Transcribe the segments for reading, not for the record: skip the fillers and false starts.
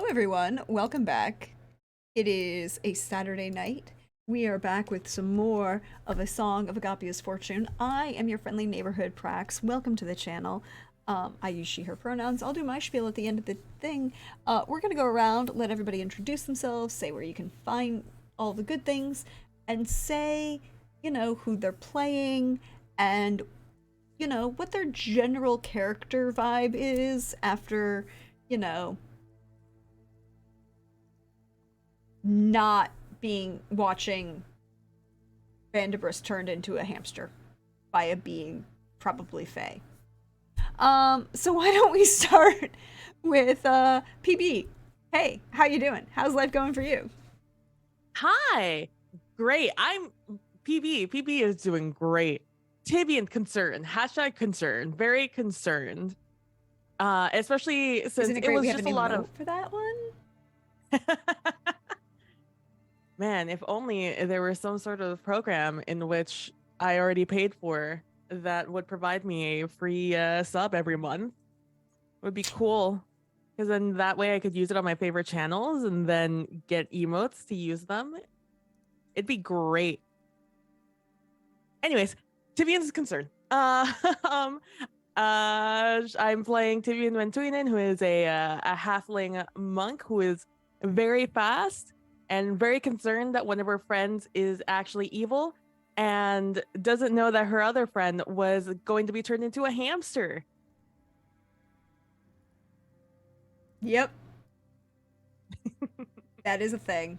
Hello, everyone. Welcome back. It is a Saturday night. We are back with some more of a Song of Agapia's Fortune. I am your friendly neighborhood Prax. Welcome to the channel. I use she, her pronouns. I'll do my spiel at the end of the thing. We're going to go around, let everybody introduce themselves, say where you can find all the good things, and say, who they're playing and, what their general character vibe is after, you know, not being watching Vandibris turned into a hamster by a being probably Fae. So why don't we start with PB? Hey, how you doing? How's life going for you? Hi. Great. I'm PB. PB is doing great. Tibby and concerned. Hashtag concerned. Very concerned. Especially Isn't since it it great we was have just an a lot of emote for that one? man, if only there was some sort of program in which I already paid for that would provide me a free sub every month. Would be cool. Because then that way I could use it on my favorite channels and then get emotes to use them. It'd be great. Anyways, Tivian's concern. Um, I'm playing Tivian Ventuinen, who is a halfling monk who is very fast and very concerned that one of her friends is actually evil and doesn't know that her other friend was going to be turned into a hamster. Yep, that is a thing.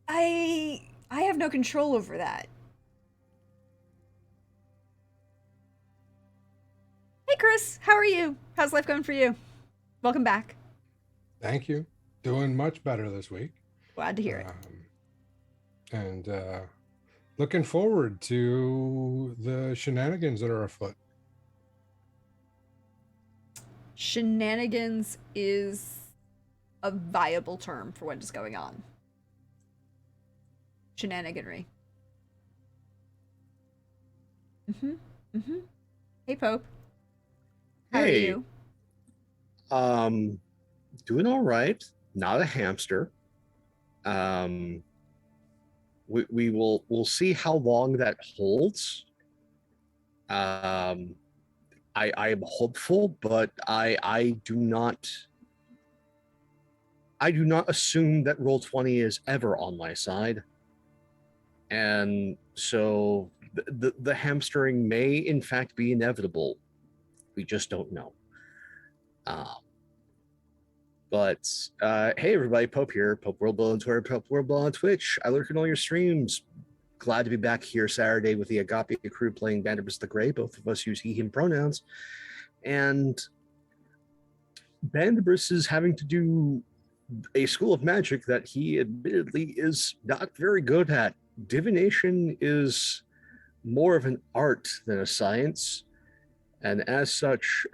I have no control over that. Hey Chris, how are you? How's life going for you? Welcome back. Thank you. Doing much better this week. Glad to hear it. Um, and looking forward to the shenanigans that are afoot. Shenanigans is a viable term for what is going on. Shenaniganry. Mm-hmm. Mm-hmm. Hey Pope. How are Hey, you? um, doing all right. Not a hamster. Um, we'll see how long that holds. Um, I am hopeful, but I do not assume that roll 20 is ever on my side. And so the hamstering may in fact be inevitable. We just don't know. Uh, But hey, everybody, Pope here, Pope World Bull on Twitter, Pope World Bull on Twitch. I lurk in all your streams. Glad to be back here Saturday with the Agapia crew playing Vanderbilt the Grey. Both of us use he, him pronouns. And Vanderbilt is having to do a school of magic that he admittedly is not very good at. Divination is more of an art than a science. And as such,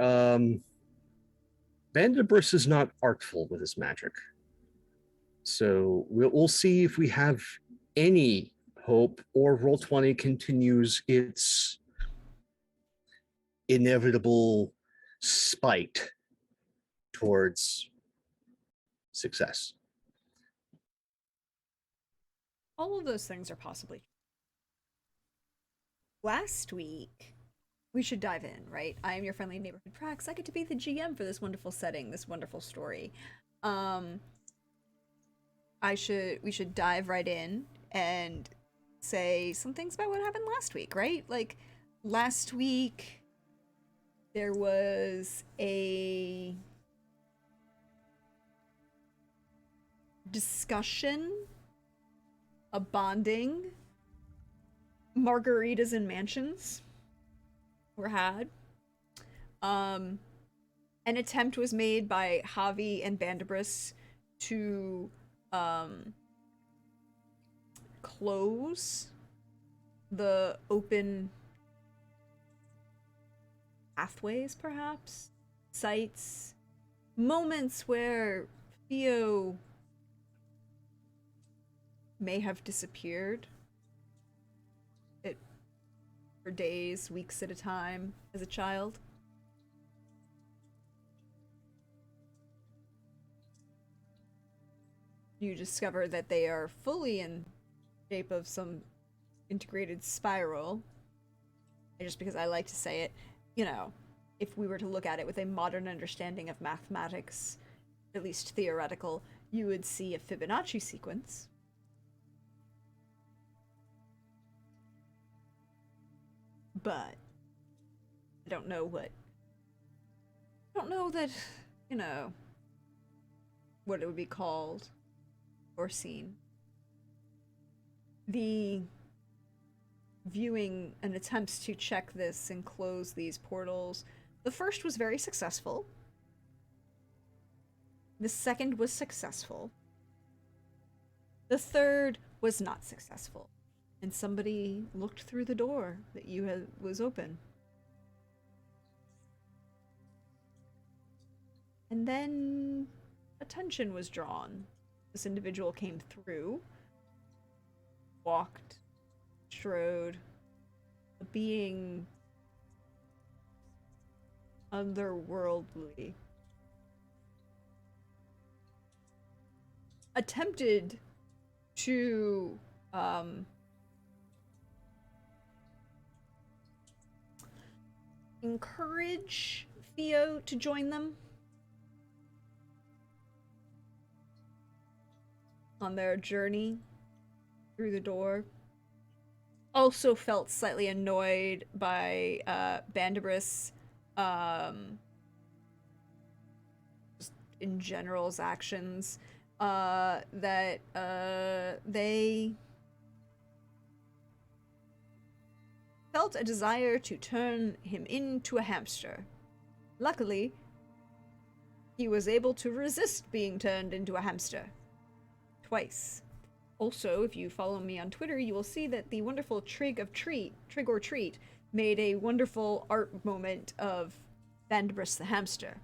Vanderbilt is not artful with his magic. So we'll see if we have any hope or Roll20 continues its inevitable spite towards success. All of those things are possibly. Last week, we should dive in, right? I am your friendly neighborhood Prax. I get to be the GM for this wonderful setting, this wonderful story. Um, we should dive right in and say some things about what happened last week, right? Like last week there was a discussion, a bonding, margaritas and mansions were had. Um, an attempt was made by Javi and Bandabris to close the open pathways, perhaps sites, moments where Theo may have disappeared it for days, weeks at a time as a child. you discover that they are fully in shape of some integrated spiral. And just because I like to say it, you know, if we were to look at it with a modern understanding of mathematics, at least theoretical, you would see a Fibonacci sequence. But I don't know what. I don't know that, you know, what it would be called or seen. The viewing and attempts to check this and close these portals, the first was very successful. The second was successful. The third was not successful. And somebody looked through the door that you had was open. And then attention was drawn. This individual came through, walked, strode, a being otherworldly. Attempted to encourage Theo to join them on their journey through the door. Also felt slightly annoyed by Bandibris, just in general's actions. That they felt a desire to turn him into a hamster. Luckily, he was able to resist being turned into a hamster. Twice. Also, if you follow me on Twitter, you will see that the wonderful Trig or Treat, made a wonderful art moment of Bandibris the hamster.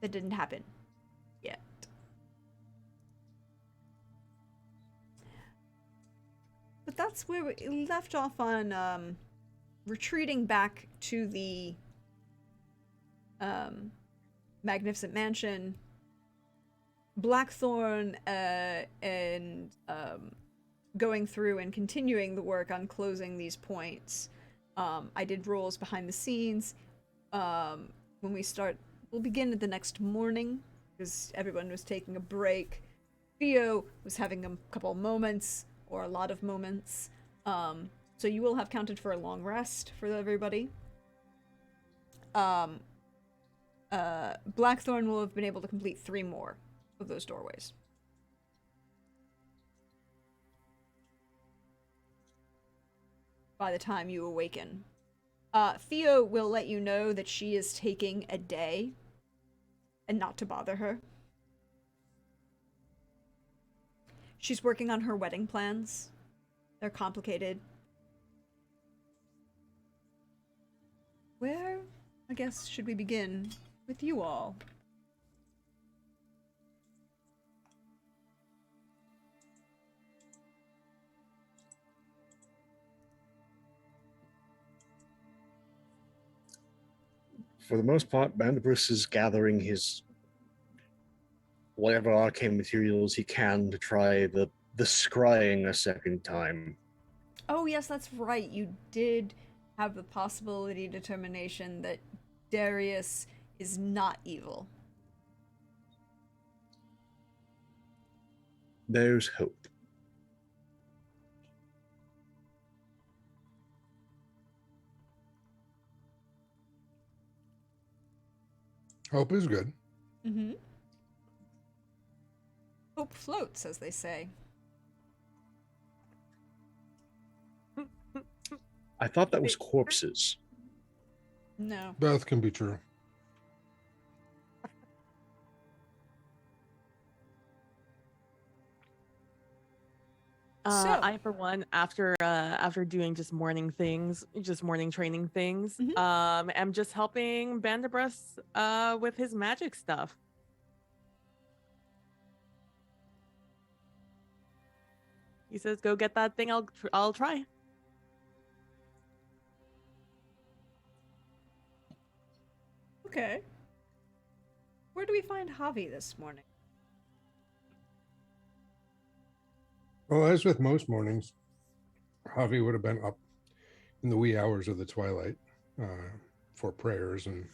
That didn't happen yet. But that's where we left off on retreating back to the Magnificent Mansion. Blackthorn and going through and continuing the work on closing these points. I did rolls behind the scenes. When we'll begin at the next morning because everyone was taking a break. Theo was having a couple moments, or a lot of moments. So you will have counted for a long rest for everybody. Blackthorn will have been able to complete 3 more of those doorways. By the time you awaken. Theo will let you know that she is taking a day and not to bother her. She's working on her wedding plans. They're complicated. Where, I guess, should we begin with you all? For the most part, Bandibris is gathering his whatever arcane materials he can to try the scrying a second time. Oh, yes, that's right. You did have the possibility determination that Darius is not evil. There's hope. Hope is good. Mm-hmm. Hope floats, as they say. I thought that was corpses. No. Both can be true. So- I, for one, after doing just morning training things, Mhm. am just helping Bandibris with his magic stuff. He says, "Go get that thing. I'll try." Okay. Where do we find Javi this morning? Well, as with most mornings, Javi would have been up in the wee hours of the twilight for prayers and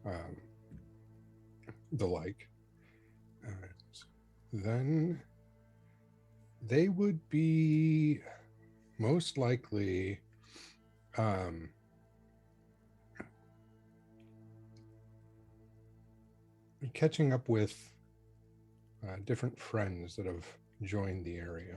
um, the like. Then they would be most likely catching up with different friends that have joined the area.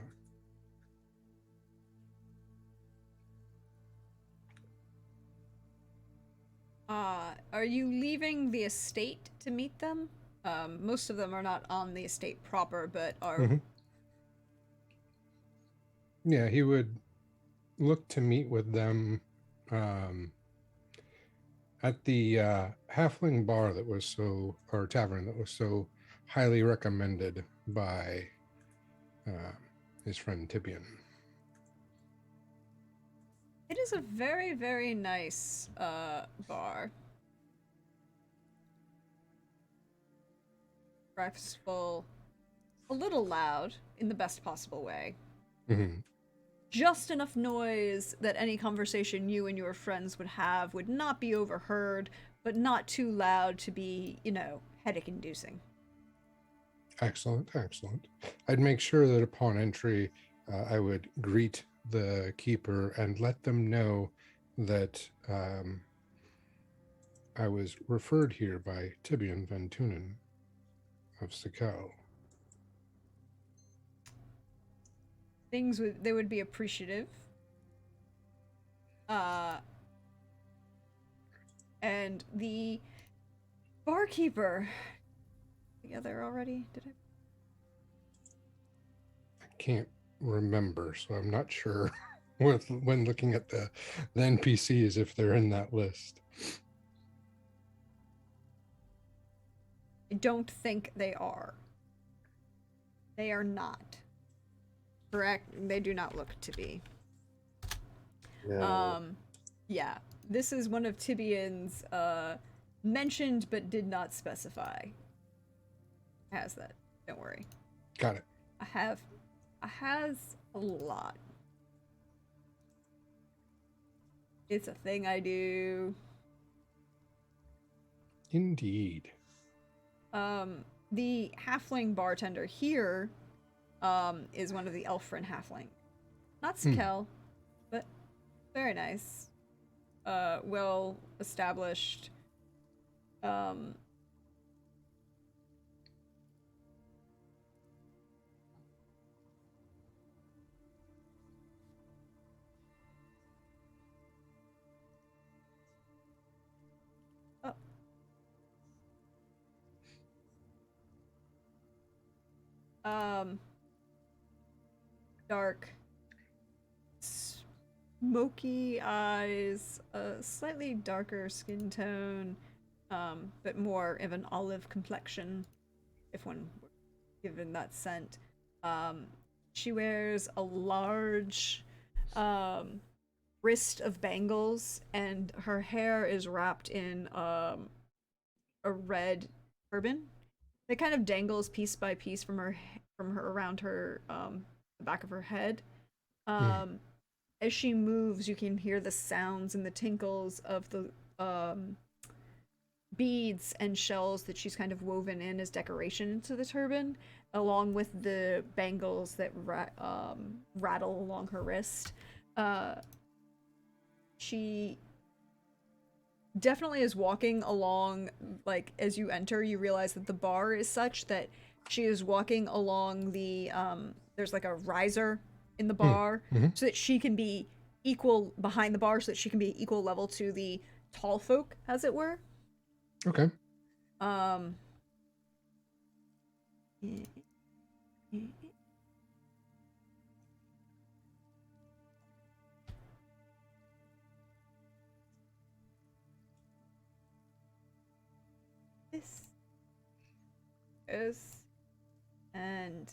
Are you leaving the estate to meet them? Most of them are not on the estate proper, but are. Mhm. Yeah, he would look to meet with them at the halfling bar that was or tavern that was so highly recommended by his friend Tibian. It is a very, very nice bar. Restful, a little loud in the best possible way. Mm-hmm. Just enough noise that any conversation you and your friends would have would not be overheard, but not too loud to be, headache inducing. Excellent, excellent. I'd make sure that upon entry, I would greet the keeper and let them know that I was referred here by Tibian Van Tunen of Sikal. They would be appreciative. And the barkeeper. Yeah, there already. Did I? I can't remember, so I'm not sure when looking at the NPCs if they're in that list. I don't think they are. They are not. Correct? They do not look to be. No. Yeah. This is one of Tibian's mentioned but did not specify. Has that. Don't worry. Got it. I has a lot. It's a thing I do. Indeed. The halfling bartender here is one of the Elfrin halfling. Not Sikel, but very nice. Well established. Dark, smoky eyes, a slightly darker skin tone, but more of an olive complexion, if one were given that scent. She wears a large wrist of bangles, and her hair is wrapped in a red turban that kind of dangles piece by piece from her around her the back of her head. As she moves, you can hear the sounds and the tinkles of the beads and shells that she's kind of woven in as decoration into the turban, along with the bangles that rattle along her wrist. She definitely is walking along, like, as you enter, you realize that the bar is such that she is walking along the, there's like a riser in the bar, so that she can be equal behind the bar, so that she can be equal level to the tall folk, as it were. Okay. This is and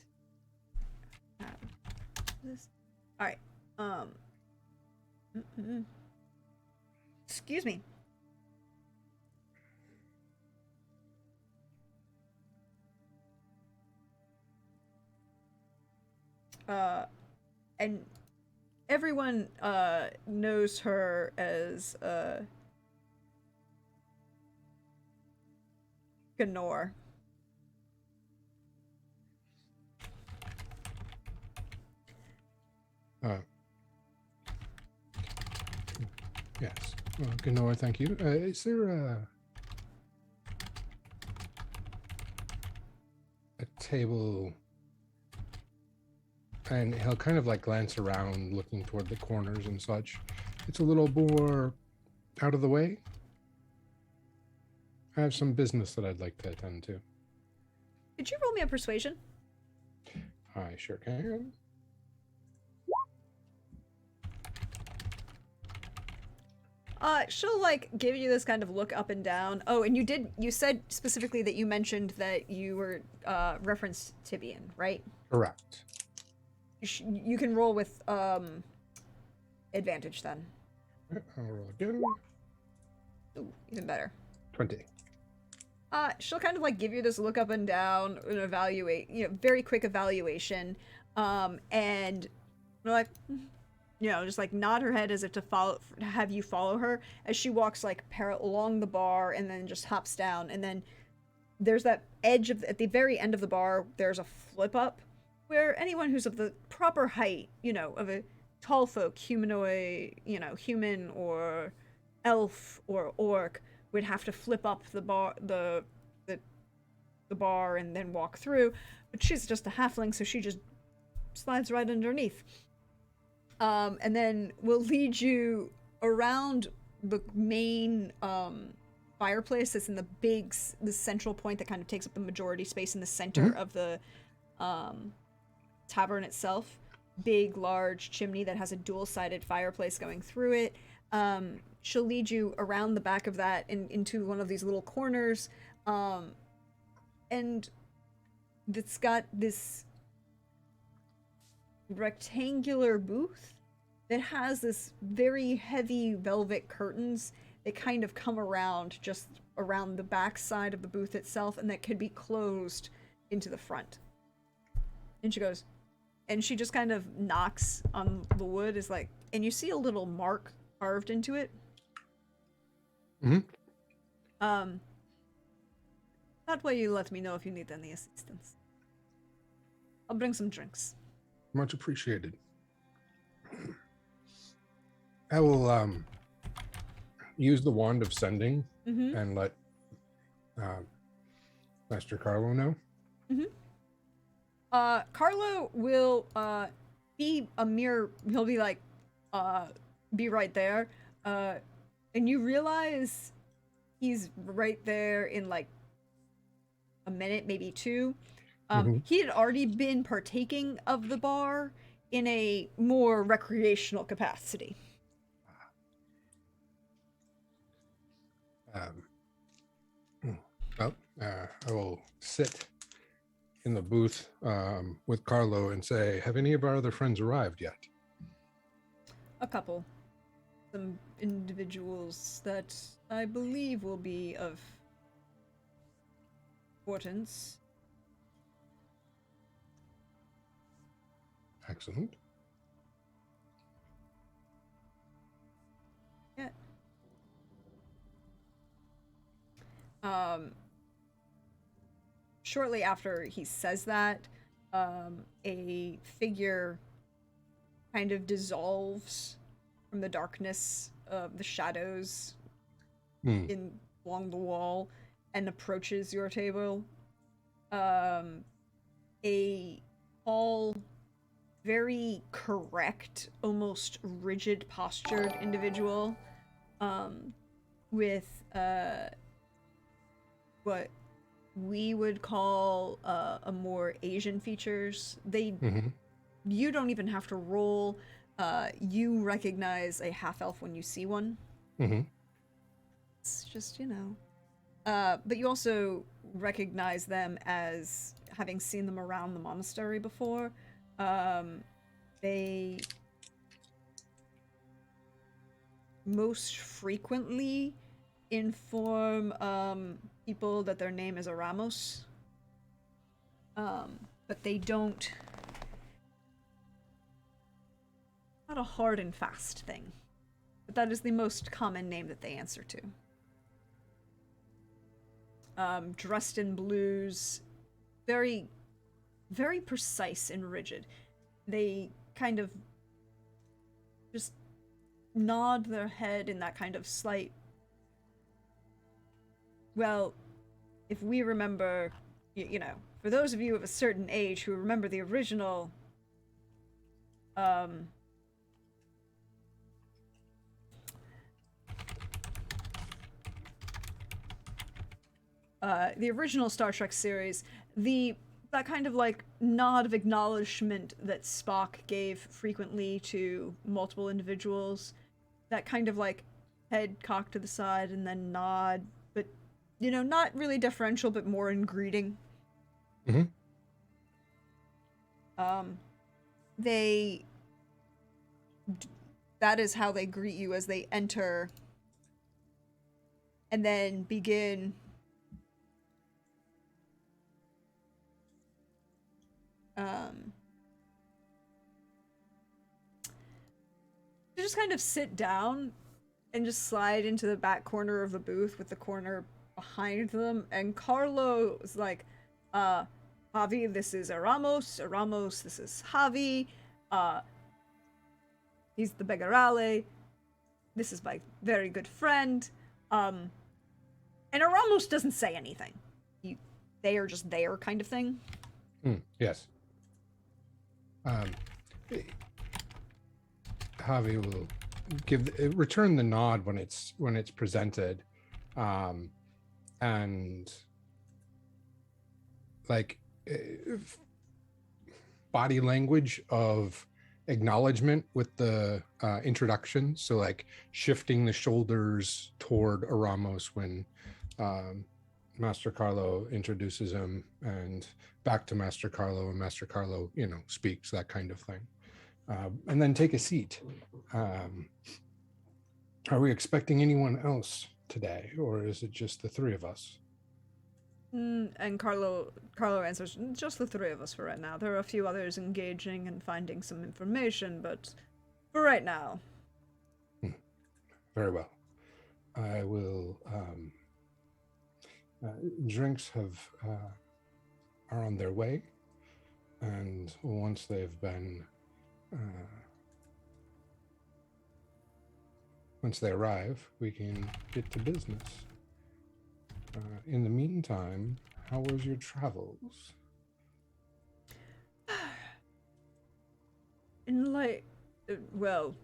this. All right. Excuse me. and everyone knows her as Ganor. Uh, yes. Well, Ganor, thank you. Is there a table? And he'll kind of like glance around, looking toward the corners and such. It's a little more out of the way. I have some business that I'd like to attend to. Could you roll me a persuasion? I sure can. She'll like give you this kind of look up and down. Oh, and you said specifically that you mentioned that you were referenced Tibian, right? Correct. You can roll with advantage then. I'll roll again. Ooh, even better. 20. She'll kind of like give you this look up and down and evaluate, very quick evaluation, and like, just like nod her head as if to have you follow her as she walks like along the bar and then just hops down, and then there's that edge at the very end of the bar. There's a flip up where anyone who's of the proper height, of a tall folk, humanoid, human or elf or orc, would have to flip up the bar and then walk through, but she's just a halfling, so she just slides right underneath. And then we'll lead you around the main fireplace that's in the central point that kind of takes up the majority space in the center of the tavern itself. Big, large chimney that has a dual-sided fireplace going through it. She'll lead you around the back of that into one of these little corners, and it's got this rectangular booth that has this very heavy velvet curtains that kind of come around just around the back side of the booth itself, and that could be closed into the front. And she goes, and she just kind of knocks on the wood, and you see a little mark carved into it. That way you let me know if you need any assistance. I'll bring some drinks. Much appreciated. I will use the wand of sending and let Master Carlo know. Carlo will be a mere, he'll be like, be right there. And you realize he's right there in like a minute, maybe two. He had already been partaking of the bar in a more recreational capacity. I will sit in the booth with Carlo and say, have any of our other friends arrived yet? A couple. Some individuals that I believe will be of importance. Excellent. Yeah. Shortly after he says that, a figure kind of dissolves from the darkness of the shadows along the wall and approaches your table. A tall, very correct, almost rigid postured individual with what we would call a more Asian features. You don't even have to roll. You recognize a half-elf when you see one. It's just, but you also recognize them as having seen them around the monastery before. They most frequently inform people that their name is Aramos. But they don't not a hard and fast thing, but that is the most common name that they answer to. Dressed in blues, very, very precise and rigid. They kind of just nod their head in that kind of slight. Well, if we remember, you know, for those of you of a certain age who remember the original, the original Star Trek series, that kind of like nod of acknowledgement that Spock gave frequently to multiple individuals, that kind of like head cocked to the side and then nod, but you know, not really deferential, but more in greeting. Mm-hmm. They that is how they greet you as they enter, and then begin to just kind of sit down and just slide into the back corner of the booth with the corner behind them. And Carlo is like, Javi, this is Aramos. Aramos, this is Javi. He's the Begarale. This is my very good friend. And Aramos doesn't say anything. They are just there kind of thing. Yes. Javi will return the nod when it's presented, and like body language of acknowledgement with the introduction. So like shifting the shoulders toward Aramos when Master Carlo introduces him, and back to Master Carlo, and Master Carlo, you know, speaks, that kind of thing. And then take a seat. Are we expecting anyone else today, or is it just the three of us? And Carlo answers, just the three of us for right now. There are a few others engaging and finding some information, but for right now. Very well. I will. Drinks are on their way, and once they've been, once they arrive, we can get to business. In the meantime, how was your travels? Well,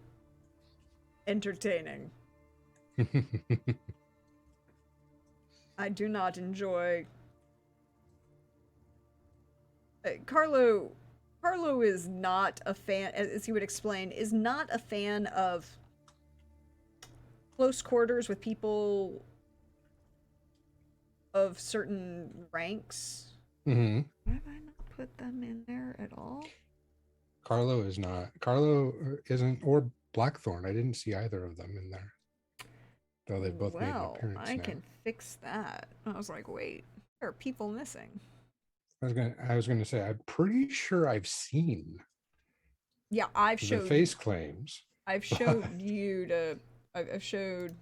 entertaining. I do not enjoy. Carlo is not a fan, as he would explain, is not a fan of close quarters with people of certain ranks. Mm-hmm. Why have I not put them in there at all? Carlo is not. Carlo isn't, or Blackthorn. I didn't see either of them in there. Though they both made an appearance I now. can fix that. I was like, wait, there are people missing. I was gonna say, I'm pretty sure I've seen. Yeah, I've the showed face claims. I've showed you to. I've showed.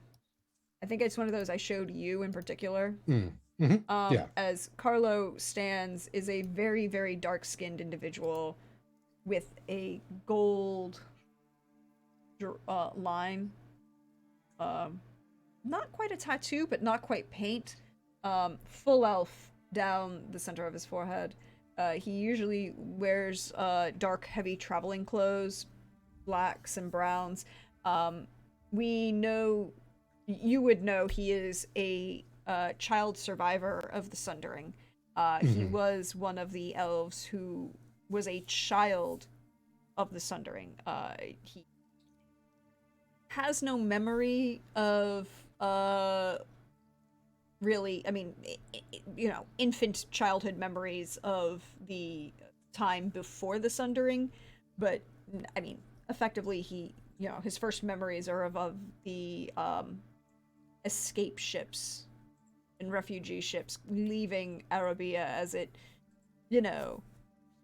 I think it's one of those I showed you in particular. Mm-hmm. Yeah. As Carlo stands is a very, very dark-skinned individual with a gold line. Not quite a tattoo, but not quite paint. Full elf down the center of his forehead. He usually wears dark, heavy traveling clothes, blacks and browns. We know, you would know, he is a child survivor of the Sundering. He was one of the elves who was a child of the Sundering. He has no memory of really, I mean, you know, infant childhood memories of the time before the Sundering, but I mean, effectively he, you know, his first memories are of the escape ships and refugee ships leaving Agapia as it, you know,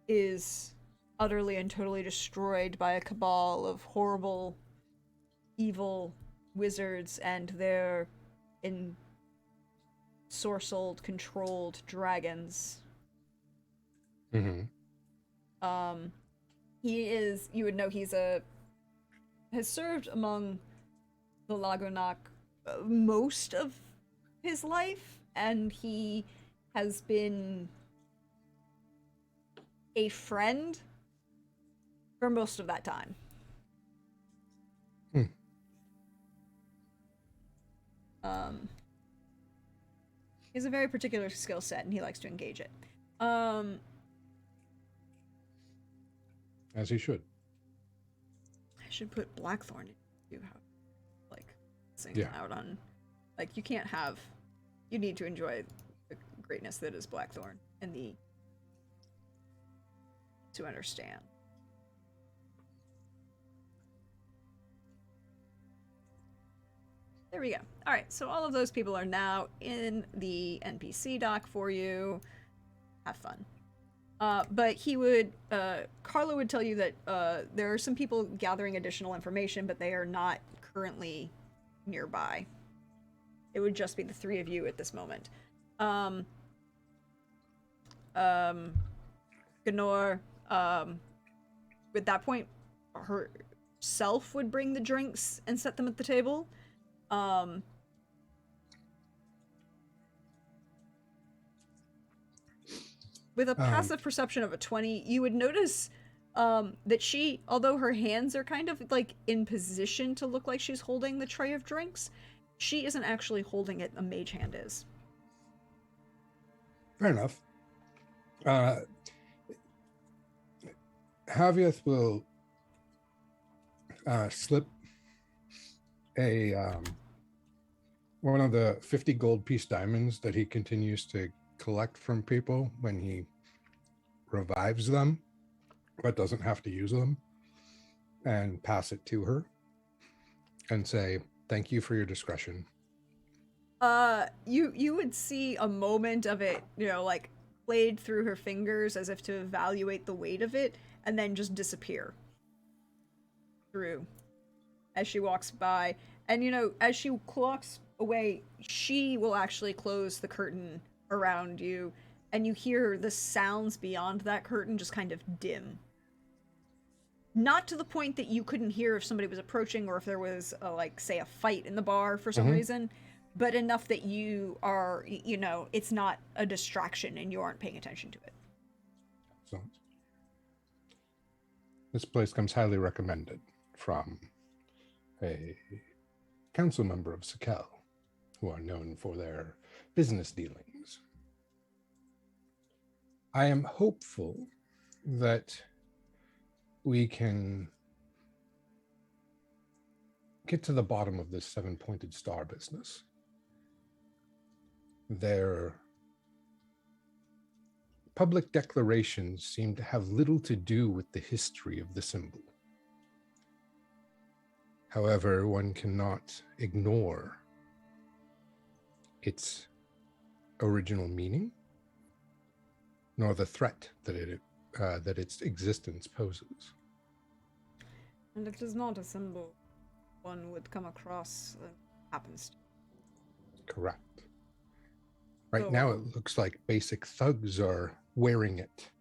is utterly and totally destroyed by a cabal of horrible, evil wizards and their ensorcelled, controlled dragons. Mm-hmm. He is, you would know has served among the Lagonak most of his life, and he has been a friend for most of that time. Hmm. He has a very particular skill set, and he likes to engage it. As he should. I should put Blackthorn in you have like sing Yeah. out on like you need to enjoy the greatness that is Blackthorn and to understand. There we go. All right, so all of those people are now in the NPC dock for you. Have fun. But Carlo would tell you that there are some people gathering additional information, but they are not currently nearby. It would just be the three of you at this moment. Ganor, at that point, herself would bring the drinks and set them at the table. With a passive perception of a 20, you would notice that she, although her hands are kind of like in position to look like she's holding the tray of drinks, she isn't actually holding it. A mage hand is. Fair enough. Javieth will slip a one of the 50 gold piece diamonds that he continues to collect from people when he revives them, but doesn't have to use them, and pass it to her and say, "Thank you for your discretion." You would see a moment of it, like played through her fingers as if to evaluate the weight of it, and then just disappear through as she walks by. And as she walks away, she will actually close the curtain around you, and you hear the sounds beyond that curtain just kind of dim. Not to the point that you couldn't hear if somebody was approaching or if there was say a fight in the bar for some reason, but enough that you are, it's not a distraction and you aren't paying attention to it. Excellent. This place comes highly recommended from a council member of Sakel, who are known for their business dealings. I am hopeful that we can get to the bottom of this seven-pointed star business. Their public declarations seem to have little to do with the history of the symbol. However, one cannot ignore its original meaning, nor the threat that its existence poses. And it is not a symbol one would come across happens to. Correct. Right now, it looks like basic thugs are wearing it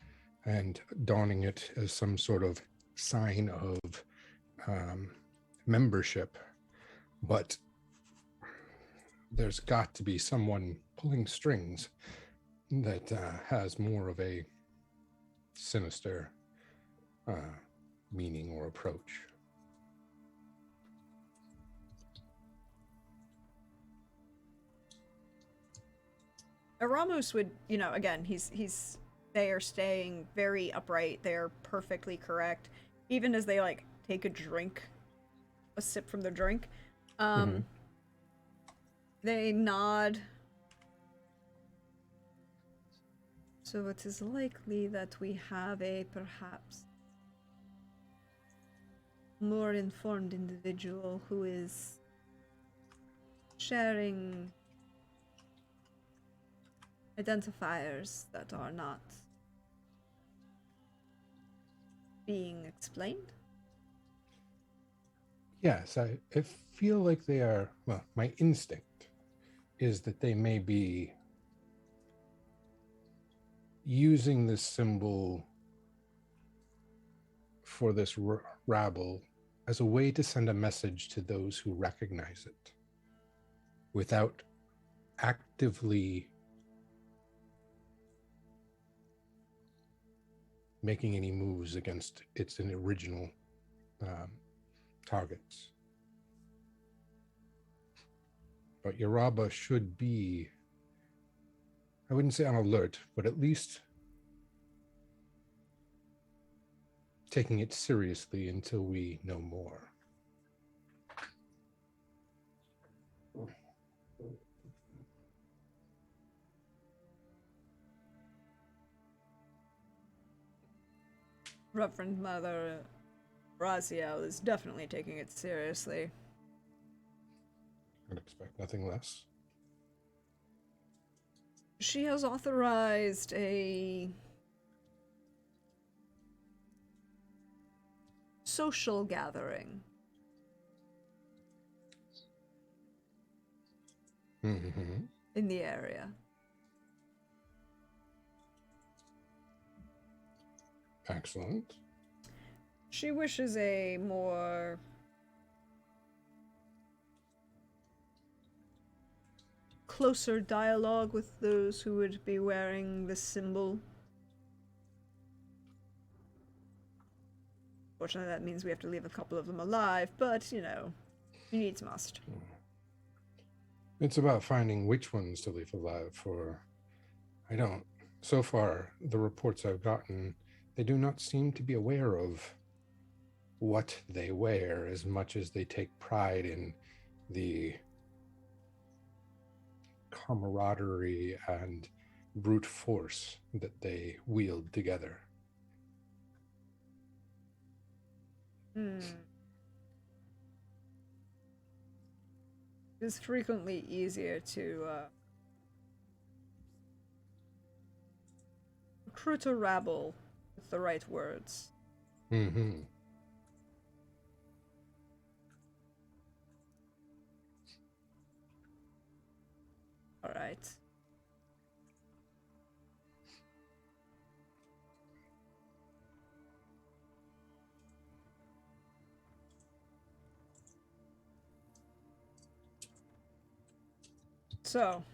and donning it as some sort of sign of membership. But there's got to be someone pulling strings that has more of a sinister meaning or approach. Ramos would, again, they are staying very upright. They're perfectly correct. Even as they take a sip from their drink, they nod. So it is likely that we have a perhaps more informed individual who is sharing identifiers that are not being explained? Yes, I feel like they are, well, my instinct is that they may be using this symbol for this rabble as a way to send a message to those who recognize it without actively making any moves against its original targets. But Yaraba should be, I wouldn't say on alert, but at least taking it seriously until we know more. Reverend Mother Raziel is definitely taking it seriously. I'd expect nothing less. She has authorized a social gathering. Mm-hmm. In the area. Excellent. She wishes a more closer dialogue with those who would be wearing this symbol. Fortunately, that means we have to leave a couple of them alive, but, you know, needs must. It's about finding which ones to leave alive for. I don't. So far, the reports I've gotten, they do not seem to be aware of what they wear as much as they take pride in the camaraderie and brute force that they wield together. It's frequently easier to recruit a rabble with the right words. Mm-hmm. All right. So,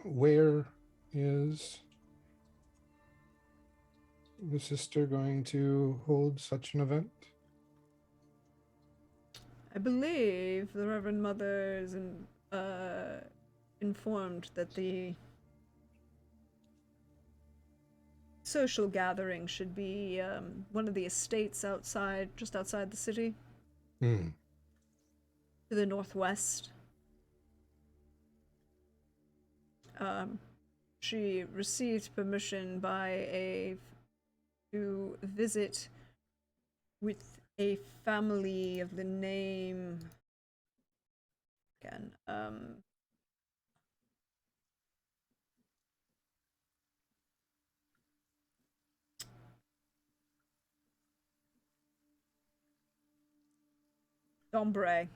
where is the sister going to hold such an event? I believe the Reverend Mother is informed that the social gathering should be one of the estates outside, just outside the city, Hmm. to the northwest. She received permission to visit with a family of the name again. Dombre.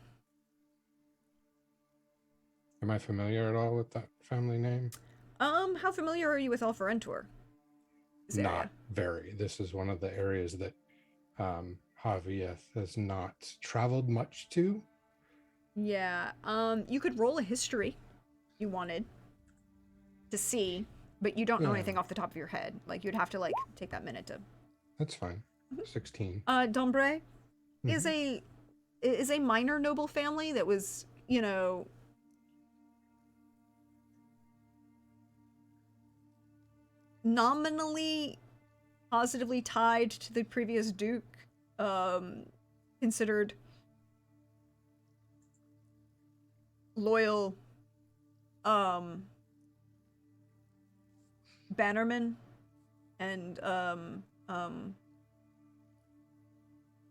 Am I familiar at all with that family name? How familiar are you with Alpharentor? This area? Not very. This is one of the areas that Javieth has not traveled much to. Yeah. You could roll a history if you wanted to see, but you don't know anything off the top of your head. Like you'd have to like take that minute to. That's fine. 16. Dombre is a minor noble family that was, you know, nominally positively tied to the previous duke, considered loyal bannermen and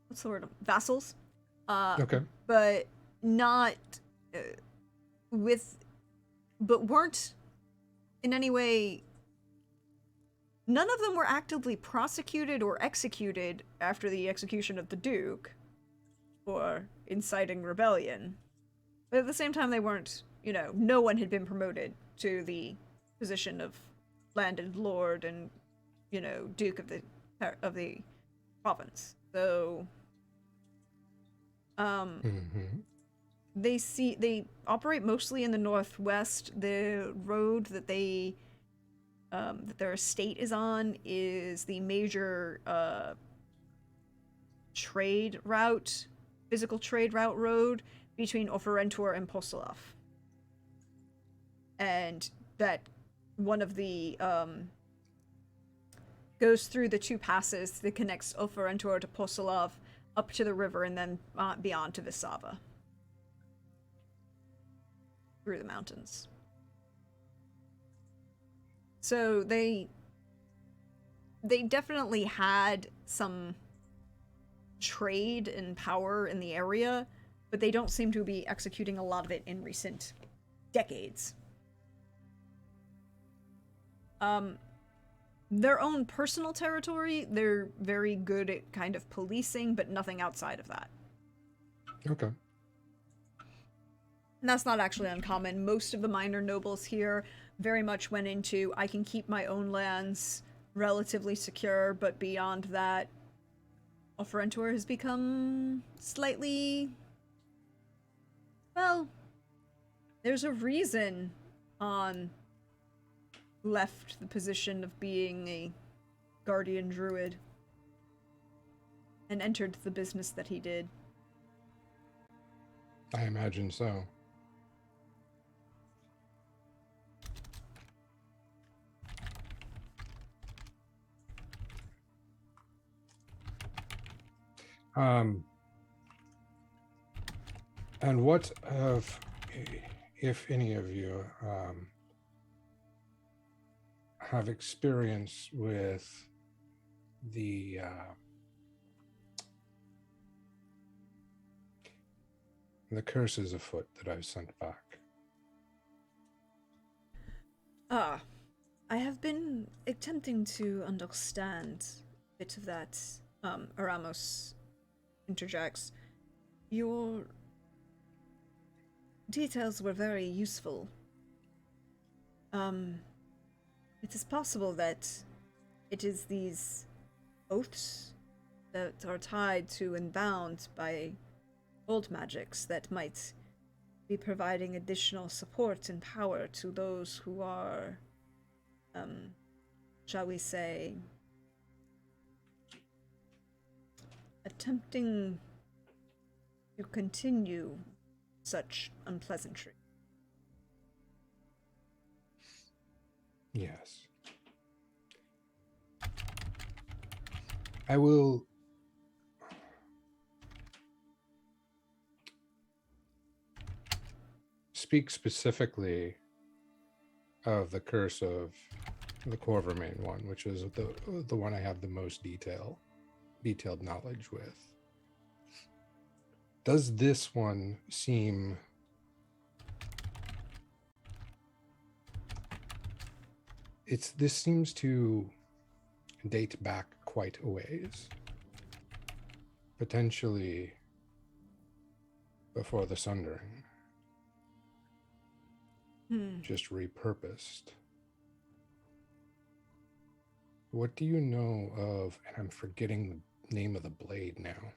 what's the word, vassals, Okay. but not with but weren't in any way. None of them were actively prosecuted or executed after the execution of the Duke for inciting rebellion. But at the same time, they weren't, no one had been promoted to the position of landed lord and, Duke of the province. So, Mm-hmm. they operate mostly in the northwest. The road that that their estate is on is the major trade route, physical trade route road between Oferentor and Postolov. And that one of the goes through the two passes that connects Oferentor to Postolov up to the river and then beyond to Visava. Through the mountains. So they definitely had some trade and power in the area, but they don't seem to be executing a lot of it in recent decades. Their own personal territory, they're very good at kind of policing, but nothing outside of that. Okay. And that's not actually uncommon. Most of the minor nobles here very much went into, I can keep my own lands relatively secure, but beyond that, Oferentor has become slightly... Well, there's a reason Han left the position of being a guardian druid and entered the business that he did. I imagine so. And what have, if any of you, have experience with the curses afoot that I've sent back? I have been attempting to understand a bit of that. Aramos interjects. Your details were very useful. It is possible that it is these oaths that are tied to and bound by old magics that might be providing additional support and power to those who are, shall we say, attempting to continue such unpleasantry. Yes. I will speak specifically of the curse of the Corvermain one, which is the one I have the most detailed knowledge with. Does this one seem this seems to date back quite a ways, potentially before the Sundering, just repurposed. What do you know of, and I'm forgetting the name of the blade now.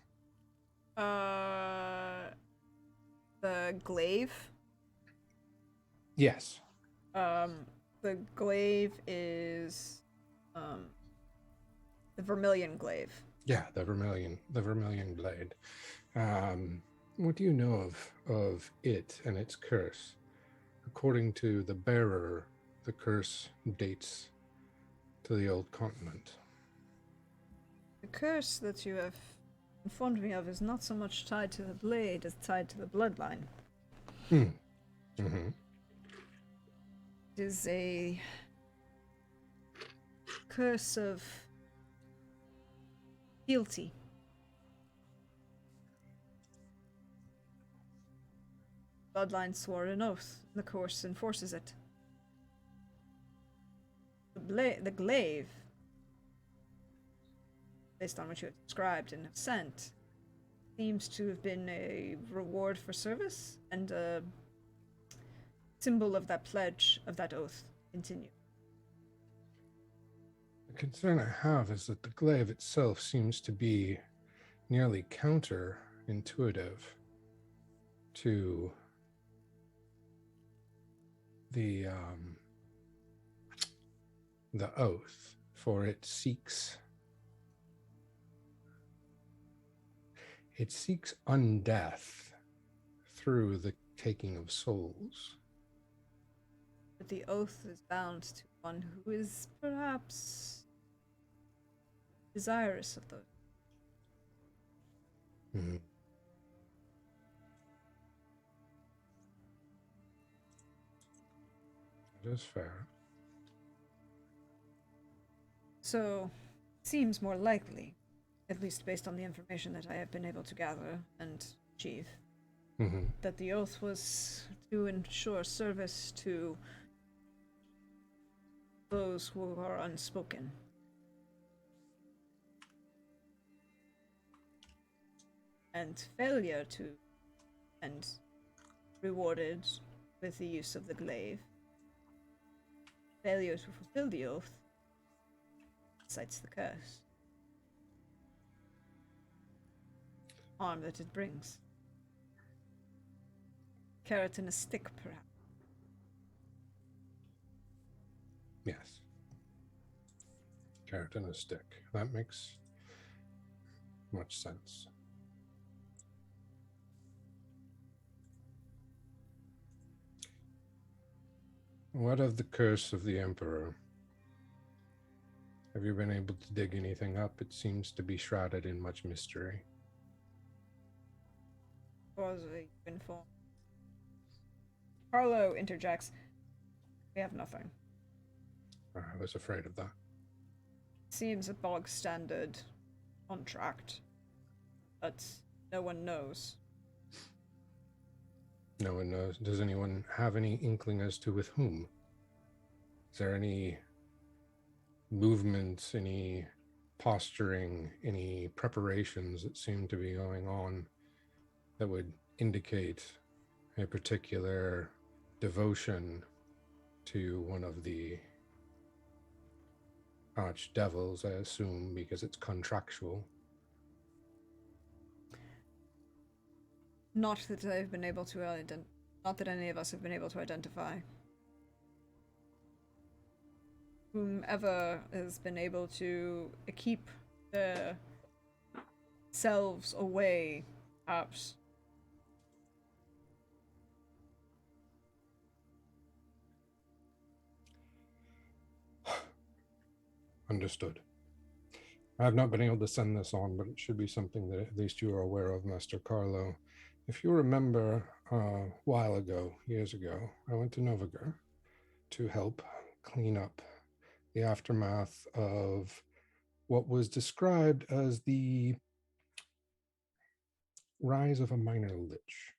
The glaive? Yes. The glaive is, the vermilion glaive. Yeah, the vermilion blade. What do you know of it and its curse? According to the bearer, the curse dates to the old continent. The curse that you have informed me of is not so much tied to the blade as tied to the bloodline. Mm-hmm. It is a curse of fealty. bloodline swore an oath. The course enforces it. The glaive, based on what you have described and have sent, seems to have been a reward for service and a symbol of that pledge, of that oath. Continue. The concern I have is that the glaive itself seems to be nearly counterintuitive to the oath, for it seeks undeath through the taking of souls. But the oath is bound to one who is perhaps desirous of those. Mm-hmm. That is fair. So, seems more likely, at least based on the information that I have been able to gather and achieve, Mm-hmm. that the oath was to ensure service to those who are unspoken. And failure to, and rewarded with the use of the glaive. Failure to fulfill the oath cites the curse. Harm that it brings. Carrot in a stick, perhaps. Yes. Carrot and a stick. That makes much sense. What of the curse of the Emperor? Have you been able to dig anything up? It seems to be shrouded in much mystery. Was informed. Carlo interjects. We have nothing. I was afraid of that. Seems a bog standard contract, but no one knows. No one knows. Does anyone have any inkling as to with whom? Is there any movements, any posturing, any preparations that seem to be going on that would indicate a particular devotion to one of the archdevils, I assume, because it's contractual? Not that I've been able to not that any of us have been able to identify. Whomever has been able to keep their selves away, perhaps. Understood. I have not been able to send this on, but it should be something that at least you are aware of, Master Carlo. If you remember, a while ago, years ago, I went to Novigrad to help clean up the aftermath of what was described as the rise of a minor lich.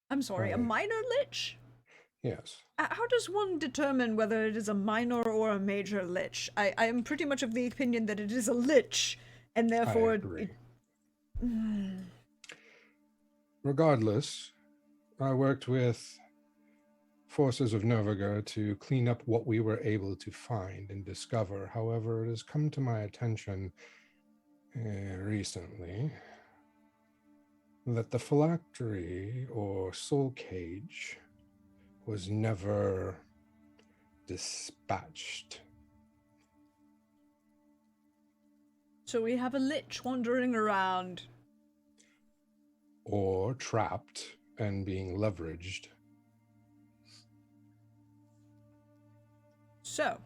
I'm sorry, a minor lich? Yes. How does one determine whether it is a minor or a major lich? I am pretty much of the opinion that it is a lich, and therefore I agree. Regardless, I worked with forces of Novigrad to clean up what we were able to find and discover. However, it has come to my attention recently that the phylactery or soul cage was never dispatched. So we have a lich wandering around. Or trapped and being leveraged. So,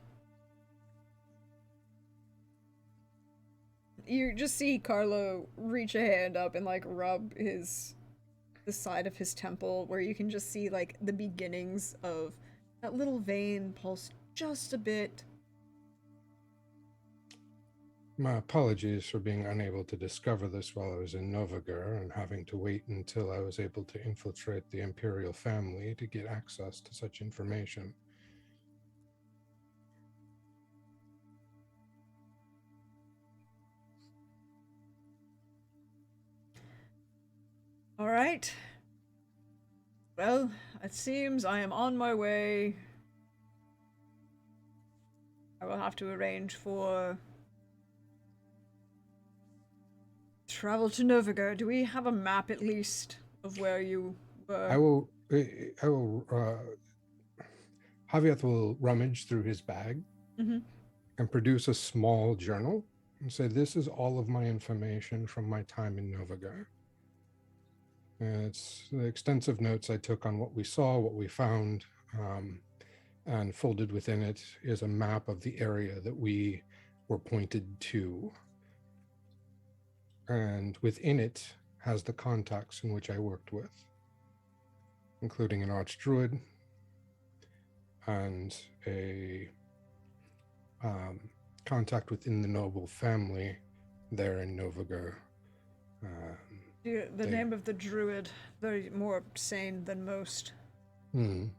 you just see Carlo reach a hand up and like rub the side of his temple, where you can just see like the beginnings of that little vein pulse just a bit. My apologies for being unable to discover this while I was in Novigrad and having to wait until I was able to infiltrate the Imperial family to get access to such information. All right. Well, it seems I am on my way. I will have to arrange for travel to Novigrad. Do we have a map at least of where you were? I will. Javier will rummage through his bag Mm-hmm. and produce a small journal and say, "This is all of my information from my time in Novigrad. It's the extensive notes I took on what we saw, what we found, and folded within it is a map of the area that we were pointed to. And within it has the contacts in which I worked with, including an archdruid and a contact within the noble family there in Novigrad. The name of the druid, very more sane than most. We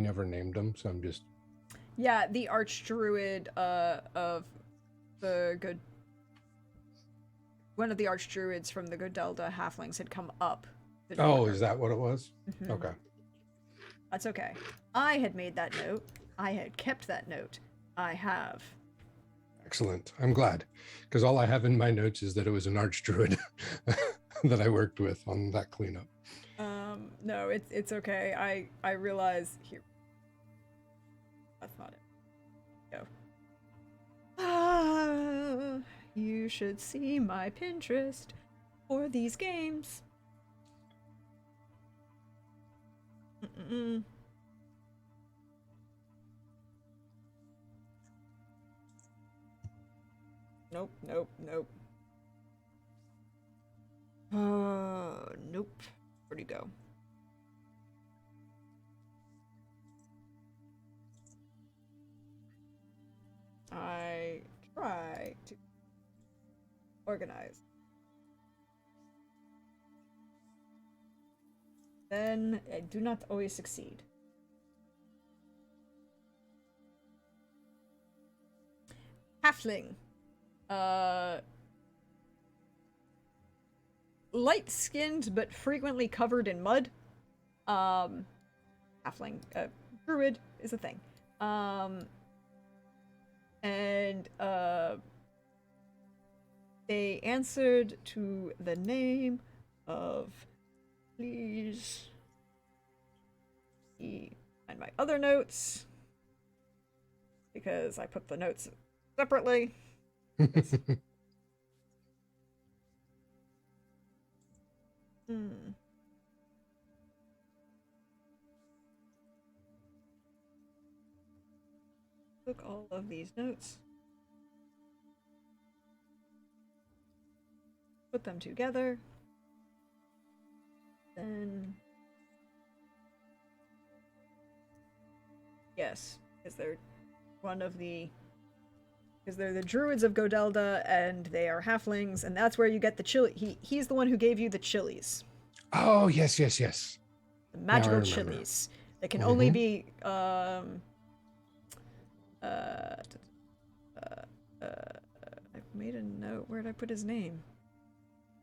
never named them, so I'm just... Yeah, the archdruid of the good... One of the archdruids from the Godelda halflings had come up. Oh, is that what it was? Mm-hmm. Okay. That's okay. I had made that note. I had kept that note. I have. Excellent. I'm glad, because all I have in my notes is that it was an archdruid that I worked with on that cleanup. No, it's okay. I realize here. That's not it. Go. You should see my Pinterest for these games. Mm-mm. Nope. Nope. Where'd he go? I try to organize. Then I do not always succeed. Halfling. Light-skinned but frequently covered in mud. Halfling. Druid is a thing. And they answered to the name of... Please find my other notes, because I put the notes separately. Took all of these notes, put them together. Then, yes, because they're the druids of Godelda, and they are halflings, and that's where you get the chili. He's the one who gave you the chilies. Oh, yes. The magical chilies. They can only be I made a note. Where did I put his name?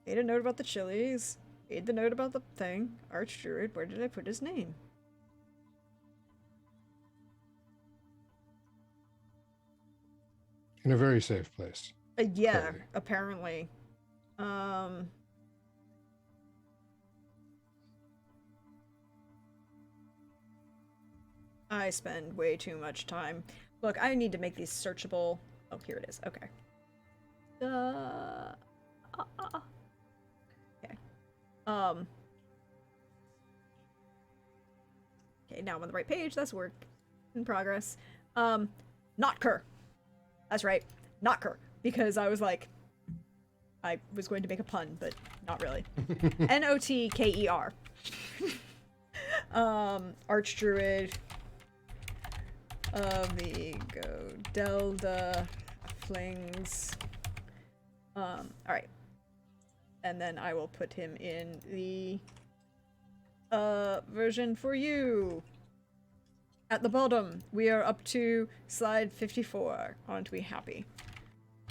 Made a note about the chilies. Made the note about the thing. Archdruid. Where did I put his name? In a very safe place. Yeah, Clearly. apparently. I spend way too much time. Look, I need to make these searchable. Oh, here it is. Okay. Okay. Okay, now I'm on the right page. That's work in progress. Notker. That's right. Notker. Because I was like, I was going to make a pun, but not really. Notker. Archdruid. Vigo Delta flings. Alright. And then I will put him in the version for you. At the bottom, we are up to slide 54. Aren't we happy?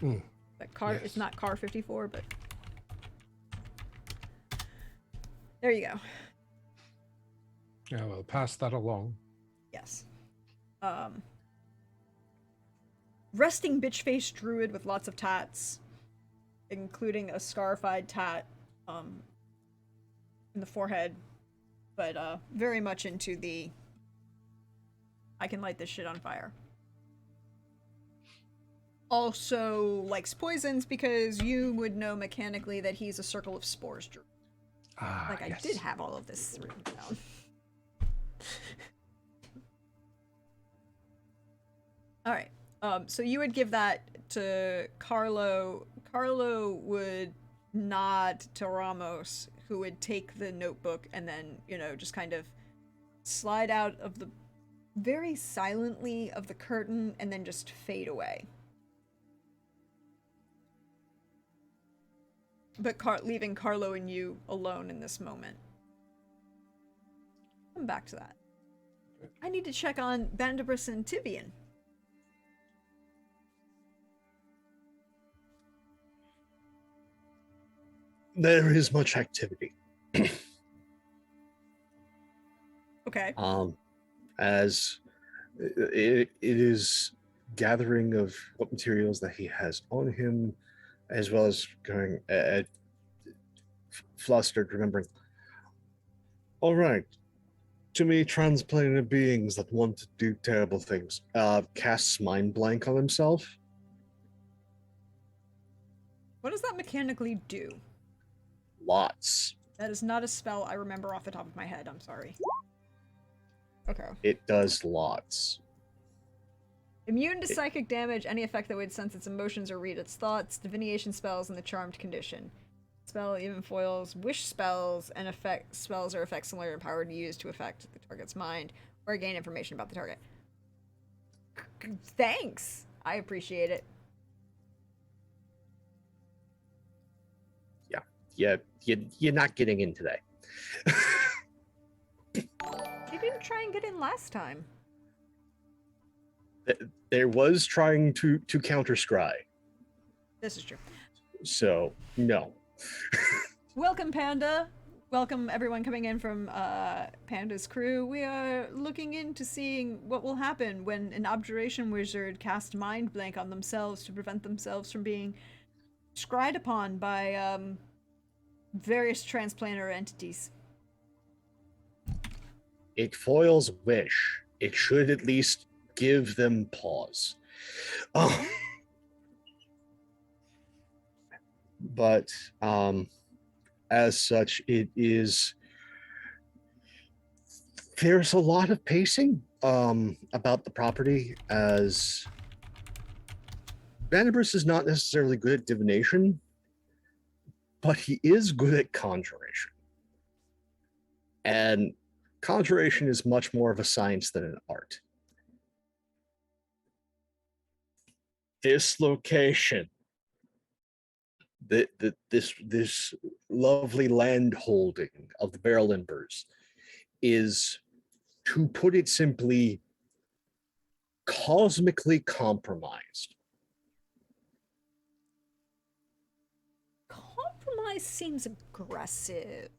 That car, Yes. it's not car 54, but there you go. Yeah, well, pass that along. Yes. Resting bitch-faced druid with lots of tats, including a scarified tat in the forehead, but very much into the I can light this shit on fire. Also likes poisons because you would know mechanically that he's a circle of spores druid. Like, Yes. I did have all of this written down. Alright. So you would give that to Carlo. Carlo would nod to Ramos, who would take the notebook and then, just kind of slide out of the very silently of the curtain and then just fade away. But leaving Carlo and you alone in this moment. Come back to that. I need to check on Bandibus and Tibian. There is much activity. Okay. As it is gathering of what materials that he has on him, as well as going flustered, remembering. All right, too many transplanar beings that want to do terrible things. Casts mind blank on himself. What does that mechanically do? Lots. That is not a spell I remember off the top of my head. I'm sorry. Okay. It does lots. Immune to psychic damage, any effect that would sense its emotions or read its thoughts, divination spells, and the charmed condition. Spell even foils wish spells and effect spells or effects similar in power to use to affect the target's mind or gain information about the target. Thanks! I appreciate it. Yeah, you're not getting in today. You didn't try and get in last time. There was trying to counter scry. This is true. So no. Welcome, Panda. Welcome everyone coming in from Panda's crew. We are looking into seeing what will happen when an abjuration wizard casts mind blank on themselves to prevent themselves from being scryed upon by various transplanar entities. It foils wish. It should at least give them pause. But as such, there's a lot of pacing about the property, as Vanderbrus is not necessarily good at divination, but he is good at conjuration. And conjuration is much more of a science than an art. This location, this lovely land holding of the Barrel Embers, is, to put it simply, cosmically compromised. Compromise seems aggressive.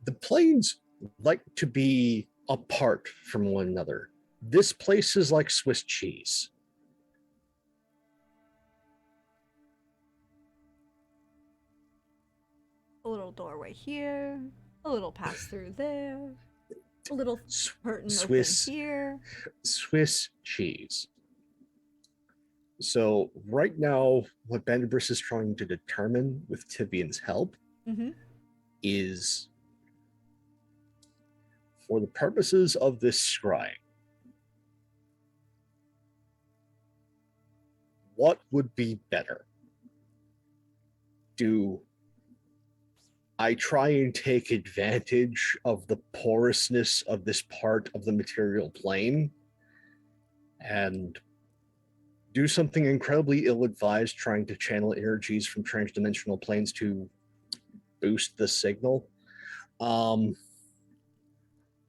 The planes like to be apart from one another. This place is like Swiss cheese. A little doorway here, a little pass through there, a little curtain Swiss open here. Swiss cheese. So right now, what Bandibus is trying to determine with Tibian's help is, for the purposes of this scrying, what would be better? Do I try and take advantage of the porousness of this part of the material plane and do something incredibly ill-advised, trying to channel energies from transdimensional planes to boost the signal.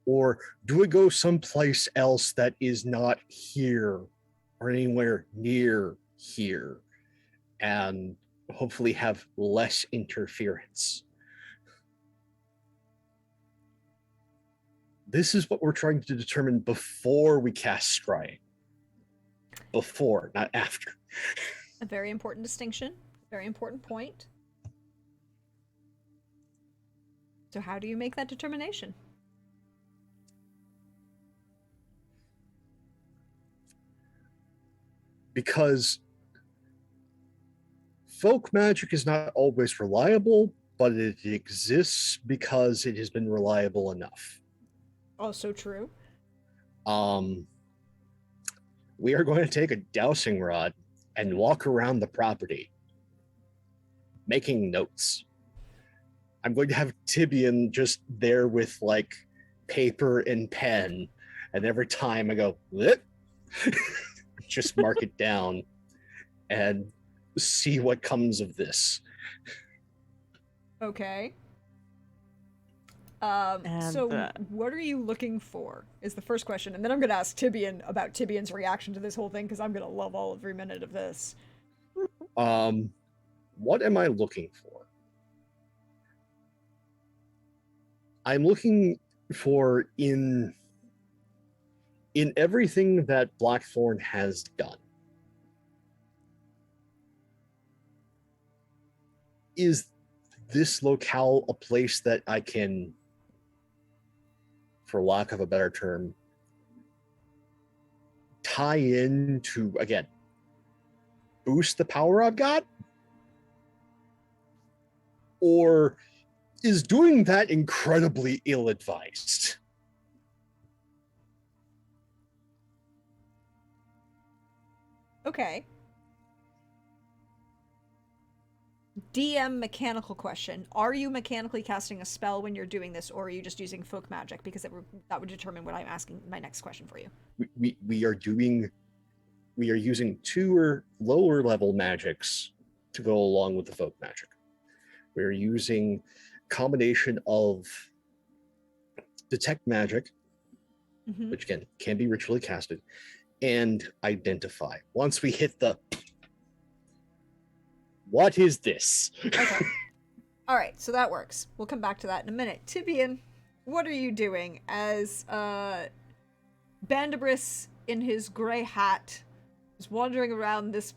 Or do we go someplace else that is not here or anywhere near here and hopefully have less interference? This is what we're trying to determine before we cast scrying. Before, not after. A very important distinction, very important point. So how do you make that determination? Because folk magic is not always reliable, but it exists because it has been reliable enough. Also true. We are going to take a dowsing rod and walk around the property, making notes. I'm going to have Tibian just there with like paper and pen, and every time I go, just mark it down and see what comes of this. Okay. And, So what are you looking for is the first question. And then I'm going to ask Tibian about Tibian's reaction to this whole thing, because I'm going to love every minute of this. What am I looking for? I'm looking for in everything that Blackthorn has done. Is this locale a place that I can, for lack of a better term, tie in to, again, boost the power I've got? Or is doing that incredibly ill-advised? Okay. DM mechanical question. Are you mechanically casting a spell when you're doing this, or are you just using folk magic? Because that would determine what I'm asking my next question for you. We are using two or lower level magics to go along with the folk magic. We're using combination of detect magic, which again can be ritually casted, and identify. Once we hit the what is this? Okay. All right, so that works. We'll come back to that in a minute. Tibian, what are you doing as Bandibris in his gray hat is wandering around this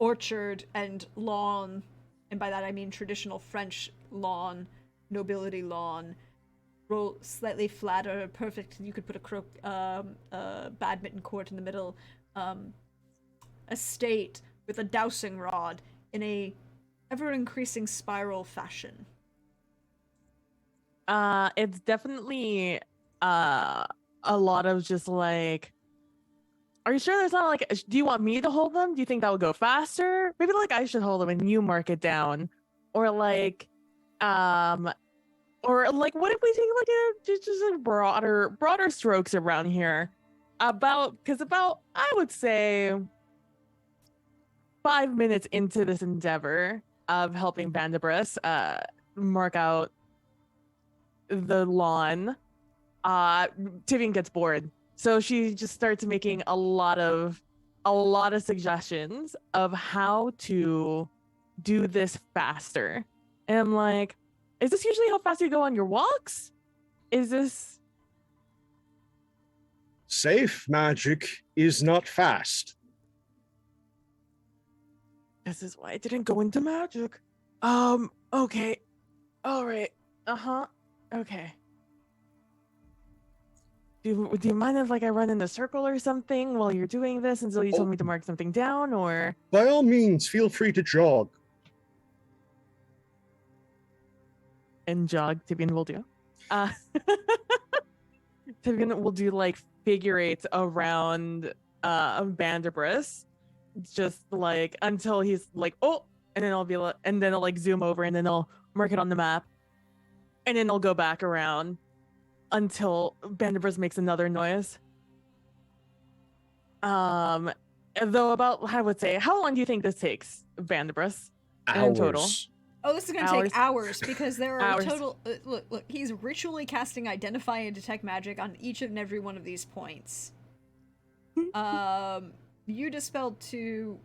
orchard and lawn, and by that I mean traditional French lawn, nobility lawn, roll slightly flatter, perfect. You could put a badminton court in the middle, estate with a dowsing rod in a ever-increasing spiral fashion. It's definitely a lot of just like, are you sure there's not like, do you want me to hold them? Do you think that would go faster? Maybe like I should hold them and you mark it down. Or like, or like, what if we take like just like broader strokes around here? Because I would say 5 minutes into this endeavor of helping Bandibris mark out the lawn, Tivian gets bored. So she just starts making a lot of suggestions of how to do this faster. And I'm like, is this usually how fast you go on your walks? Is this safe magic is not fast. This is why I didn't go into magic. Okay. All right. Okay. Do you mind if like I run in a circle or something while you're doing this until you told me to mark something down, or? By all means, feel free to jog. And jog, Tibian will do. Tibian will do like figure eights around Bandibris, just like until he's like, oh, and then I'll be like, and then I'll like zoom over, and then I'll mark it on the map, and then it'll go back around until Bandibus makes another noise. Though about, I would say, how long do you think this takes, Bandibus, in total? Hours. Oh, this is going to Hours. take hours because there are Hours. total. Look, he's ritually casting Identify and Detect Magic on each and every one of these points. You dispelled 2,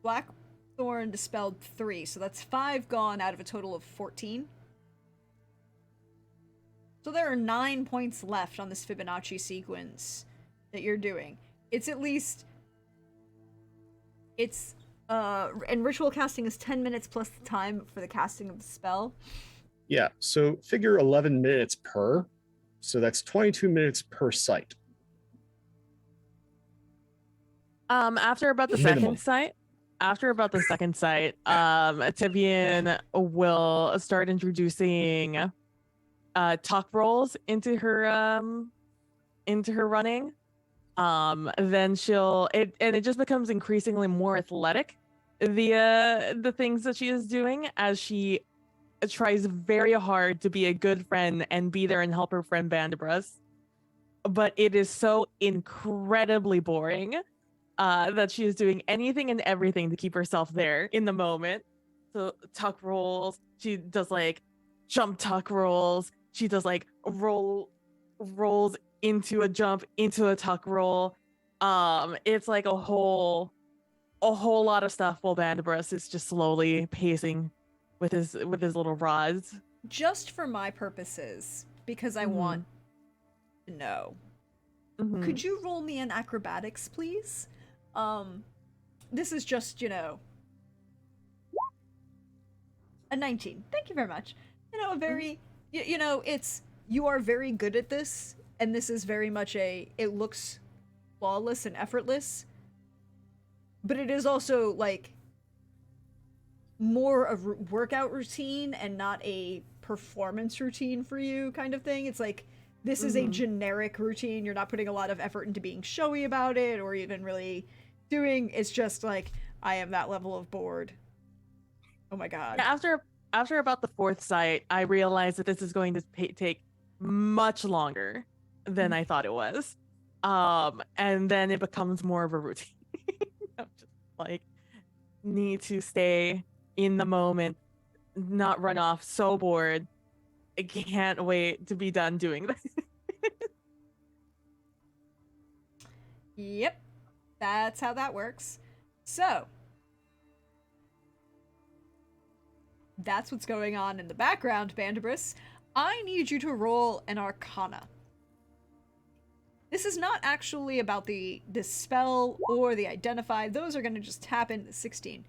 Blackthorn dispelled 3, so that's 5 gone out of a total of 14. So there are 9 points left on this Fibonacci sequence that you're doing. It's at least. And ritual casting is 10 minutes plus the time for the casting of the spell. Yeah, so figure 11 minutes per. So that's 22 minutes per site. After about the Minimum. second site, Tivian will start introducing tuck rolls into her running. Then it just becomes increasingly more athletic. The things that she is doing as she tries very hard to be a good friend and be there and help her friend Bandibus. But it is so incredibly boring that she is doing anything and everything to keep herself there in the moment. So tuck rolls, she does like jump tuck rolls, she does like rolls into a jump, into a tuck roll. It's like a whole lot of stuff while Bandibus is just slowly pacing with his little rods. Just for my purposes, because I want to know. Could you roll me an acrobatics, please? This is just, a 19. Thank you very much. A very, it's, you are very good at this, and this is very much it looks flawless and effortless, but it is also, like, more a workout routine and not a performance routine for you kind of thing. It's like, this is a generic routine. You're not putting a lot of effort into being showy about it or even really doing. It's just like, I am that level of bored. Oh my god. After about the 4th site, I realized that this is going to take much longer than I thought it was. And then it becomes more of a routine. I'm just like, need to stay in the moment, not run off, so bored. I can't wait to be done doing this. Yep. That's how that works. So, that's what's going on in the background, Bandibus. I need you to roll an Arcana. This is not actually about the dispel or the identify. Those are going to just happen at 16.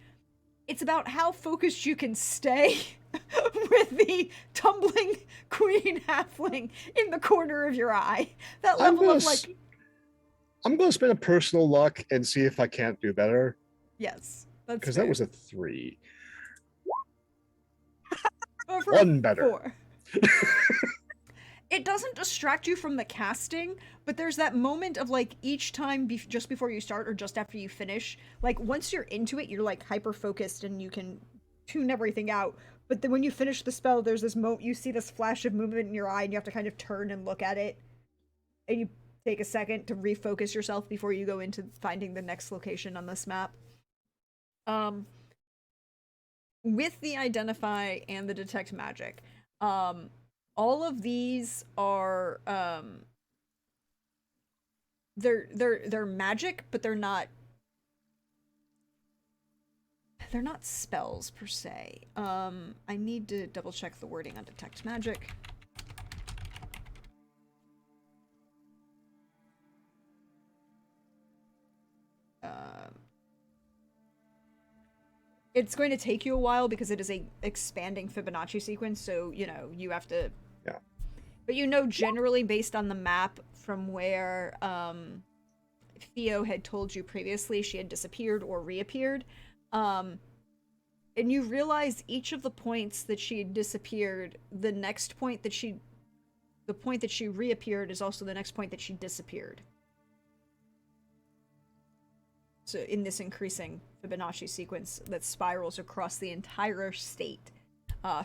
It's about how focused you can stay with the tumbling queen halfling in the corner of your eye. That level of, like... I'm going to spend a personal luck and see if I can't do better. Yes, that's because fair. that was a 3. Over 1 better. 4. It doesn't distract you from the casting, but there's that moment of, like, each time just before you start or just after you finish, like, once you're into it, you're, like, hyper-focused and you can tune everything out. But then when you finish the spell, there's this you see this flash of movement in your eye and you have to kind of turn and look at it. And you take a second to refocus yourself before you go into finding the next location on this map. With the Identify and the Detect Magic, all of these are they're magic, but they're not spells per se. I need to double check the wording on Detect Magic. It's going to take you a while because it is a expanding Fibonacci sequence, so, you have to... Yeah. But generally, based on the map from where Theo had told you previously she had disappeared or reappeared, and you realize each of the points that she had disappeared, the point that she reappeared is also the next point that she disappeared. So in this increasing Fibonacci sequence that spirals across the entire state.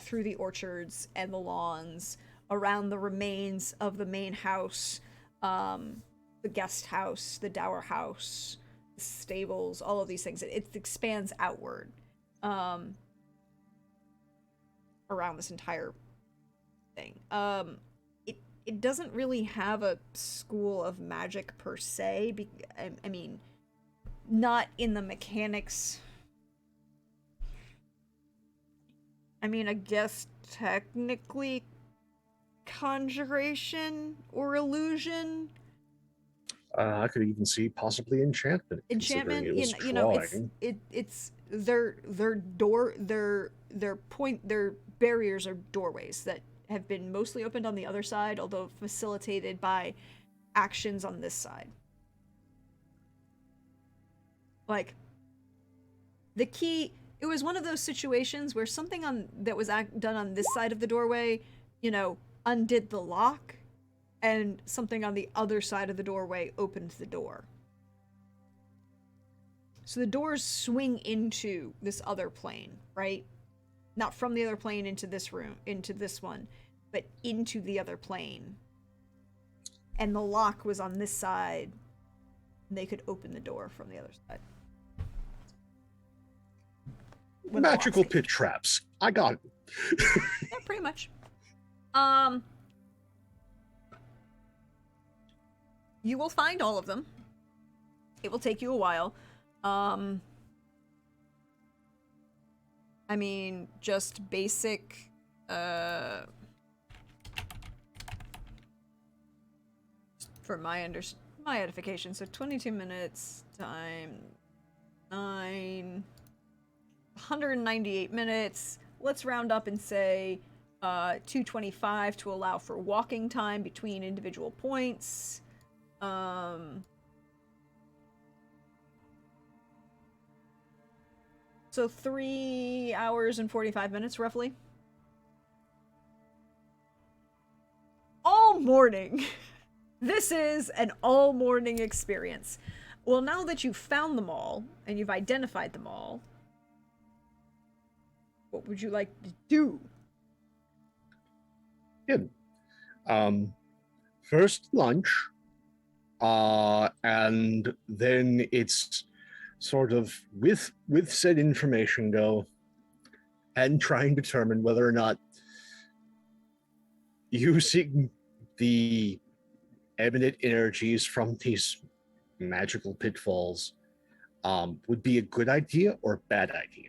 through the orchards and the lawns, around the remains of the main house, the guest house, the dower house, the stables, all of these things. It expands outward around this entire thing. It doesn't really have a school of magic per se. I mean, not in the mechanics. I mean, I guess technically conjuration or illusion. I could even see possibly enchantment. Enchantment, considering it was you know, drawing. it's their barriers are doorways that have been mostly opened on the other side, although facilitated by actions on this side. Like, the key, it was one of those situations where something that was done on this side of the doorway, you know, undid the lock, and something on the other side of the doorway opened the door. So the doors swing into this other plane, right? Not from the other plane into this room, into this one, but into the other plane. And the lock was on this side, and they could open the door from the other side. When the lock's Magical safe. pit traps. I got it. Yeah, pretty much. You will find all of them. It will take you a while. I mean, just basic, for my edification, so 22 minutes time 9, 198 minutes. Let's round up and say 225 to allow for walking time between individual points. So 3 hours and 45 minutes, roughly. All morning. This is an all morning experience. Well, now that you've found them all, and you've identified them all, what would you like to do? Good. First lunch, and then it's sort of with said information go and try and determine whether or not using the eminent energies from these magical pitfalls would be a good idea or a bad idea.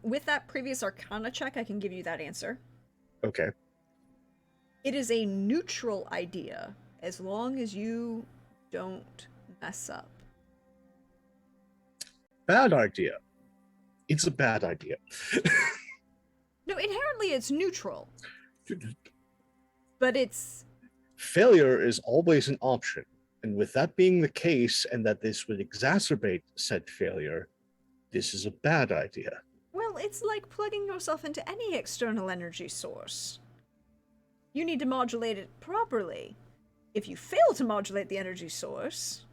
With that previous Arcana check, I can give you that answer. Okay. It is a neutral idea, as long as you don't mess up. Bad idea. It's a bad idea. No, inherently it's neutral. But it's... Failure is always an option. And with that being the case, and that this would exacerbate said failure, this is a bad idea. Well, it's like plugging yourself into any external energy source. You need to modulate it properly. If you fail to modulate the energy source...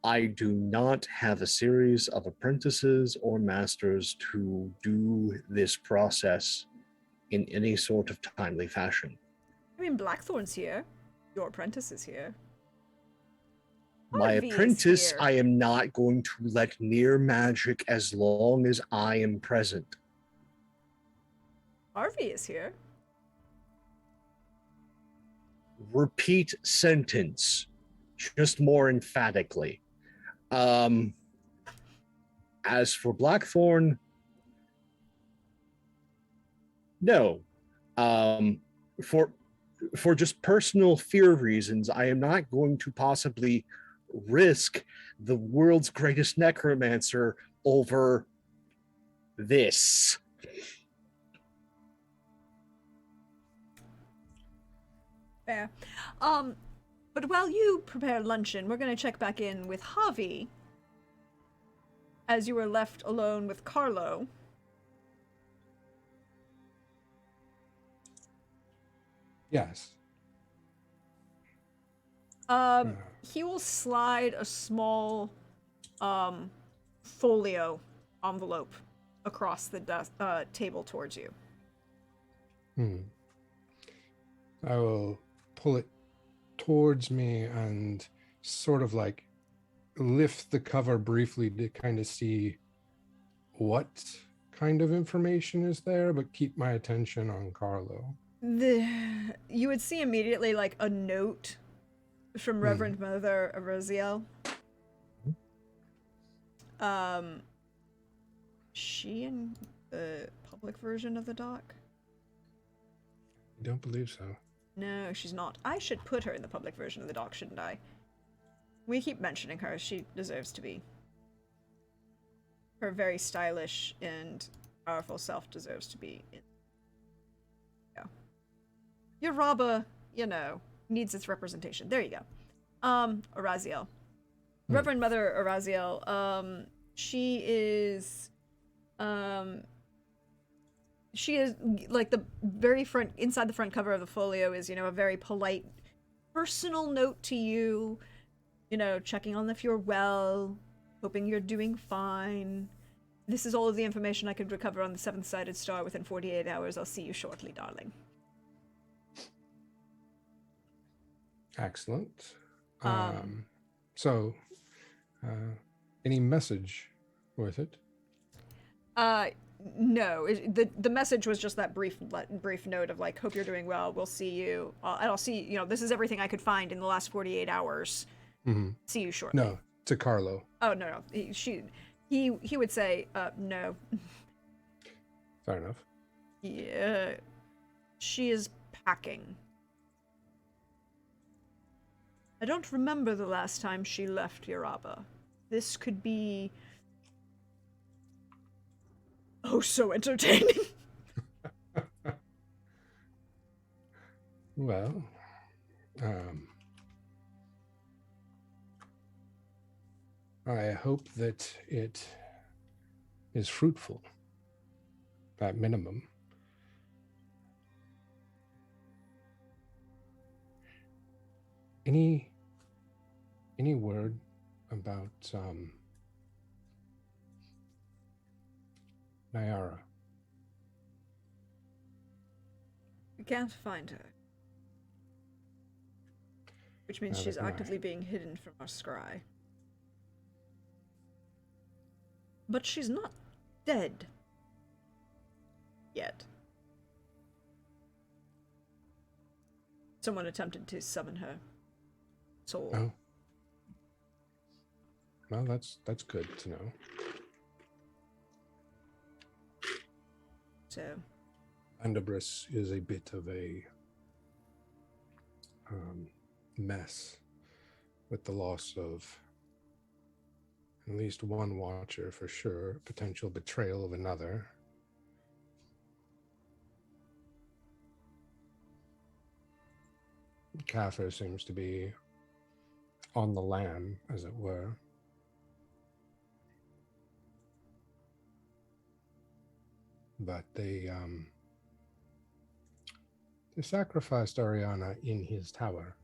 I do not have a series of apprentices or masters to do this process in any sort of timely fashion. I mean, Blackthorn's here. Your apprentice is here. My Harvey is apprentice, here. I am not going to let near magic as long as I am present. Harvey is here. Repeat sentence, just more emphatically. As for Blackthorn, no. For just personal fear reasons, I am not going to possibly risk the world's greatest necromancer over this. Fair. But while you prepare luncheon, we're gonna check back in with Javi, as you were left alone with Carlo. Yes. He will slide a small folio envelope across the table towards you. I will pull it towards me and sort of like lift the cover briefly to kind of see what kind of information is there, but keep my attention on Carlo. You would see immediately like a note from Reverend Mother Araziel. She in the public version of the doc? I don't believe so. No, she's not. I should put her in the public version of the doc, shouldn't I? We keep mentioning her. She deserves to be. Her very stylish and powerful self deserves to be in. Yeah. Your Rabba, needs its representation. There you go. Araziel. Reverend Mother Araziel, she is like the very front, inside the front cover of the folio is, a very polite personal note to you, checking on if you're well, hoping you're doing fine. This is all of the information I could recover on the seventh-sided star within 48 hours. I'll see you shortly, darling. Excellent. So, any message with it? No. The message was just that brief note of like, hope you're doing well. We'll see you. And I'll see. This is everything I could find in the last 48 hours. See you shortly. No, to Carlo. Oh no. He would say no. Fair enough. Yeah. She is packing. I don't remember the last time she left Yaraba. This could be... oh, so entertaining. Well, I hope that it is fruitful, at minimum. Any word about Nyara? We can't find her. Which means Neither she's can I. actively being hidden from our scry. But she's not dead. Yet. Someone attempted to summon her soul. Oh. Well, that's good to know. So. Andabris is a bit of a mess with the loss of at least one watcher for sure, potential betrayal of another. Kafir seems to be on the lam, as it were. But they sacrificed Ariana in his tower.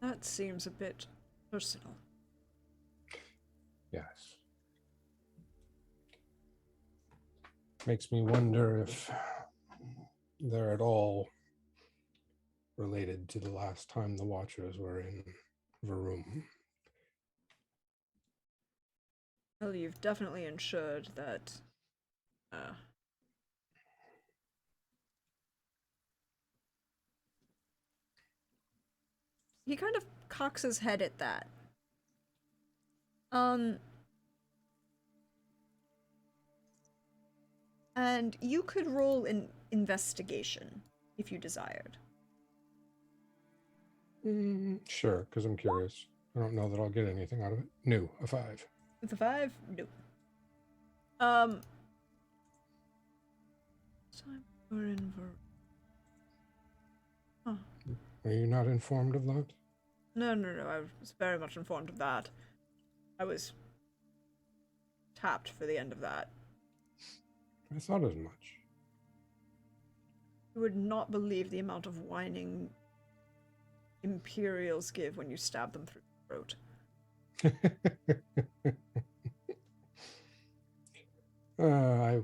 That seems a bit personal. Yes. Makes me wonder if they're at all related to the last time the Watchers were in Varum. Well, you've definitely ensured that he kind of cocks his head at that. And you could roll an investigation if you desired. Sure, because I'm curious. I don't know that I'll get anything out of it. No, a 5. With a 5? Nope. Time we're in Huh. Are you not informed of that? No, I was very much informed of that. I was tapped for the end of that. I thought as much. You would not believe the amount of whining Imperials give when you stab them through the throat. I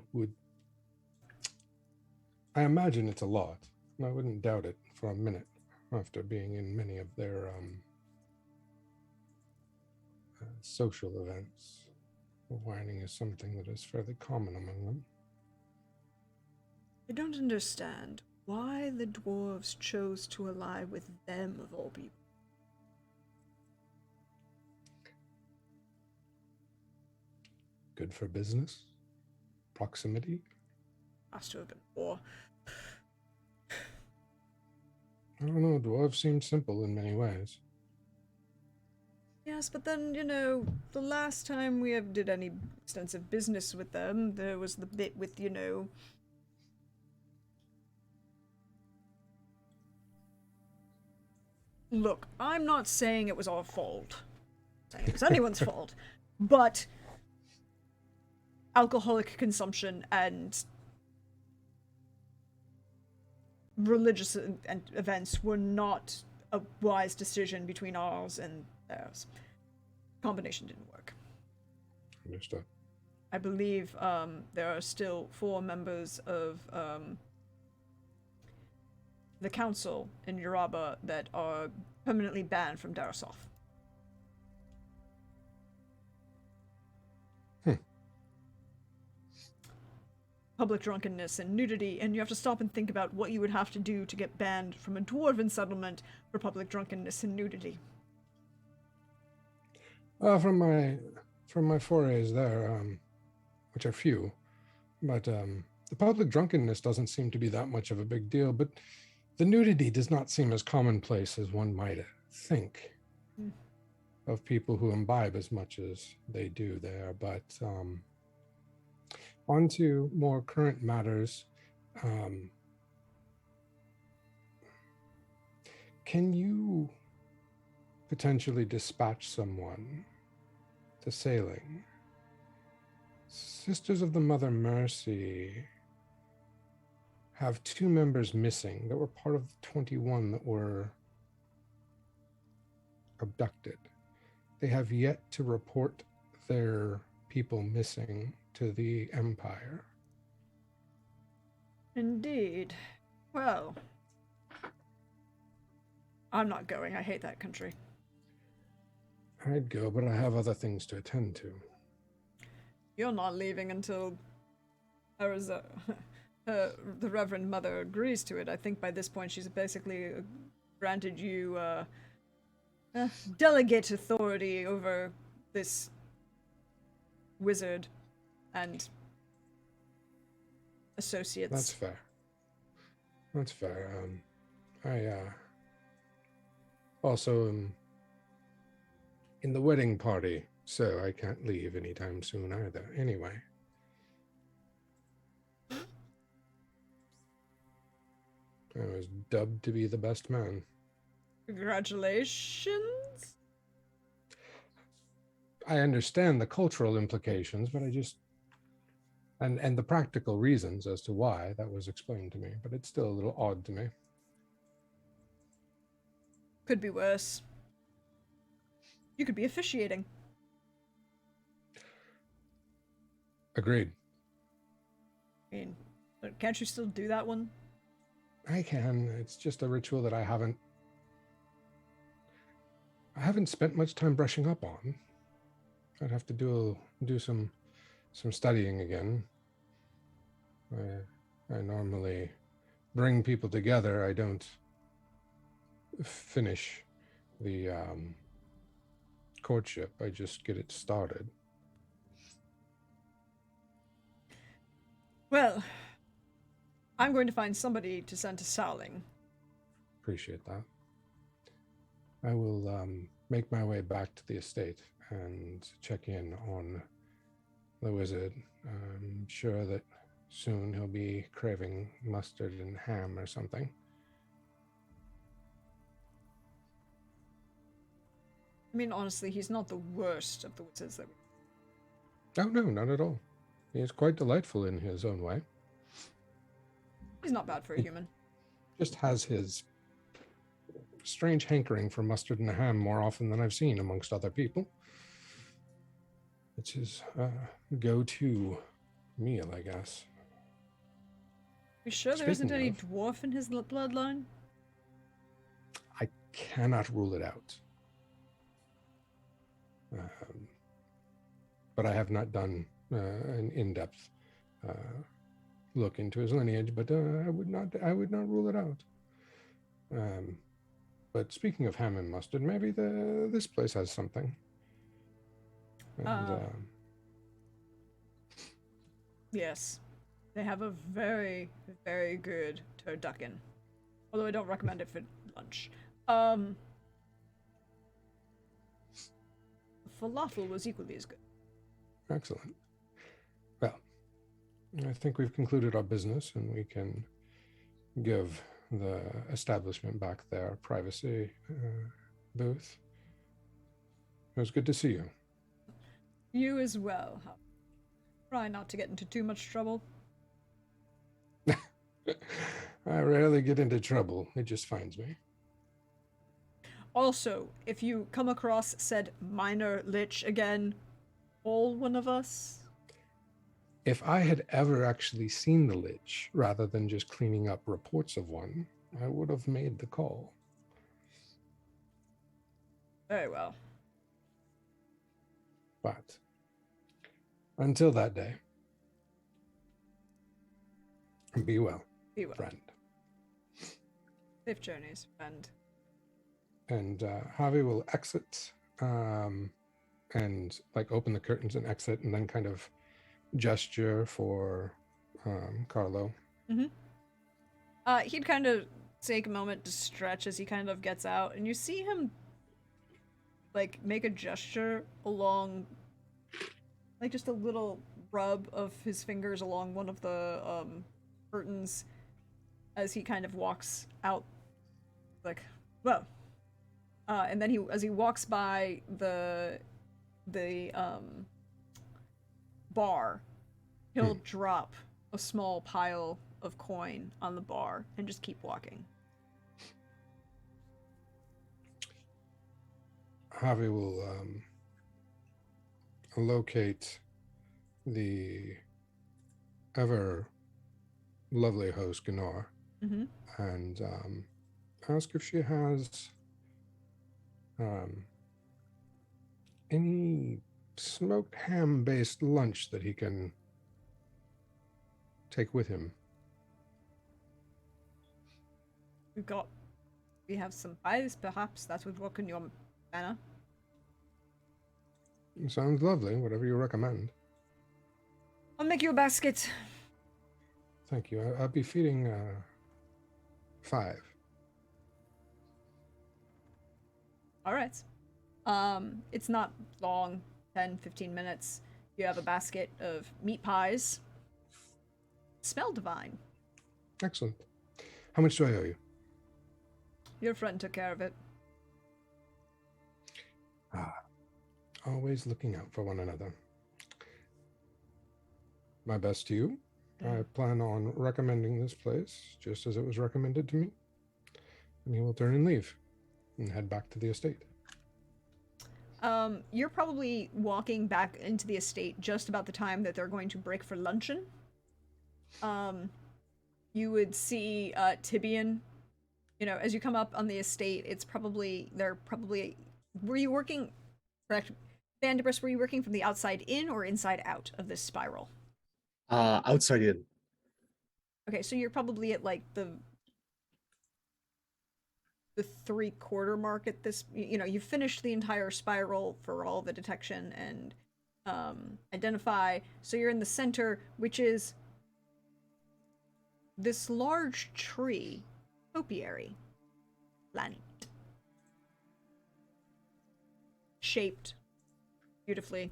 imagine it's a lot. I wouldn't doubt it for a minute after being in many of their social events. Whining is something that is fairly common among them. I don't understand why the dwarves chose to ally with them of all people. Good for business? Proximity? Has to have been war. I don't know, dwarves seem simple in many ways. Yes, but then, the last time we ever did any extensive business with them, there was the bit with, Look, I'm not saying it was our fault. I'm saying it was anyone's fault. But alcoholic consumption and religious events were not a wise decision between ours and theirs. Combination didn't work. Understood. I believe there are still 4 members of the council in Uraba that are permanently banned from Darasov. Public drunkenness and nudity, and you have to stop and think about what you would have to do to get banned from a dwarven settlement for public drunkenness and nudity. From my forays there, which are few, but the public drunkenness doesn't seem to be that much of a big deal, but the nudity does not seem as commonplace as one might think of people who imbibe as much as they do there. But on to more current matters. Can you potentially dispatch someone to sailing? Sisters of the Mother Mercy have 2 members missing that were part of the 21 that were abducted. They have yet to report their people missing to the Empire. Indeed. Well, I'm not going. I hate that country. I'd go, but I have other things to attend to. You're not leaving until the Reverend Mother agrees to it. I think by this point she's basically granted you delegate authority over this wizard and associates. That's fair. That's fair. I also am in the wedding party, so I can't leave anytime soon either. Anyway. I was dubbed to be the best man. Congratulations. I understand the cultural implications, but I just and the practical reasons as to why that was explained to me, but it's still a little odd to me. Could be worse. You could be officiating. Agreed. I mean, can't you still do that one? I can. It's just a ritual that I haven't spent much time brushing up on. I'd have to do some studying again. I normally bring people together. I don't finish the courtship. I just get it started. Well, I'm going to find somebody to send to Sowling. Appreciate that. I will make my way back to the estate and check in on the wizard. I'm sure that soon he'll be craving mustard and ham or something. I mean, honestly, he's not the worst of the wizards that we... Oh, no, not at all. He is quite delightful in his own way. He's not bad for a human. Just has his strange hankering for mustard and ham more often than I've seen amongst other people. It's his go-to meal, I guess. You sure there isn't Speaking any of- dwarf in his bloodline? I cannot rule it out. But I have not done an in-depth look into his lineage. But I would not rule it out. But speaking of ham and mustard, maybe this place has something. And, Yes. They have a very, very good turducken. Although I don't recommend it for lunch. Falafel was equally as good. Excellent. Well, I think we've concluded our business, and we can give the establishment back their privacy booth. It was good to see you. You as well. Try not to get into too much trouble. I rarely get into trouble. It just finds me. Also, if you come across said minor lich again, call one of us. If I had ever actually seen the lich, rather than just cleaning up reports of one, I would have made the call. Very well. But until that day, be well, Be well. friend. Safe journeys, friend. And Javi will exit and like open the curtains and exit, and then kind of gesture for Carlo. He'd kind of take a moment to stretch as he kind of gets out, and you see him like make a gesture along, like just a little rub of his fingers along one of the curtains as he kind of walks out, like, whoa. And then as he walks by the bar, he'll drop a small pile of coin on the bar and just keep walking. Javi will locate the ever lovely host, Gnor, and ask if she has any smoked ham-based lunch that he can take with him. We have some pies, perhaps that would work in your manner. Sounds lovely. Whatever you recommend. I'll make you a basket. Thank you. I'll be feeding 5. All right. It's not long, 10, 15 minutes. You have a basket of meat pies. Smell divine. Excellent. How much do I owe you? Your friend took care of it. Always looking out for one another. My best to you. I plan on recommending this place just as it was recommended to me. And he will turn and leave and head back to the estate. You're probably walking back into the estate just about the time that they're going to break for luncheon. You would see Tibian, as you come up on the estate, were you working, correct, Vandibris, were you working from the outside in or inside out of this spiral? Outside in. Okay, so you're probably at like the 3/4 mark at this. You've finished the entire spiral for all the detection and identify. So you're in the center, which is this large tree, topiary plant, shaped beautifully.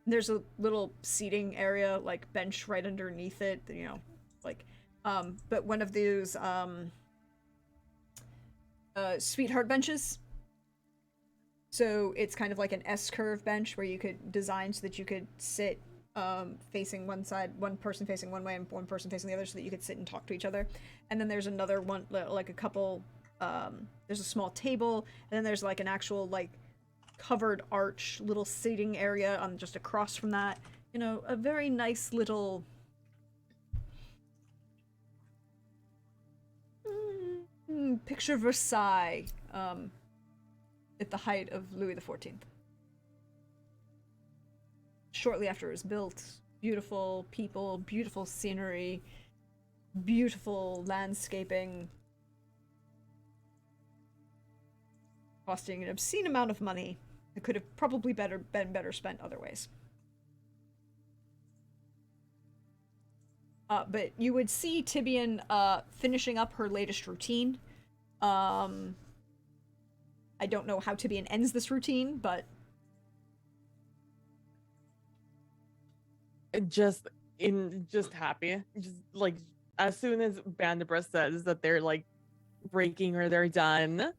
There's a little seating area, like bench right underneath it, but one of those sweetheart benches. So it's kind of like an S-curve bench where you could design so that you could sit facing one side, one person facing one way and one person facing the other, so that you could sit and talk to each other. And then there's another one, like a couple, there's a small table, and then there's like an actual like covered arch little seating area on just across from that. a very nice little picture Versailles at the height of Louis XIV. Shortly after it was built, beautiful people, beautiful scenery, beautiful landscaping, costing an obscene amount of money that could have probably been better spent other ways. But you would see Tibian finishing up her latest routine. I don't know how Tibian ends this routine, but just happy. Just like as soon as Bandabra says that they're like breaking or they're done,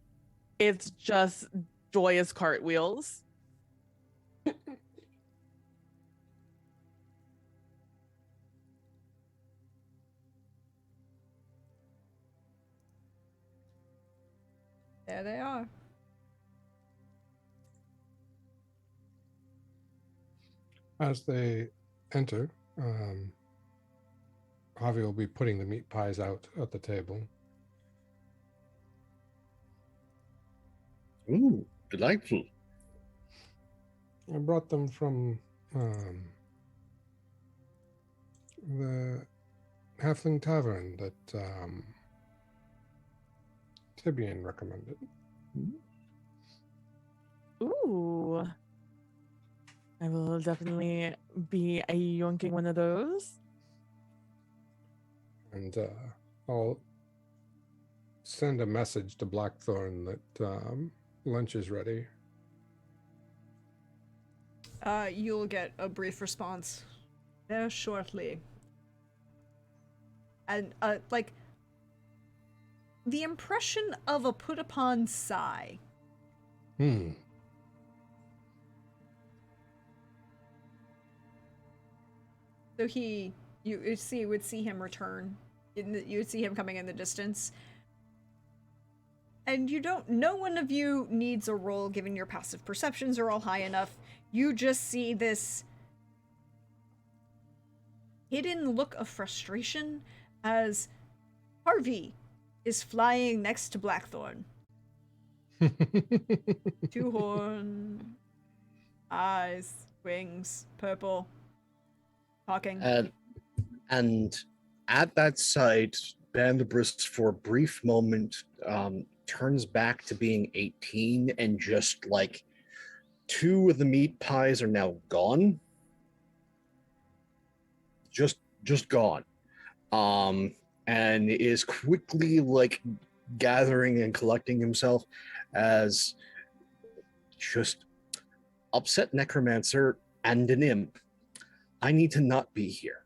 it's just joyous cartwheels. there they are. As they enter, Javi will be putting the meat pies out at the table. Ooh, delightful. I brought them from the Halfling Tavern that Tibian recommended. Ooh. I will definitely be yoinking one of those. And I'll send a message to Blackthorn that lunch is ready. You'll get a brief response there shortly. And, like, the impression of a put-upon sigh. So you would see him return. You would see him coming in the distance. And no one of you needs a roll given your passive perceptions are all high enough. You just see this hidden look of frustration as Harvey is flying next to Blackthorn. Two horn, eyes, wings, purple, talking. And at that sight, Bandabris, for a brief moment, turns back to being 18, and just like 2 of the meat pies are now gone. Just gone. And is quickly like gathering and collecting himself as just upset necromancer and an imp. I need to not be here.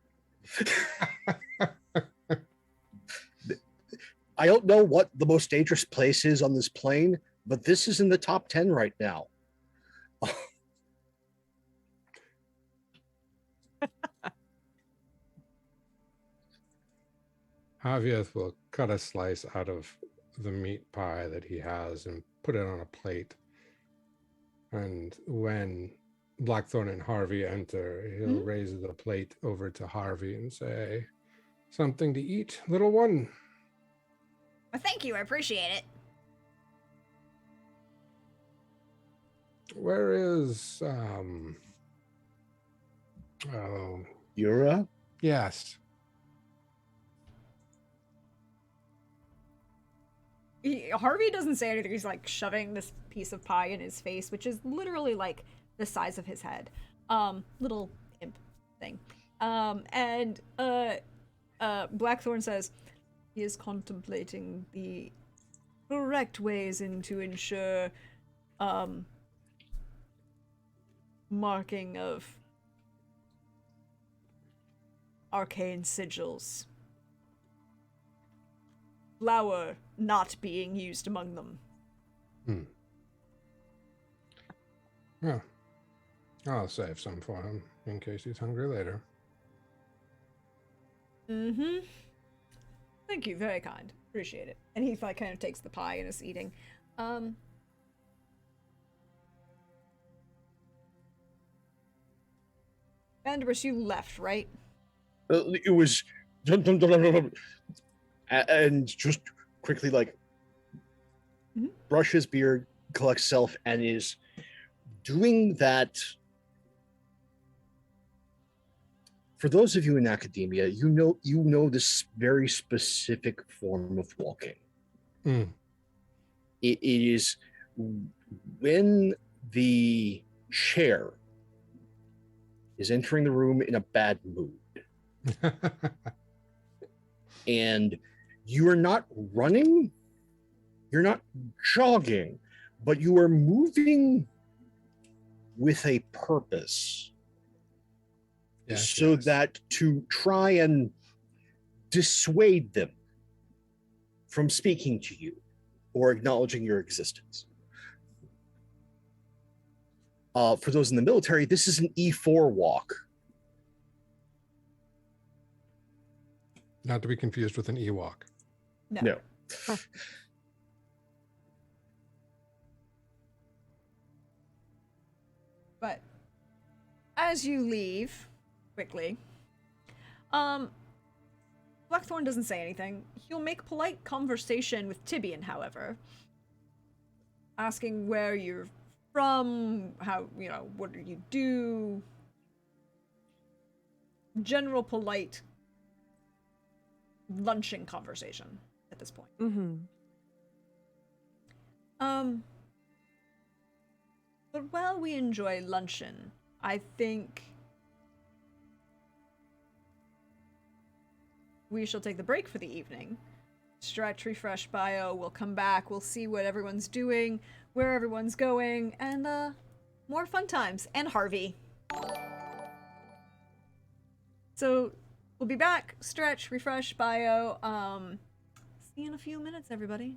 I don't know what the most dangerous place is on this plane, but this is in the top 10 right now. Javier will cut a slice out of the meat pie that he has and put it on a plate. And when Blackthorn and Harvey enter, he'll raise the plate over to Harvey and say, "Something to eat, little one?" Well, thank you. I appreciate it. Where is Yura? Yes. Harvey doesn't say anything. He's like shoving this piece of pie in his face, which is literally like the size of his head. Little imp thing. And Blackthorn says he is contemplating the correct ways to ensure marking of arcane sigils. Flour not being used among them. Yeah. I'll save some for him in case he's hungry later. Thank you, very kind. Appreciate it. And he like kind of takes the pie and is eating. Vanderbilt, you left, right? It was dun, dun, dun, dun, dun, dun, and just quickly like Mhm. brush his beard, collects self, and is doing that. For those of you in academia, you know this very specific form of walking. Mm. It is when the chair is entering the room in a bad mood, and you are not running, you're not jogging, but you are moving with a purpose. Yes, so yes. that to try and dissuade them from speaking to you or acknowledging your existence. For those in the military, this is an E4 walk. Not to be confused with an Ewok. No. But as you leave quickly, Blackthorn doesn't say anything. He'll make polite conversation with Tibian, however, asking where you're from, how, what do you do? General polite lunching conversation at this point. Mm-hmm. But while we enjoy luncheon, I think we shall take the break for the evening. Stretch, refresh bio, we'll come back, we'll see what everyone's doing, where everyone's going, and more fun times. And Harvey. So we'll be back, stretch, refresh bio. See you in a few minutes, everybody.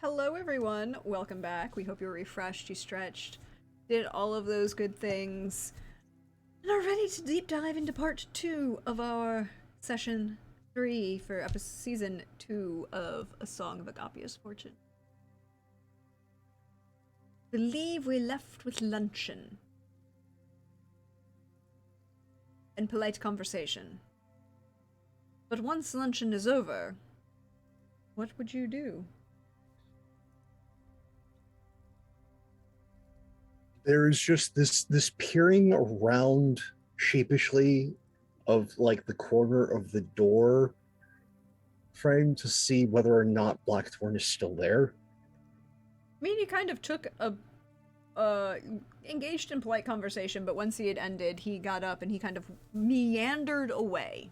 Hello, everyone. Welcome back. We hope you're refreshed, you stretched, did all of those good things, and are ready to deep dive into part 2 of our session 3 for season 2 of A Song of Agapia's Fortune. Believe we left with luncheon and polite conversation. But once luncheon is over, what would you do? There is just this peering around sheepishly of like the corner of the door frame to see whether or not Blackthorn is still there. I mean, he kind of took a engaged in polite conversation, but once he had ended, he got up and he kind of meandered away.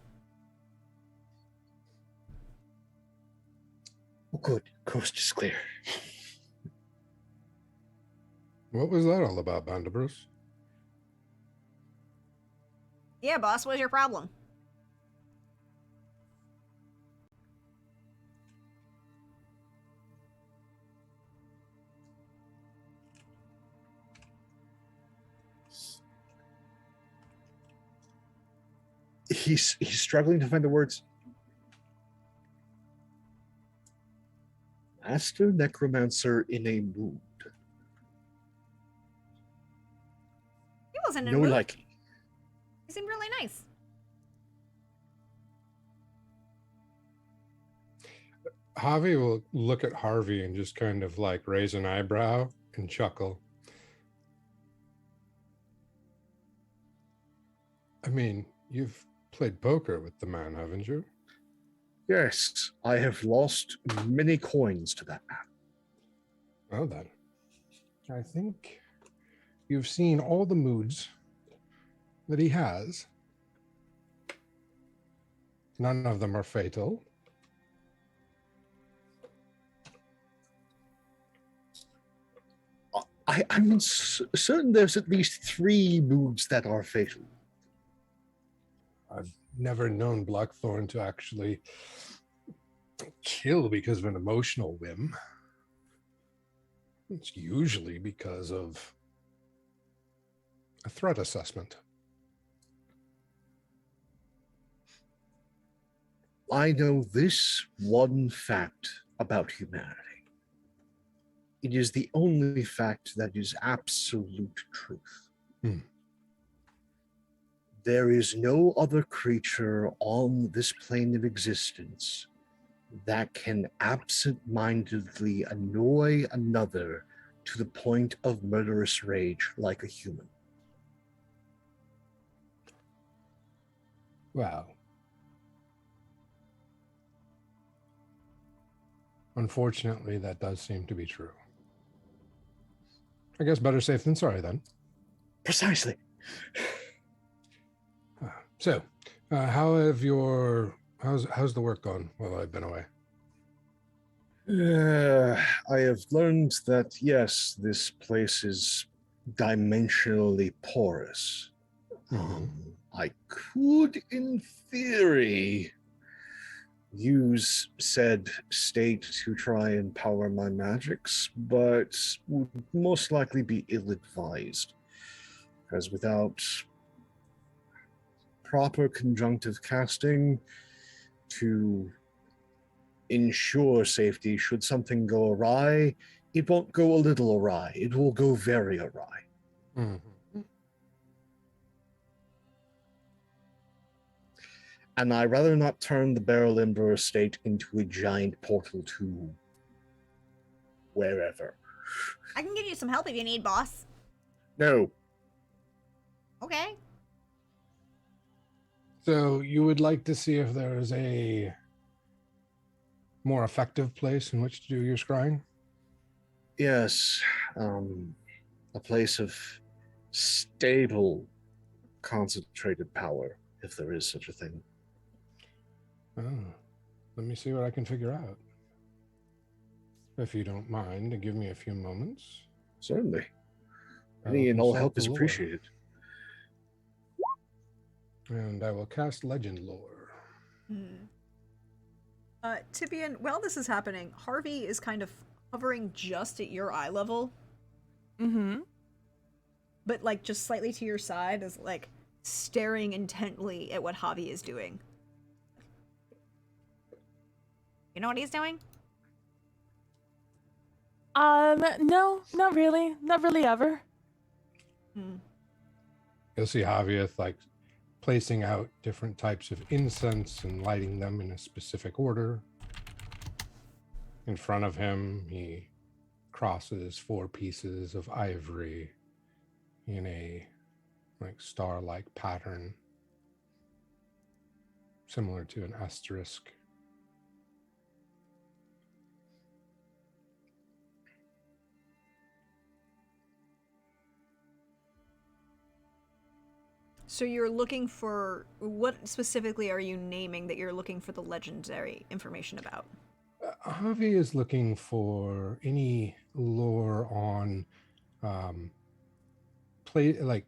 Oh, good. Coast is clear. What was that all about, Bandabros? Yeah, boss, what's your problem? He's struggling to find the words. Master Necromancer in a mood. He wasn't in No a mood. liking. He seemed really nice. Javi will look at Harvey and just kind of like raise an eyebrow and chuckle. I mean, you've played poker with the man, haven't you? Yes, I have lost many coins to that man. Well then, I think you've seen all the moods that he has. None of them are fatal. I'm certain there's at least 3 moods that are fatal. I've never known Blackthorn to actually kill because of an emotional whim. It's usually because of a threat assessment. I know this one fact about humanity. It is the only fact that is absolute truth. There is no other creature on this plane of existence that can absent-mindedly annoy another to the point of murderous rage like a human. Well, unfortunately, that does seem to be true. I guess better safe than sorry then. Precisely. So, how's the work gone while I've been away? I have learned that, yes, this place is dimensionally porous. I could, in theory, use said state to try and power my magics, but would most likely be ill-advised, because without proper conjunctive casting to ensure safety, should something go awry, it won't go a little awry, it will go very awry. And I'd rather not turn the Barrel Ember estate into a giant portal to wherever. I can give you some help if you need, boss. No. Okay. So you would like to see if there is a more effective place in which to do your scrying? Yes. A place of stable, concentrated power, if there is such a thing. Oh, let me see what I can figure out. If you don't mind to give me a few moments. Certainly. I Any will and all consult help the is lore. appreciated. And I will cast Legend Lore. Tibian, while this is happening, Harvey is kind of hovering just at your eye level, Mm-hmm. but like just slightly to your side, is like staring intently at what Javi is doing. You know what he's doing? No, not really. Not really ever. Hmm. You'll see Javieth like placing out different types of incense and lighting them in a specific order. In front of him, he crosses 4 pieces of ivory in a like star-like pattern, similar to an asterisk. So you're looking for what specifically are you naming that you're looking for the legendary information about? Javi is looking for any lore on like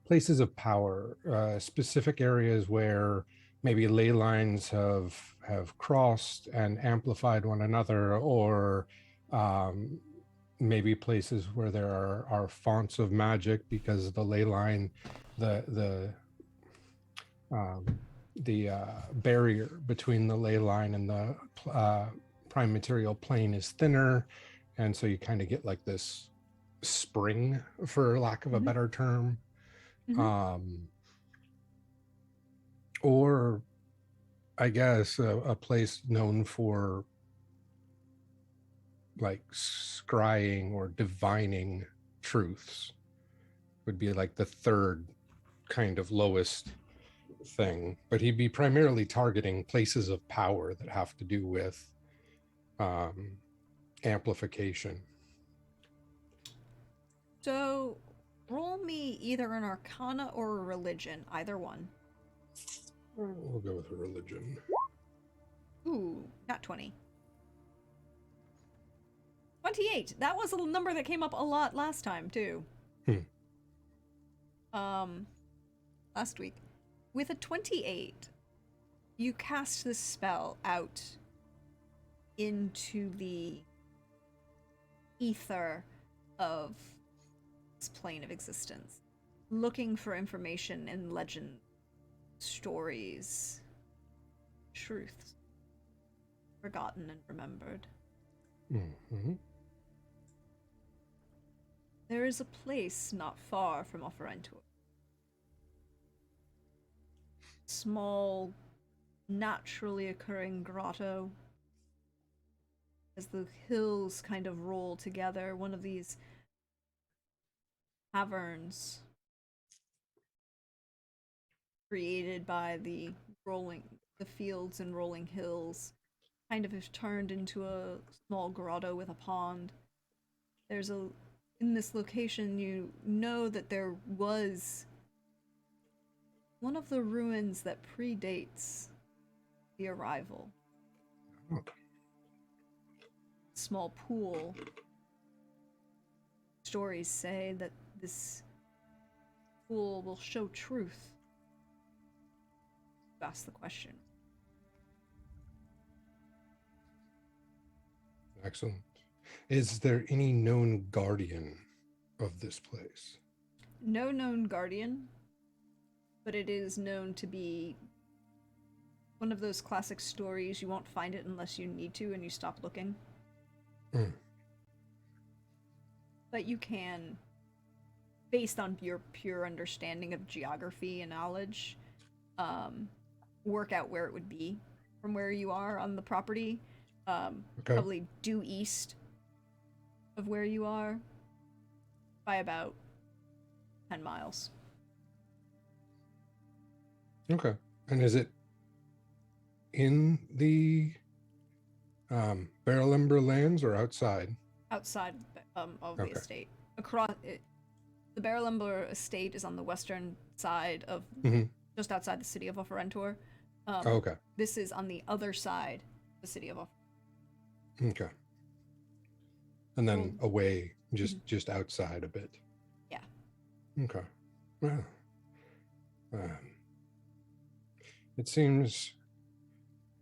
places of power, specific areas where maybe ley lines have crossed and amplified one another, or maybe places where there are fonts of magic because the ley line, the barrier between the ley line and the prime material plane is thinner, and so you kind of get like this spring, for lack of a better term. Or I guess a place known for like scrying or divining truths would be like the third kind of lowest thing, but he'd be primarily targeting places of power that have to do with amplification. So roll me either an arcana or a religion, either one. We'll go with a religion. Ooh, not 20. 28. That was a number that came up a lot last time too. Last week. With a 28, you cast this spell out into the ether of this plane of existence, looking for information in legend, stories, truths, forgotten and remembered. Mm-hmm. There is a place not far from Offerentor. Small, naturally occurring grotto. As the hills kind of roll together, one of these caverns created by the fields and rolling hills kind of have turned into a small grotto with a pond. In this location, you know that there was one of the ruins that predates the arrival. Oh. Small pool. Stories say that this pool will show truth. You ask the question. Excellent. Is there any known guardian of this place? No known guardian, but it is known to be one of those classic stories. You won't find it unless you need to and you stop looking. But you can, based on your pure understanding of geography and knowledge, work out where it would be from where you are on the property. Okay. Probably due east of where you are by about 10 miles. Okay. And is it in the Barrel Ember lands or outside? Outside of Okay. the estate. Across it, the Barrel Ember estate is on the western side of just outside the city of Offerentor. Okay. This is on the other side of the city of Offerentor. Okay. And then away, just outside a bit. Yeah. Okay. Well, it seems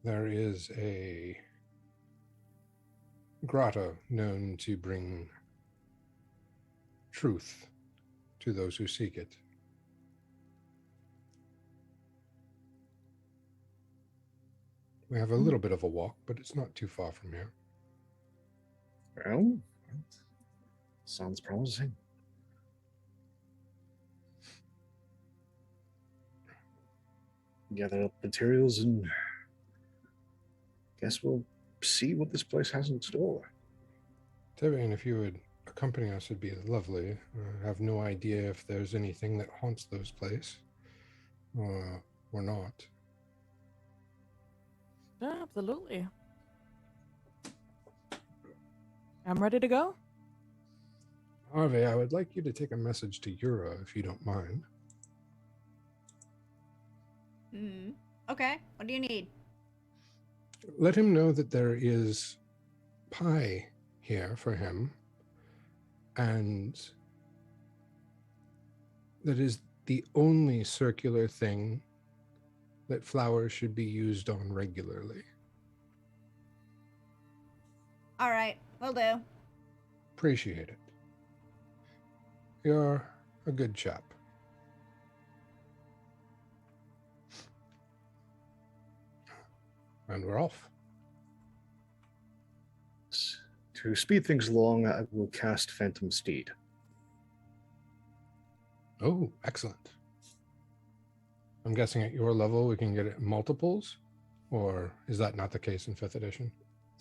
there is a grotto known to bring truth to those who seek it. We have a little bit of a walk, but it's not too far from here. Well, sounds promising. Gather up materials and guess we'll see what this place has in store. Tevian, if you would accompany us, it'd be lovely. I have no idea if there's anything that haunts those places or not. Yeah, absolutely. I'm ready to go. Harvey, I would like you to take a message to Yura, if you don't mind. Okay, what do you need? Let him know that there is pie here for him, and that is the only circular thing that flowers should be used on regularly. All right, will do. Appreciate it. You're a good chap. And we're off. To speed things along, I will cast Phantom Steed. Oh, excellent. I'm guessing at your level we can get it in multiples, or is that not the case in 5th edition?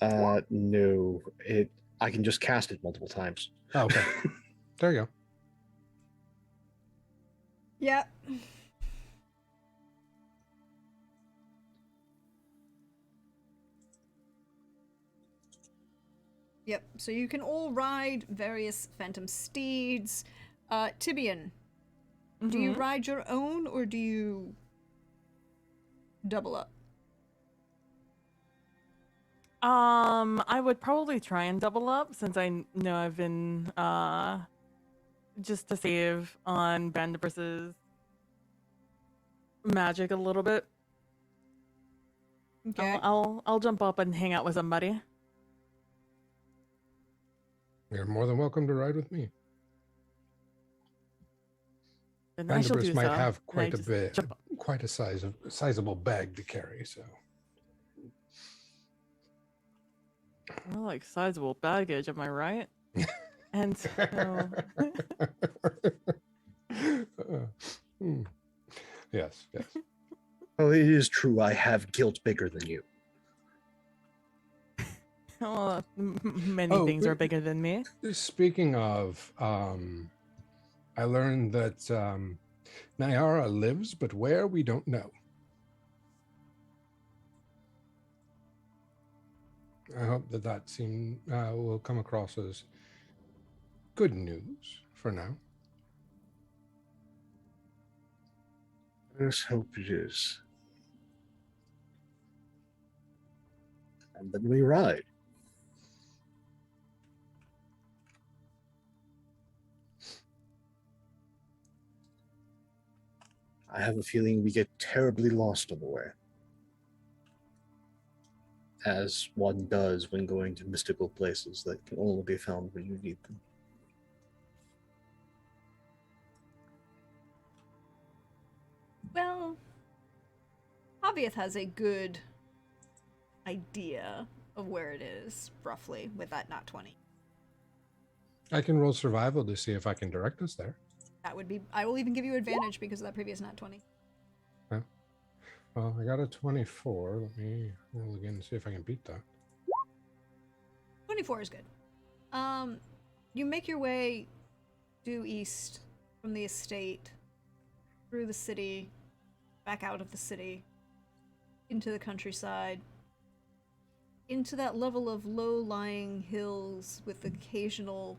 No, I can just cast it multiple times. Oh, okay. There you go. Yep. Yep, so you can all ride various phantom steeds. Tibian, do you ride your own or do you double up? I would probably try and double up since I know I've been just to save on Band versus Magic a little bit. Okay. I'll jump up and hang out with somebody. You're more than welcome to ride with me. And I shall do Bandibus might so. have And I quite a just bit, jump up. quite a sizable bag to carry, so. More like sizable baggage, am I right? And so Yes, yes. Oh, it is true. I have guilt bigger than you. well, many things are bigger than me. Speaking of, I learned that Nyara lives, but where we don't know. I hope that will come across as good news for now. Let's hope it is. And then we ride. I have a feeling we get terribly lost on the way. As one does when going to mystical places that can only be found when you need them. Well, Javieth has a good idea of where it is, roughly, with that nat 20. I can roll survival to see if I can direct us there. That would be. I will even give you advantage because of that previous nat 20. Well, I got a 24. Let me roll again and see if I can beat that. 24 is good. You make your way due east from the estate, through the city, back out of the city, into the countryside, into that level of low-lying hills with occasional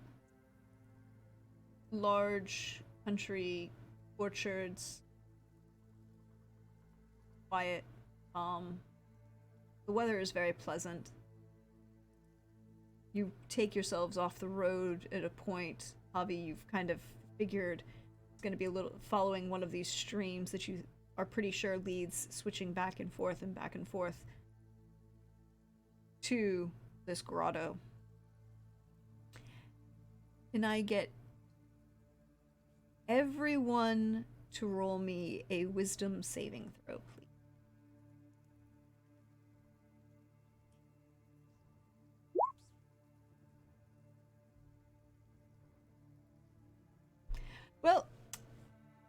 large country orchards. Quiet. The weather is very pleasant. You take yourselves off the road at a point. Javi, you've kind of figured it's going to be a little following one of these streams that you are pretty sure leads switching back and forth to this grotto. Can I get everyone to roll me a wisdom saving throw, please? Well,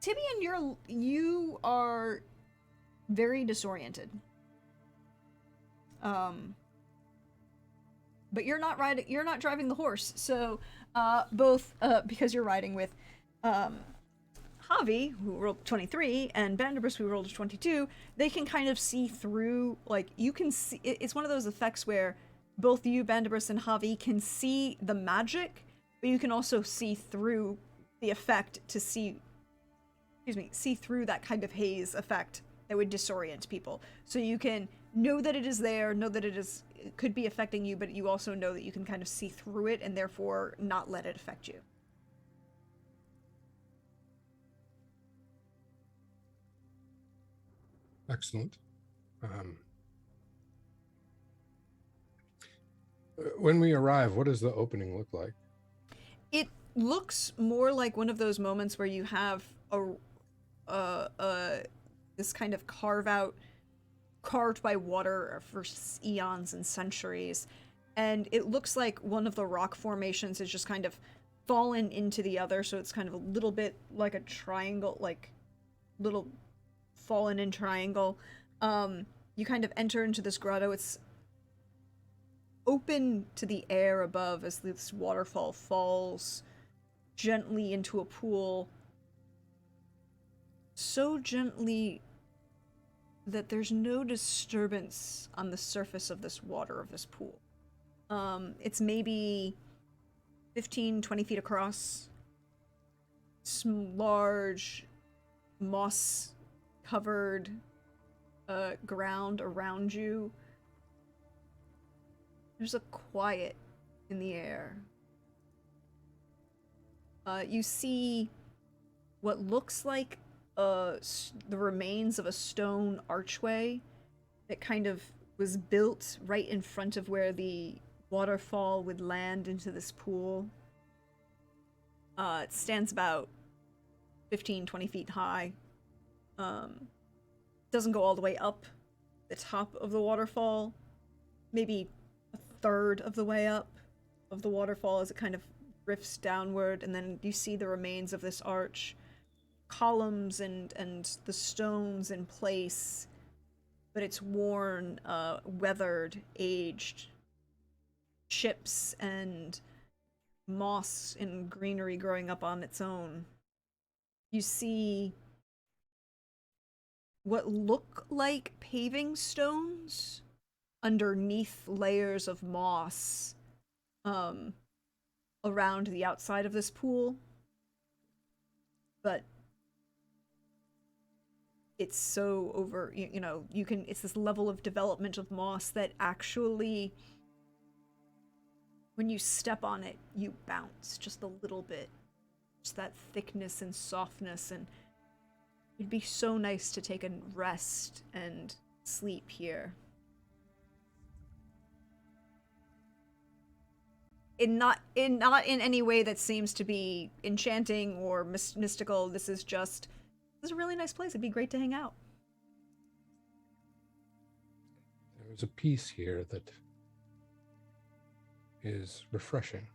Tibian, you are very disoriented. But you're not driving the horse. So both because you're riding with Javi, who rolled 23, and Bandibus, who rolled a 22, they can kind of see through, like, you can see, it's one of those effects where both you, Bandibus, and Javi can see the magic, but you can also see through the effect to see through that kind of haze effect that would disorient people. So you can know that it is there, know that it could be affecting you, but you also know that you can kind of see through it and therefore not let it affect you. Excellent. When we arrive, what does the opening look like? It looks more like one of those moments where you have this kind of carved by water for eons and centuries, and it looks like one of the rock formations is just kind of fallen into the other, so it's kind of a little bit like a triangle, like little fallen in triangle. You kind of enter into this grotto. It's open to the air above as this waterfall falls gently into a pool, so gently that there's no disturbance on the surface of this water of this pool. It's maybe 15, 20 feet across. Some large moss covered ground around you. There's a quiet in the air. You see what looks like the remains of a stone archway that kind of was built right in front of where the waterfall would land into this pool. It stands about 15, 20 feet high. Doesn't go all the way up the top of the waterfall. Maybe a third of the way up of the waterfall as it kind of drifts downward, and then you see the remains of this arch. Columns and the stones in place, but it's worn, weathered, aged. Chips and moss and greenery growing up on its own. You see what look like paving stones underneath layers of moss around the outside of this pool, but it's so over, you know, it's this level of development of moss that actually, when you step on it, you bounce just a little bit. Just that thickness and softness, and it'd be so nice to take a rest and sleep here. Not in any way that seems to be enchanting or mystical. This is a really nice place. It'd be great to hang out. There's a peace here that is refreshing.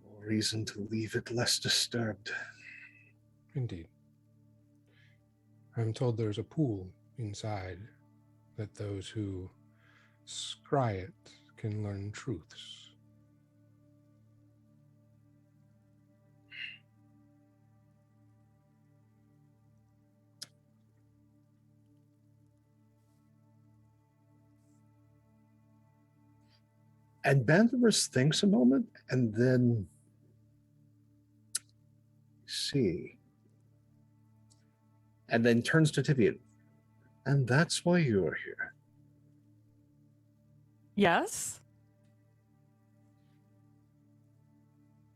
No reason to leave it less disturbed. Indeed. I'm told there's a pool inside that those who scry it can learn truths. And Banthorus thinks a moment and then see. And then turns to Tibian. And that's why you're here. Yes?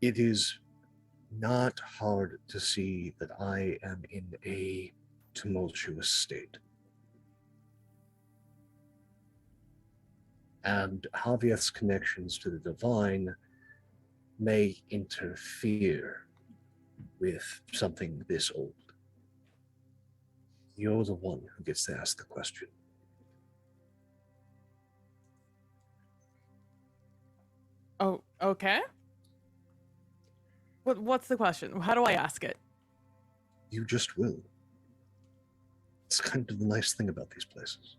It is not hard to see that I am in a tumultuous state. and Javieth's connections to the divine may interfere with something this old. You're the one who gets to ask the question. Oh, okay. What's the question? How do I ask it? You just will. It's kind of the nice thing about these places.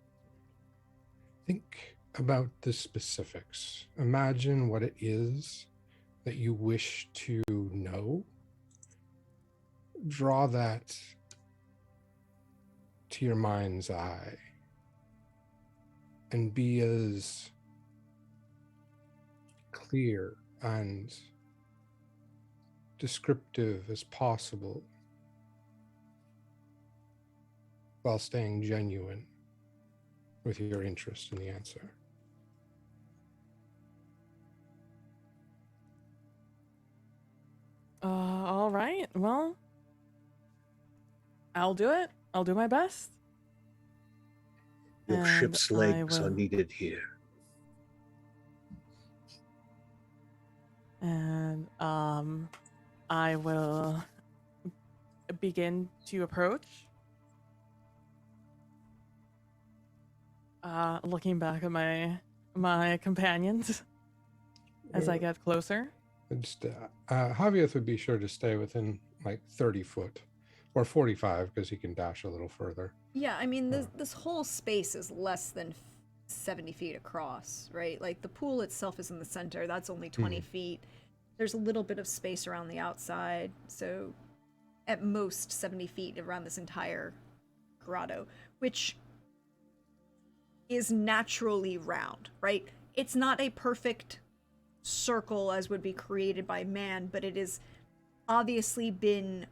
Think about the specifics. Imagine what it is that you wish to know. Draw that to your mind's eye and be as clear and descriptive as possible while staying genuine with your interest in the answer. All right. Well, I'll do it. I'll do my best. Your And ship's I legs are will- needed here. And I will begin to approach. Looking back at my companions as I get closer. Javier would be sure to stay within like 30 foot or 45 because he can dash a little further. Yeah, I mean, this whole space is less than 70 feet across, right? Like, the pool itself is in the center. That's only 20 feet. There's a little bit of space around the outside. So, at most, 70 feet around this entire grotto, which is naturally round, right? It's not a perfect circle as would be created by man, but it has obviously been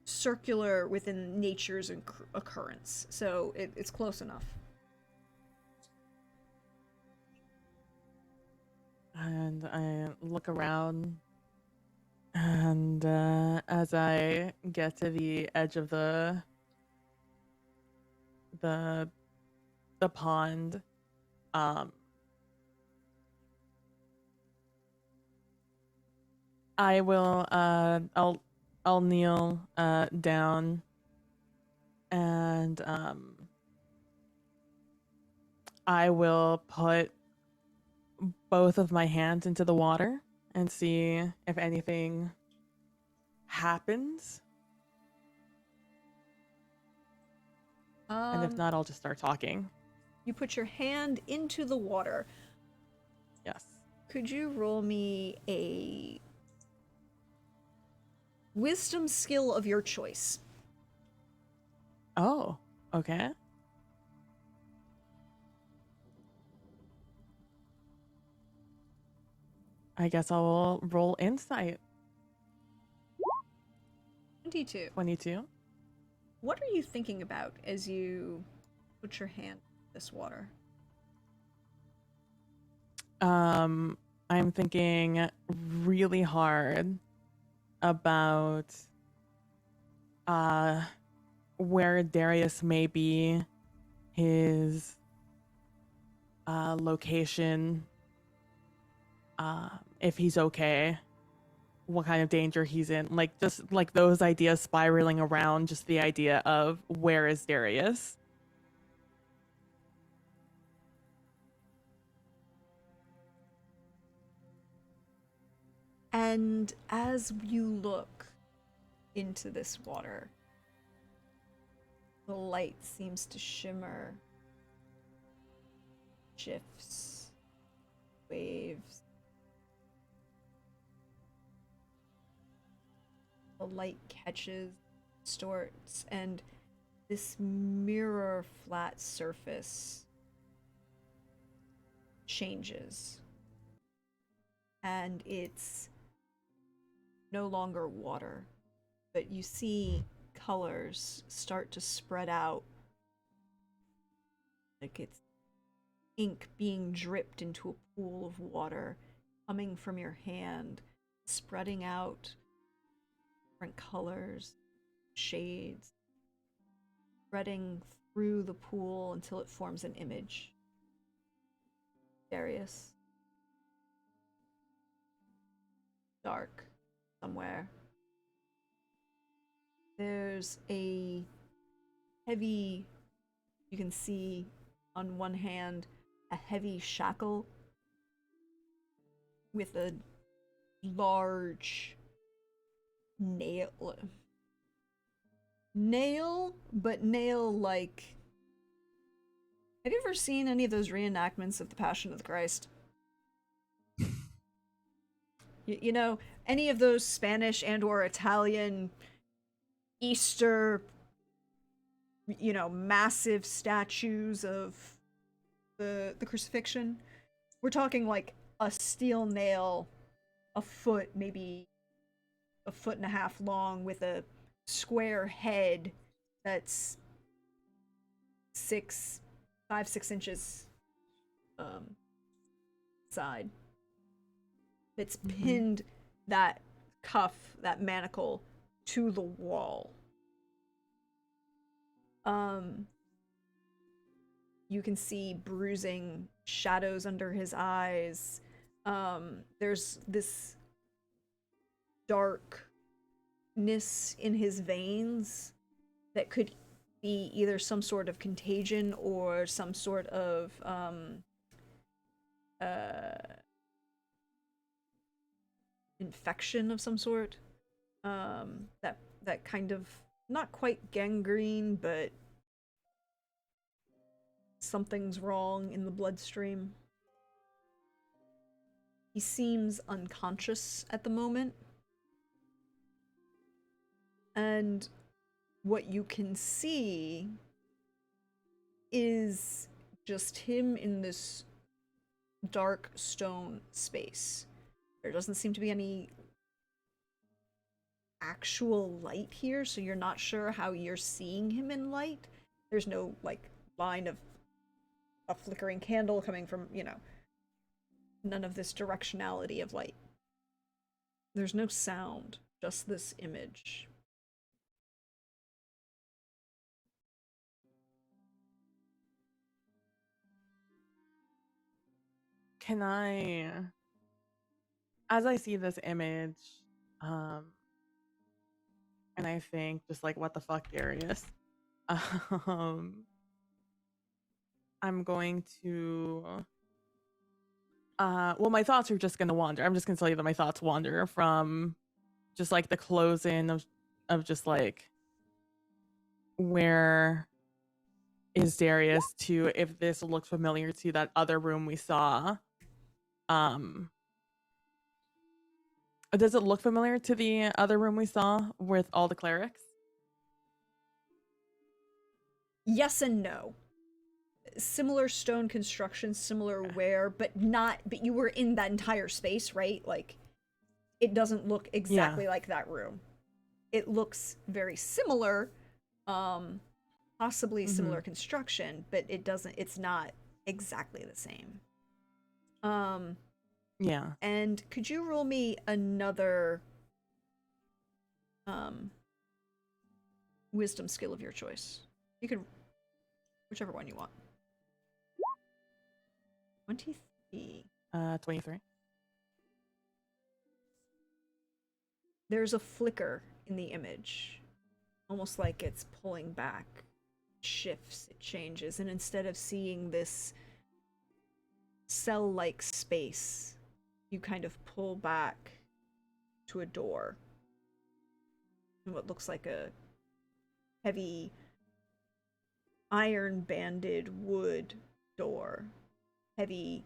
circular within nature's occurrence, so it's close enough. And I look around, and as I get to the edge of the pond, I will I'll kneel down, and I will put both of my hands into the water and see if anything happens. And if not, I'll just start talking. You put your hand into the water. Yes. Could you roll me a wisdom skill of your choice? Oh, okay. I guess I'll roll insight. 22. 22. What are you thinking about as you put your hand in this water? I'm thinking really hard about where Darius may be, his location, if he's okay, what kind of danger he's in, like just like those ideas spiraling around, just the idea of where is Darius. And as you look into this water, the light seems to shimmer, shifts, waves. The light catches, distorts, and this mirror flat surface changes. And it's no longer water, but you see colors start to spread out. Like it's ink being dripped into a pool of water coming from your hand, spreading out different colors, shades, spreading through the pool until it forms an image. Darius. Dark somewhere. There's a heavy, you can see on one hand a heavy shackle with a large nail, but nail like, have you ever seen any of those reenactments of the Passion of the Christ? You know, any of those Spanish and or Italian Easter, you know, massive statues of the crucifixion? We're talking like a steel nail, a foot, maybe a foot and a half long, with a square head that's 5-6 inches side. That's pinned that cuff, that manacle, to the wall. You can see bruising, shadows under his eyes. There's this darkness in his veins that could be either some sort of contagion or some sort of infection of some sort. That kind of, not quite gangrene, but something's wrong in the bloodstream. He seems unconscious at the moment. And what you can see is just him in this dark stone space. There doesn't seem to be any actual light here, so you're not sure how you're seeing him in light. There's no, like, line of a flickering candle coming from, you know, none of this directionality of light. There's no sound, just this image. Can I, as I see this image, and I think just like, what the fuck, Darius? I'm going to, well, my thoughts are just gonna wander. I'm just gonna tell you that my thoughts wander from just like the close-in of just like, where is Darius, to if this looks familiar to that other room we saw. Does it look familiar to the other room we saw with all the clerics? Yes and no. Similar stone construction, similar wear, but you were in that entire space, right? Like, it doesn't look exactly like that room. It looks very similar, possibly similar construction, but it's not exactly the same. Yeah. And could you roll me another wisdom skill of your choice? You could, whichever one you want. 23. 23. There's a flicker in the image, almost like it's pulling back, it shifts, it changes, and instead of seeing this cell-like space, you kind of pull back to a door. And what looks like a heavy iron-banded wood door. Heavy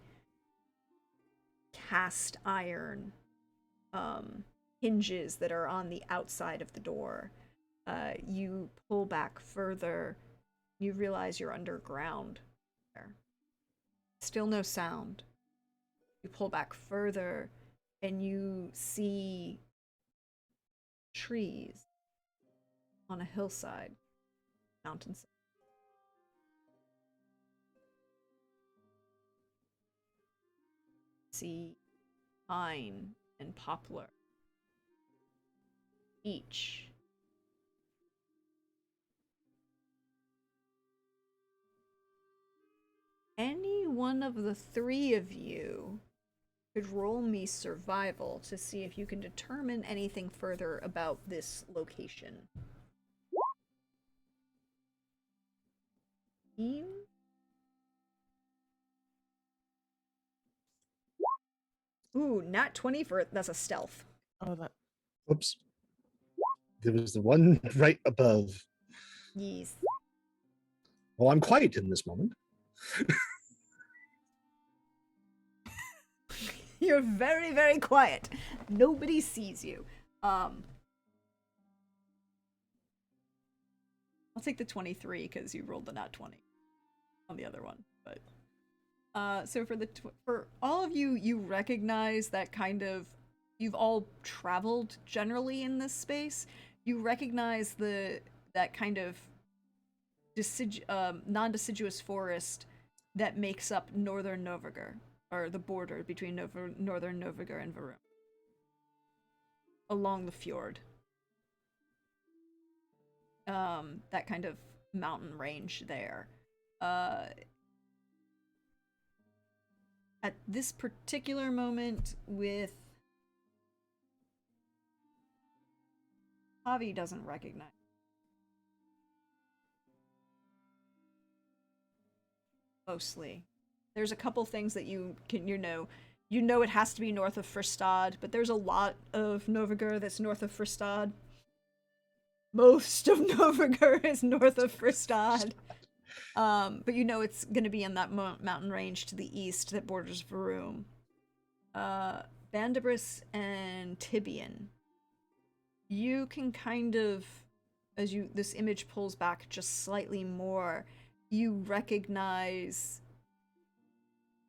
cast iron hinges that are on the outside of the door. You pull back further, you realize you're underground there. Still no sound. You pull back further and you see trees on a hillside, mountainside. See pine and poplar, beech. Any one of the three of you could roll me survival to see if you can determine anything further about this location. Team? Ooh, nat 20 for that's a stealth. Oh, that. Oops. There was the one right above. Yes. Well, I'm quiet in this moment. You're very, very quiet. Nobody sees you. I'll take the 23 because you rolled the nat 20 on the other one. But so for all of you, you recognize that kind of you've all traveled generally in this space. You recognize that kind of non-deciduous forest that makes up northern Novigrr, or the border between northern Novigrr and Varun, along the fjord. That kind of mountain range there. At this particular moment, with Javi doesn't recognize. Mostly. There's a couple things that you know it has to be north of Fristad, but there's a lot of Novigrr that's north of Fristad. Most of Novigrr is north of Fristad. But you know it's going to be in that mountain range to the east that borders Varum. Bandibris and Tibian. You can kind of, as this image pulls back just slightly more, you recognize,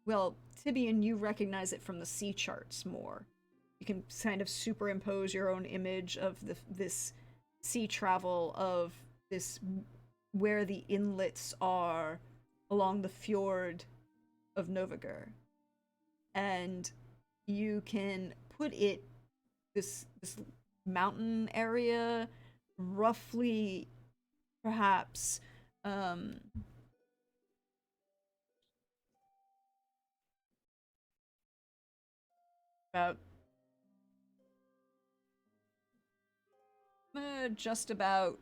well, Tibian, you recognize it from the sea charts more. You can kind of superimpose your own image of this sea travel of this, where the inlets are along the fjord of Novigrr. And you can put it, this mountain area, roughly, perhaps, about just about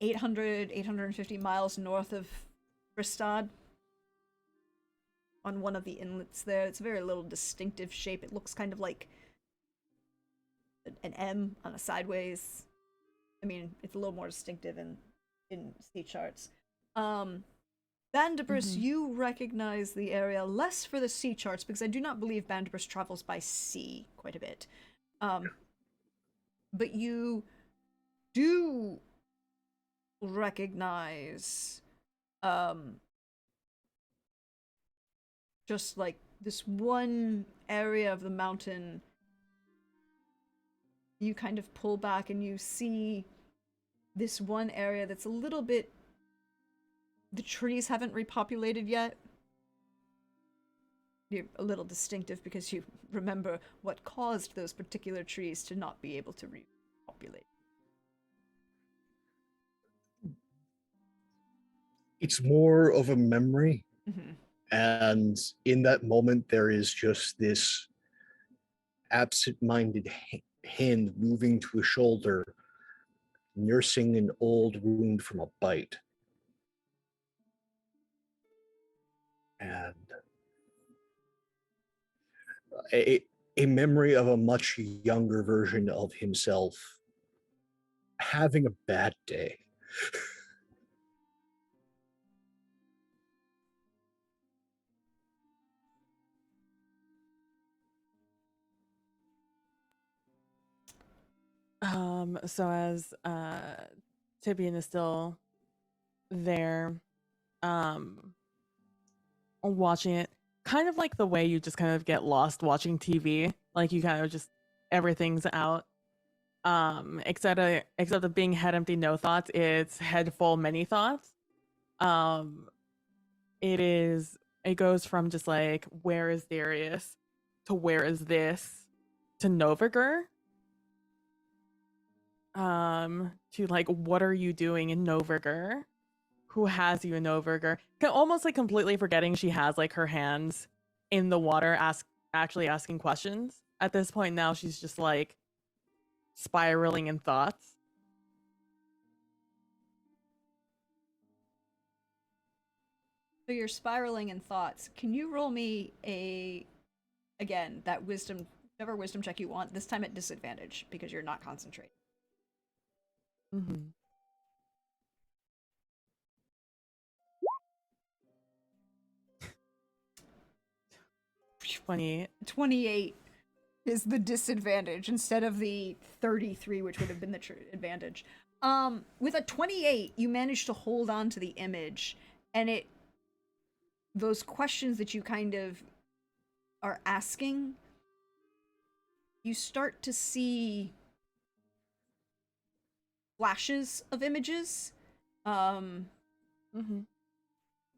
850 miles north of Bristad. On one of the inlets there. It's a very little distinctive shape. It looks kind of like an M on a sideways. I mean, it's a little more distinctive in sea charts. Bandibris, you recognize the area less for the sea charts, because I do not believe Bandibris travels by sea quite a bit. But you do recognize just like this one area of the mountain. You kind of pull back and you see this one area that's a little bit, the trees haven't repopulated yet. You're a little distinctive because you remember what caused those particular trees to not be able to repopulate. It's more of a memory. Mm-hmm. And in that moment, there is just this absent-minded hand moving to a shoulder, nursing an old wound from a bite. And a memory of a much younger version of himself having a bad day. So as Tibian is still there, watching it, kind of like the way you just kind of get lost watching TV, like you kind of just, everything's out. Except of being head empty, no thoughts, it's head full, many thoughts. It goes from just like, where is Darius, to where is this, to Novigrr, to like, what are you doing in Novigrr, who has you in Noverger, almost like completely forgetting she has like her hands in the water, actually asking questions. At this point now, she's just like spiraling in thoughts. So you're spiraling in thoughts. Can you roll me that wisdom, whatever wisdom check you want, this time at disadvantage because you're not concentrating. Mm-hmm. 28 is the disadvantage instead of the 33, which would have been the advantage. With a 28, you manage to hold on to the image, and those questions that you kind of are asking, you start to see flashes of images. Mm-hmm.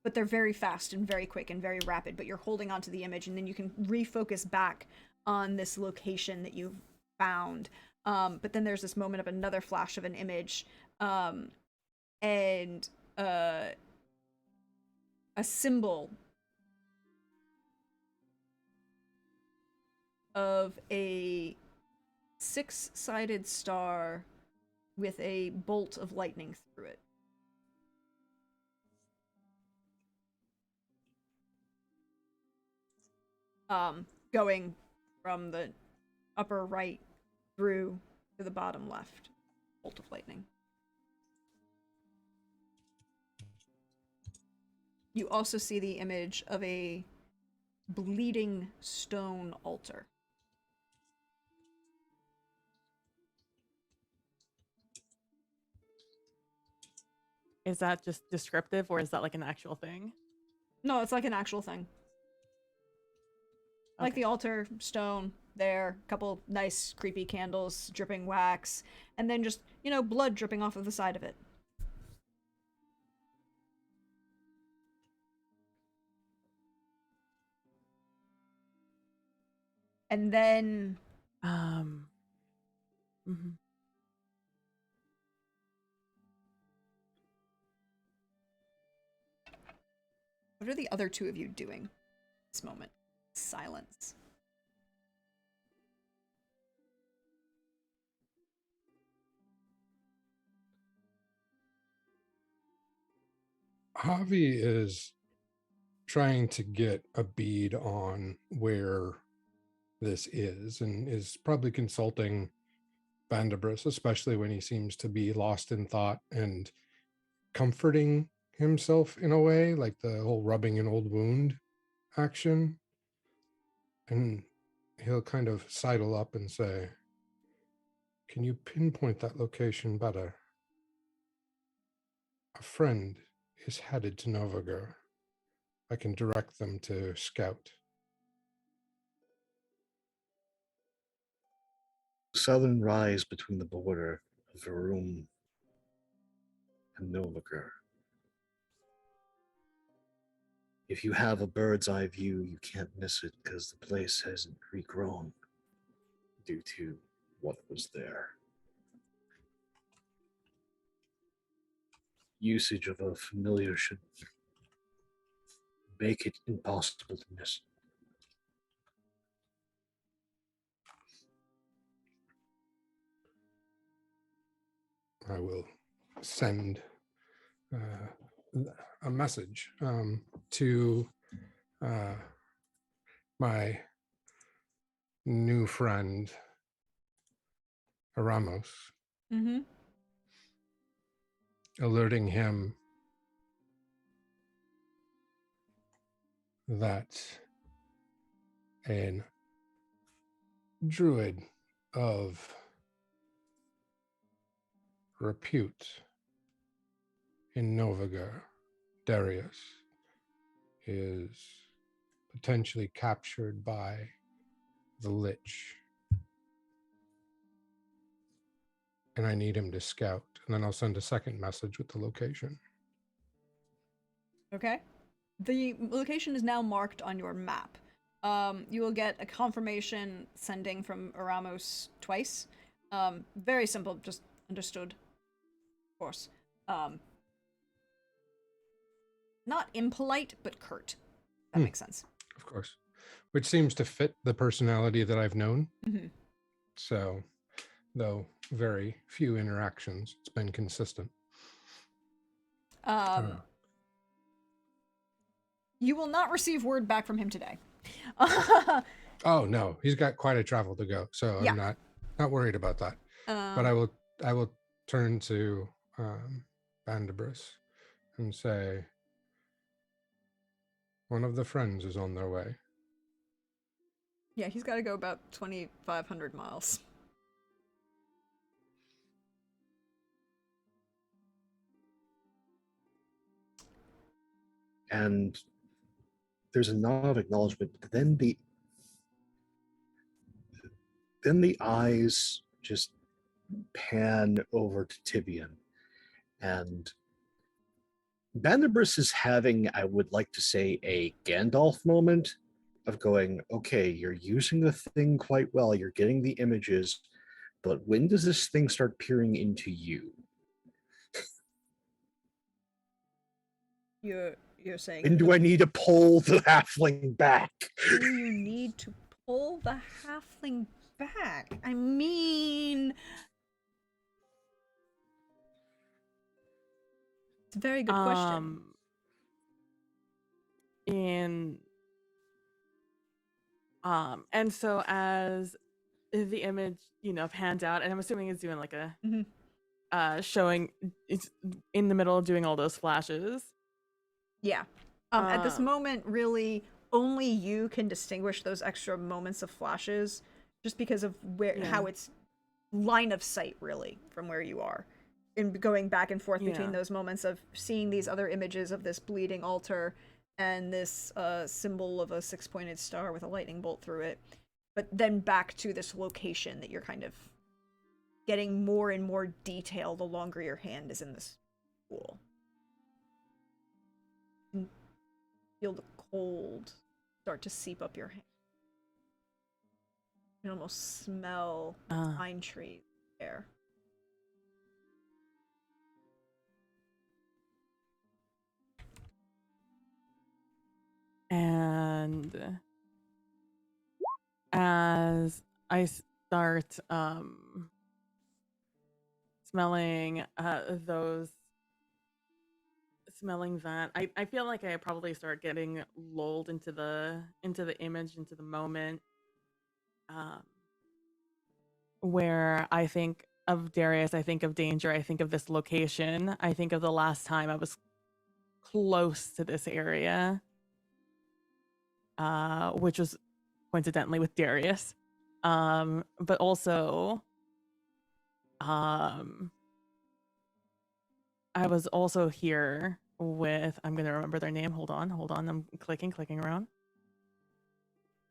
But they're very fast and very quick and very rapid, but you're holding onto the image, and then you can refocus back on this location that you've found. But then there's this moment of another flash of an image, and a symbol of a 6-sided star with a bolt of lightning through it. Going from the upper right through to the bottom left. Bolt of lightning. You also see the image of a bleeding stone altar. Is that just descriptive, or is that like an actual thing? No, it's like an actual thing. Like Okay. the altar, stone, there, couple nice creepy candles, dripping wax, and then just, blood dripping off of the side of it. And then Mm-hmm. what are the other two of you doing this moment? Silence. Javi is trying to get a bead on where this is and is probably consulting Vandabris, especially when he seems to be lost in thought and comforting himself in a way, like the whole rubbing an old wound action. And he'll kind of sidle up and say, "Can you pinpoint that location better? A friend is headed to Novigrad. I can direct them to Scout." Southern rise between the border of Verum and Novigrad. If you have a bird's eye view, you can't miss it because the place hasn't regrown due to what was there. Usage of a familiar should make it impossible to miss. I will send a message to my new friend Ramos, Mm-hmm. alerting him that an druid of repute in Novigrad, Darius, is potentially captured by the Lich. And I need him to scout. And then I'll send a second message with the location. Okay. The location is now marked on your map. You will get a confirmation sending from Aramos twice. Very simple, just understood. Of course. not impolite, but curt. That Hmm. makes sense. Of course. Which seems to fit the personality that I've known. Mm-hmm. So, though very few interactions, it's been consistent. You will not receive word back from him today. Oh no, he's got quite a travel to go, so Yeah. I'm not worried about that. But I will turn to Bandabris and say, one of the friends is on their way. Yeah, he's got to go about 2,500 miles. And there's a nod of acknowledgement, but then the eyes just pan over to Tibian, and Bandabris is having, I would like to say, a Gandalf moment of going, okay, you're using the thing quite well, you're getting the images, but when does this thing start peering into you? You're saying When do I need to pull the halfling back? do you need to pull the halfling back? I mean, it's a very good question. And so as the image, pans out, and I'm assuming it's doing like a showing, it's in the middle of doing all those flashes. Yeah. At this moment, really, only you can distinguish those extra moments of flashes, just because of how it's line of sight, really, from where you are, and going back and forth between those moments of seeing these other images of this bleeding altar and this symbol of a 6-pointed star with a lightning bolt through it, but then back to this location that you're kind of getting more and more detail the longer your hand is in this pool. Feel the cold start to seep up your hand. You can almost smell the pine trees there. And as I start smelling that, I feel like I probably start getting lulled into the image, into the moment, where I think of Darius, I think of danger, I think of this location, I think of the last time I was close to this area, which was coincidentally with Darius, but also I was also here with, I'm gonna remember their name. Hold on. I'm clicking around.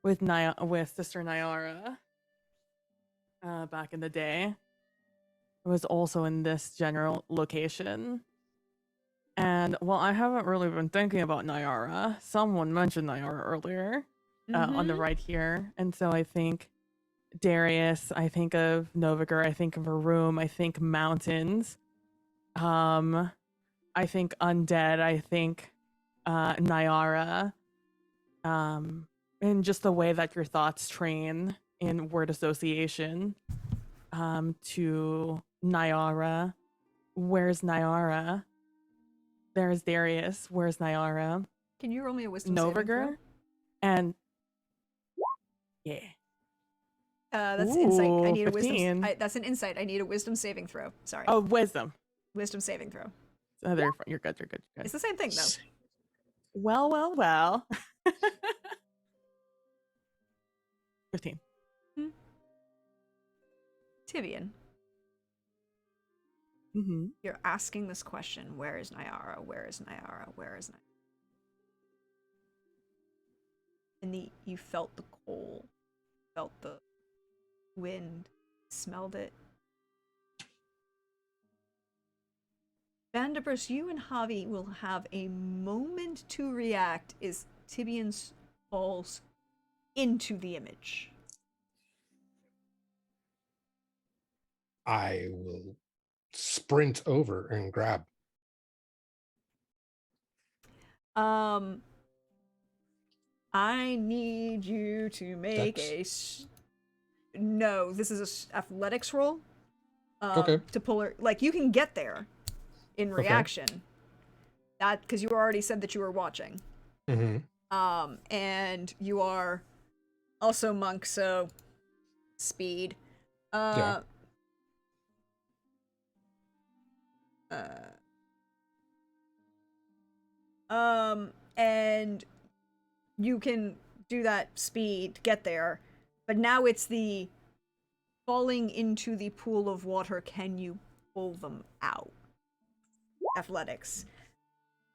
With Sister Nyara, back in the day. It was also in this general location. And well, I haven't really been thinking about Nyara. Someone mentioned Nyara earlier, on the right here, and so I think Darius. I think of Noviger. I think of a room. I think mountains. I think undead. I think Nyara. And just the way that your thoughts train in word association, to Nyara. Where's Nyara? There's Darius. Where's Nyara? Can you roll me a wisdom saving throw? Noviger. And yeah. That's Ooh, insight. I need 15. That's an insight. I need a wisdom saving throw. Sorry. Oh, wisdom. Wisdom saving throw. Oh, you're good. You're good. It's the same thing, though. Well. 15. Tibian, you're asking this question: where is Nyara? Where is Nyara? Where is Nyara? And you felt the cold, felt the wind, smelled it. Vandabris, you and Javi will have a moment to react as Tibian falls into the image. I will sprint over and grab. Um, I need you to make Dex? No, this is a athletics roll. Okay. To pull her, like you can get there in Okay. reaction. That because you already said that you were watching. Mm-hmm. And you are also monk, so speed. Yeah. Uh, and you can do that speed, get there, but now it's the falling into the pool of water. Can you pull them out? Athletics,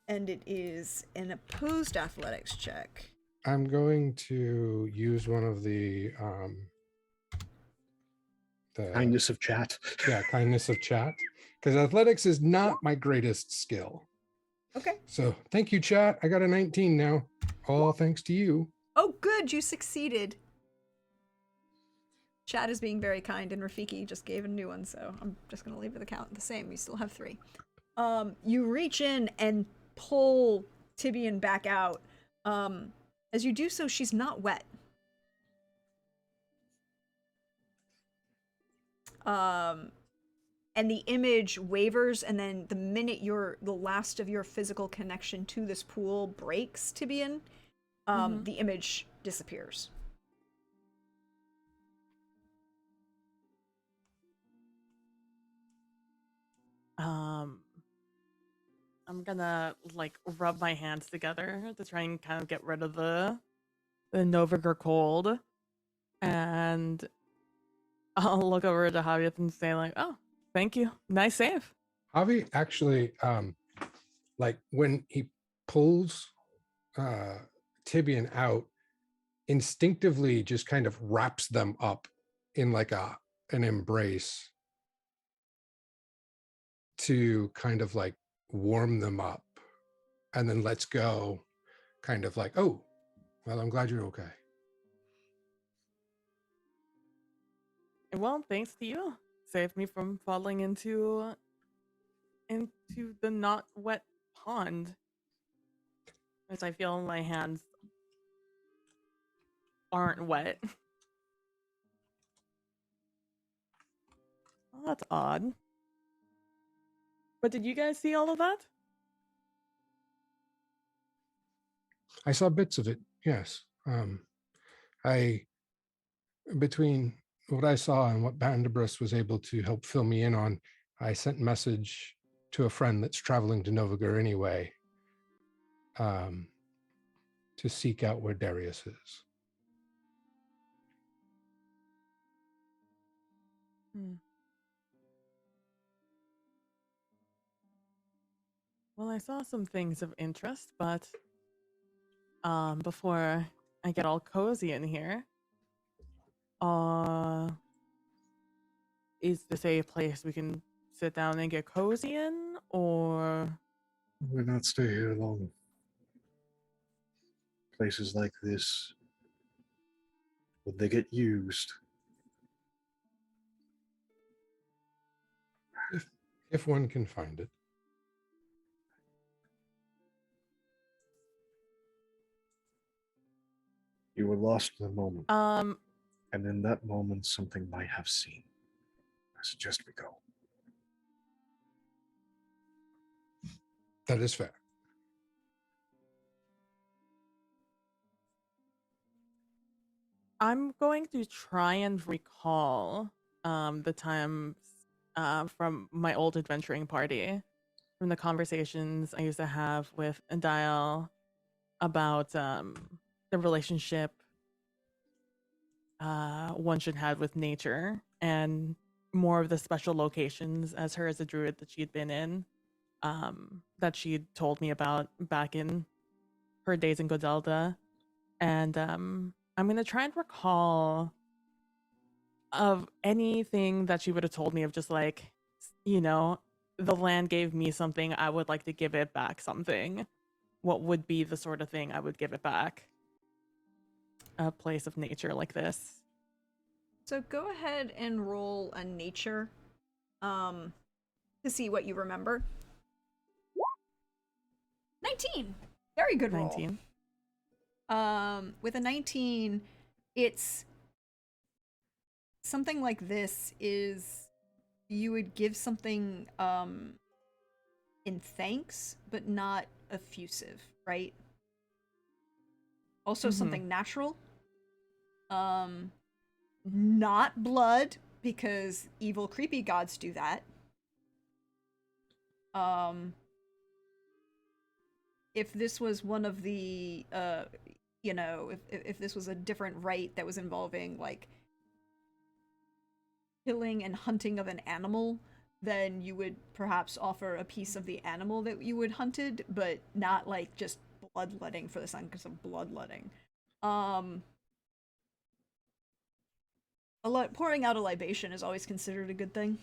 and it is an opposed athletics check. I'm going to use one of the Kindness of chat. kindness of chat, because athletics is not my greatest skill. Okay. So thank you, chat. I got a 19 now. All thanks to you. Oh, good, you succeeded. Chat is being very kind, and Rafiki just gave a new one, so I'm just gonna leave the count the same. We still have 3. You reach in and pull Tibian back out. As you do so, she's not wet. And the image wavers, and then the minute the last of your physical connection to this pool breaks, Tibian, the image disappears. I'm gonna like rub my hands together to try and kind of get rid of the Novigrr cold, and I'll look over to Javier and say like, "Oh, thank you, nice save." Javi actually, like when he pulls Tibian out, instinctively just kind of wraps them up in like an embrace to kind of like warm them up, and then lets go, kind of like, oh, well, I'm glad you're okay. Well, thanks to you, saved me from falling into the not wet pond, as I feel my hands aren't wet. Well, that's odd. But did you guys see all of that? I saw bits of it, yes. I Between what I saw and what Bandabris was able to help fill me in on, I sent a message to a friend that's traveling to Novigrr anyway, to seek out where Darius is. Well, I saw some things of interest, but before I get all cozy in here, is this a place we can sit down and get cozy in, or We're not stay here long. Places like this, would they get used? If one can find it. You were lost in a moment, and in that moment, something might have seen. I suggest we go. That is fair. I'm going to try and recall the times from my old adventuring party, from the conversations I used to have with Dial about the relationship one should have with nature, and more of the special locations as her as a druid that she'd been in, that she'd told me about back in her days in Godelda. And I'm going to try and recall of anything that she would have told me of just like, you know, the land gave me something, I would like to give it back something. What would be the sort of thing I would give it back? A place of nature like this. So go ahead and roll a nature, to see what you remember. 19. Very good roll. 19. With a 19, it's something like this is you would give something in thanks, but not effusive, right? Also something natural. Not blood, because evil creepy gods do that. If this was one of the if this was a different rite that was involving like killing and hunting of an animal, then you would perhaps offer a piece of the animal that you would hunted, but not like just bloodletting for the sake of bloodletting. Pouring out a libation is always considered a good thing.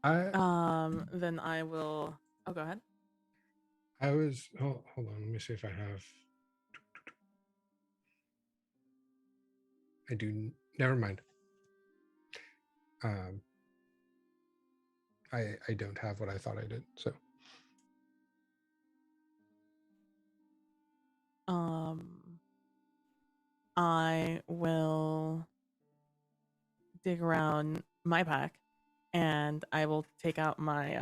Then I will. Oh, go ahead. I was. Oh, hold on. Let me see if I have. I do. Never mind. I don't have what I thought I did. So. I will dig around my pack, and I will take out my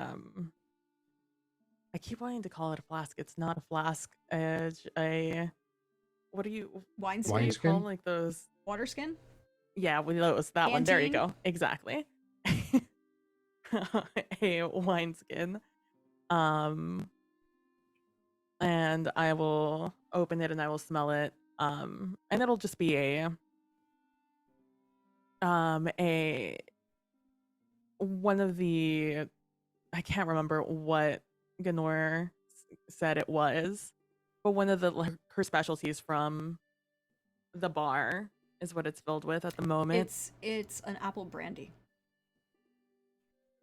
I keep wanting to call it a flask. It's not a flask. A what do you Wineskin? what do you call Wineskin? like those? Water skin? Yeah, well, that was that one. There you Canteen? go. Exactly. A wineskin. And I will open it and I will smell it. And it'll just be a one of the, I can't remember what Ganor said it was, but one of the like her specialties from the bar is what it's filled with at the moment. It's an apple brandy.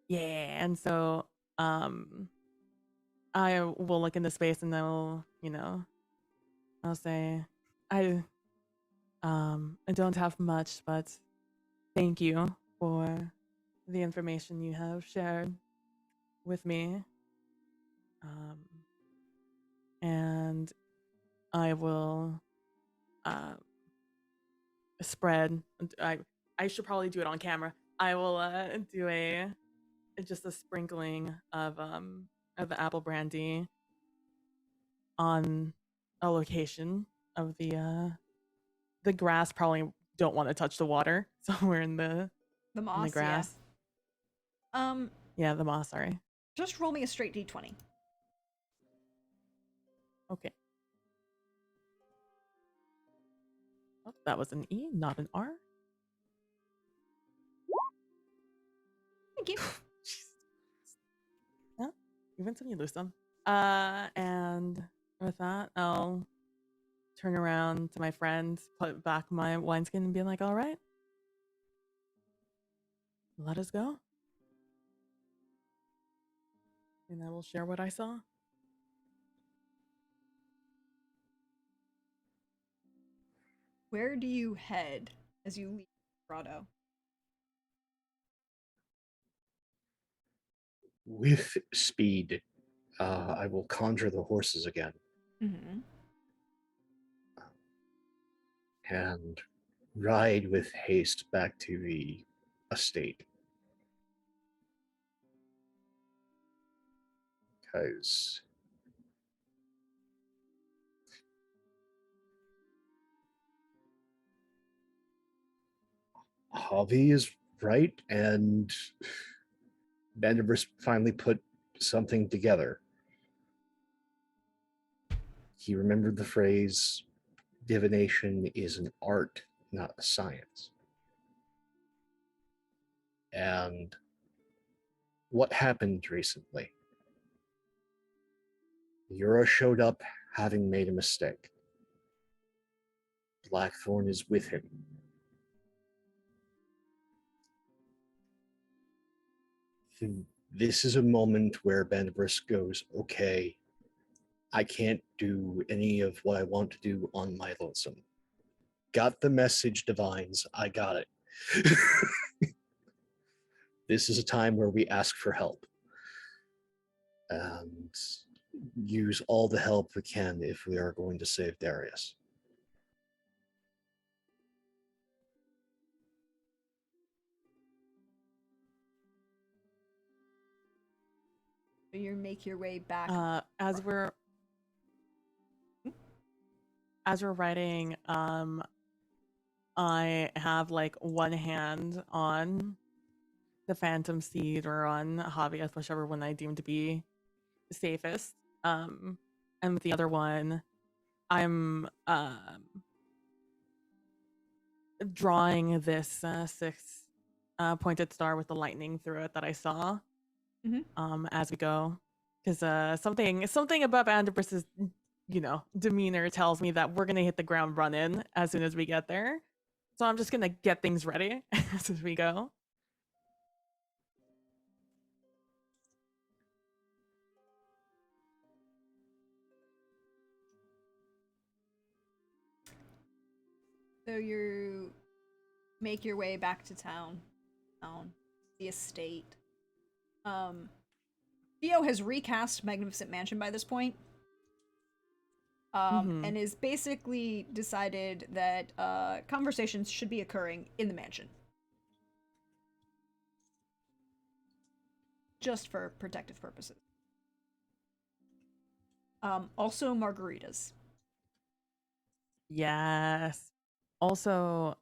Yeah, and so I will look into space and I'll, I'll say I don't have much, but thank you for the information you have shared with me. And I will spread. I should probably do it on camera. I will do just a sprinkling of the apple brandy on a location of the grass. Probably don't want to touch the water, so we're in the moss, grass. Yeah. Yeah, the moss. Sorry. Just roll me a straight d20. Okay. Oh, that was an E, not an R. Thank you. Yeah, you win some, you lose some. And with that, I'll turn around to my friend, put back my wineskin, and be like, "All right, let us go." And I will share what I saw. Where do you head as you leave Grotto? With speed, I will conjure the horses again. Mm-hmm. And ride with haste back to the estate. Because Javi is right, and Bendiverse finally put something together. He remembered the phrase, divination is an art, not a science. And what happened recently? Yura showed up having made a mistake. Blackthorn is with him. This is a moment where Bendiverse goes, okay, I can't do any of what I want to do on my lonesome. Got the message, Divines. I got it. this is a time where we ask for help and use all the help we can if we are going to save Darius. So you make your way back. As we're writing, I have like one hand on the Phantom Seed or on Javier, whichever one I deem to be safest. And with the other one, I'm drawing this six pointed star with the lightning through it that I saw as we go, because something about Andrus's demeanor tells me that we're gonna hit the ground running as soon as we get there. So I'm just gonna get things ready as we go. So you make your way back to town, the estate. Theo has recast Magnificent Mansion by this point, and is basically decided that conversations should be occurring in the mansion, just for protective purposes. Also margaritas. Yes. Also,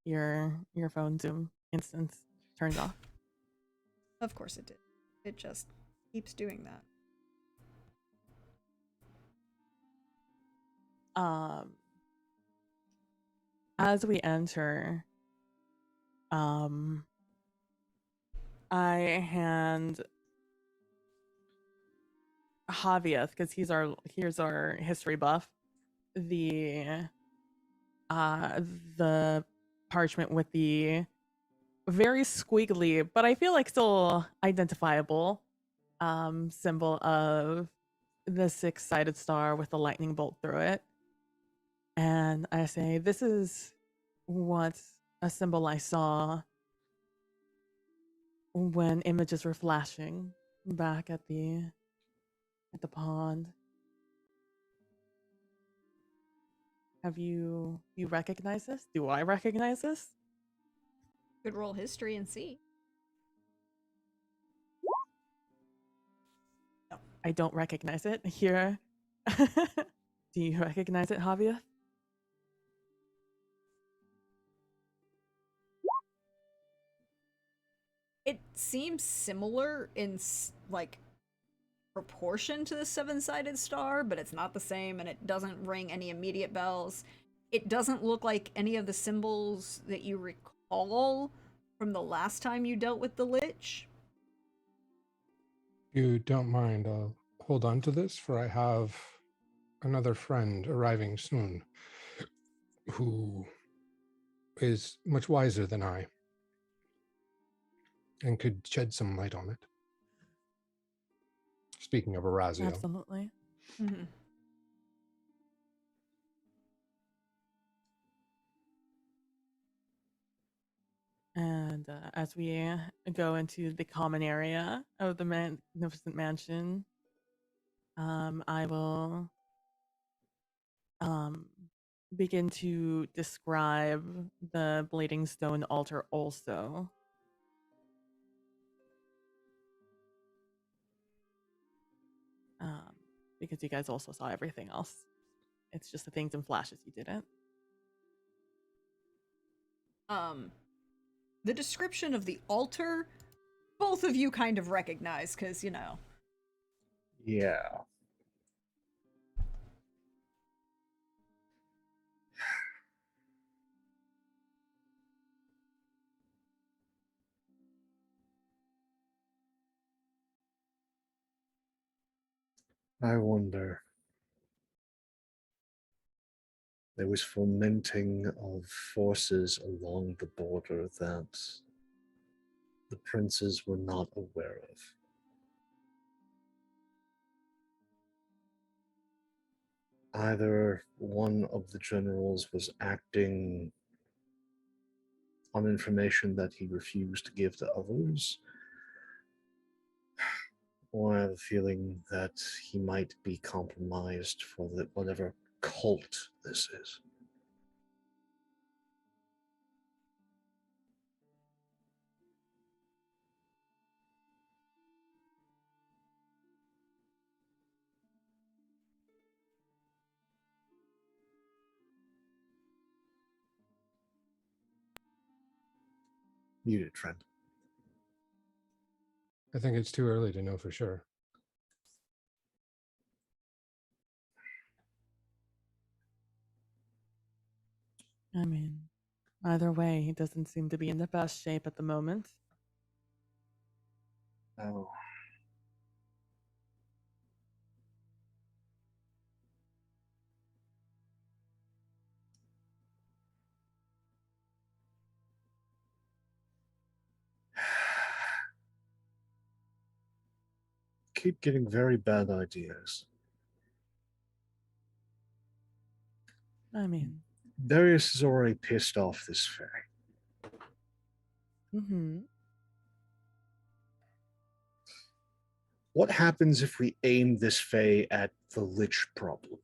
your phone Zoom instance turned off. Of course it did. It just keeps doing that. As we enter, I hand Javier, because here's our history buff, the parchment with the very squiggly, but I feel like still identifiable symbol of the six-sided star with the lightning bolt through it. And I say, this is what a symbol I saw when images were flashing back at the pond. Have you recognize this? Do I recognize this? Could roll history and see. No, I don't recognize it. Here. Do you recognize it, Javier? It seems similar in like proportion to the seven-sided star, but it's not the same, and it doesn't ring any immediate bells. It doesn't look like any of the symbols that you recall from the last time you dealt with the Lich. If you don't mind, I'll hold on to this, for I have another friend arriving soon who is much wiser than I and could shed some light on it. Speaking of Orazio. Absolutely. Mm-hmm. And as we go into the common area of the Magnificent Mansion, I will begin to describe the Blading Stone altar also. Because you guys also saw everything else. It's just the things in flashes you didn't. The description of the altar, both of you kind of recognize, because, Yeah. I wonder. There was fomenting of forces along the border that the princes were not aware of. Either one of the generals was acting on information that he refused to give to others. Or I have a feeling that he might be compromised for whatever cult this is. Muted, friend. I think it's too early to know for sure. I mean, either way, he doesn't seem to be in the best shape at the moment. Oh. Keep getting very bad ideas. I mean, Darius is already pissed off this Fae. mm-hmm. What happens if we aim this Fae at the Lich problem?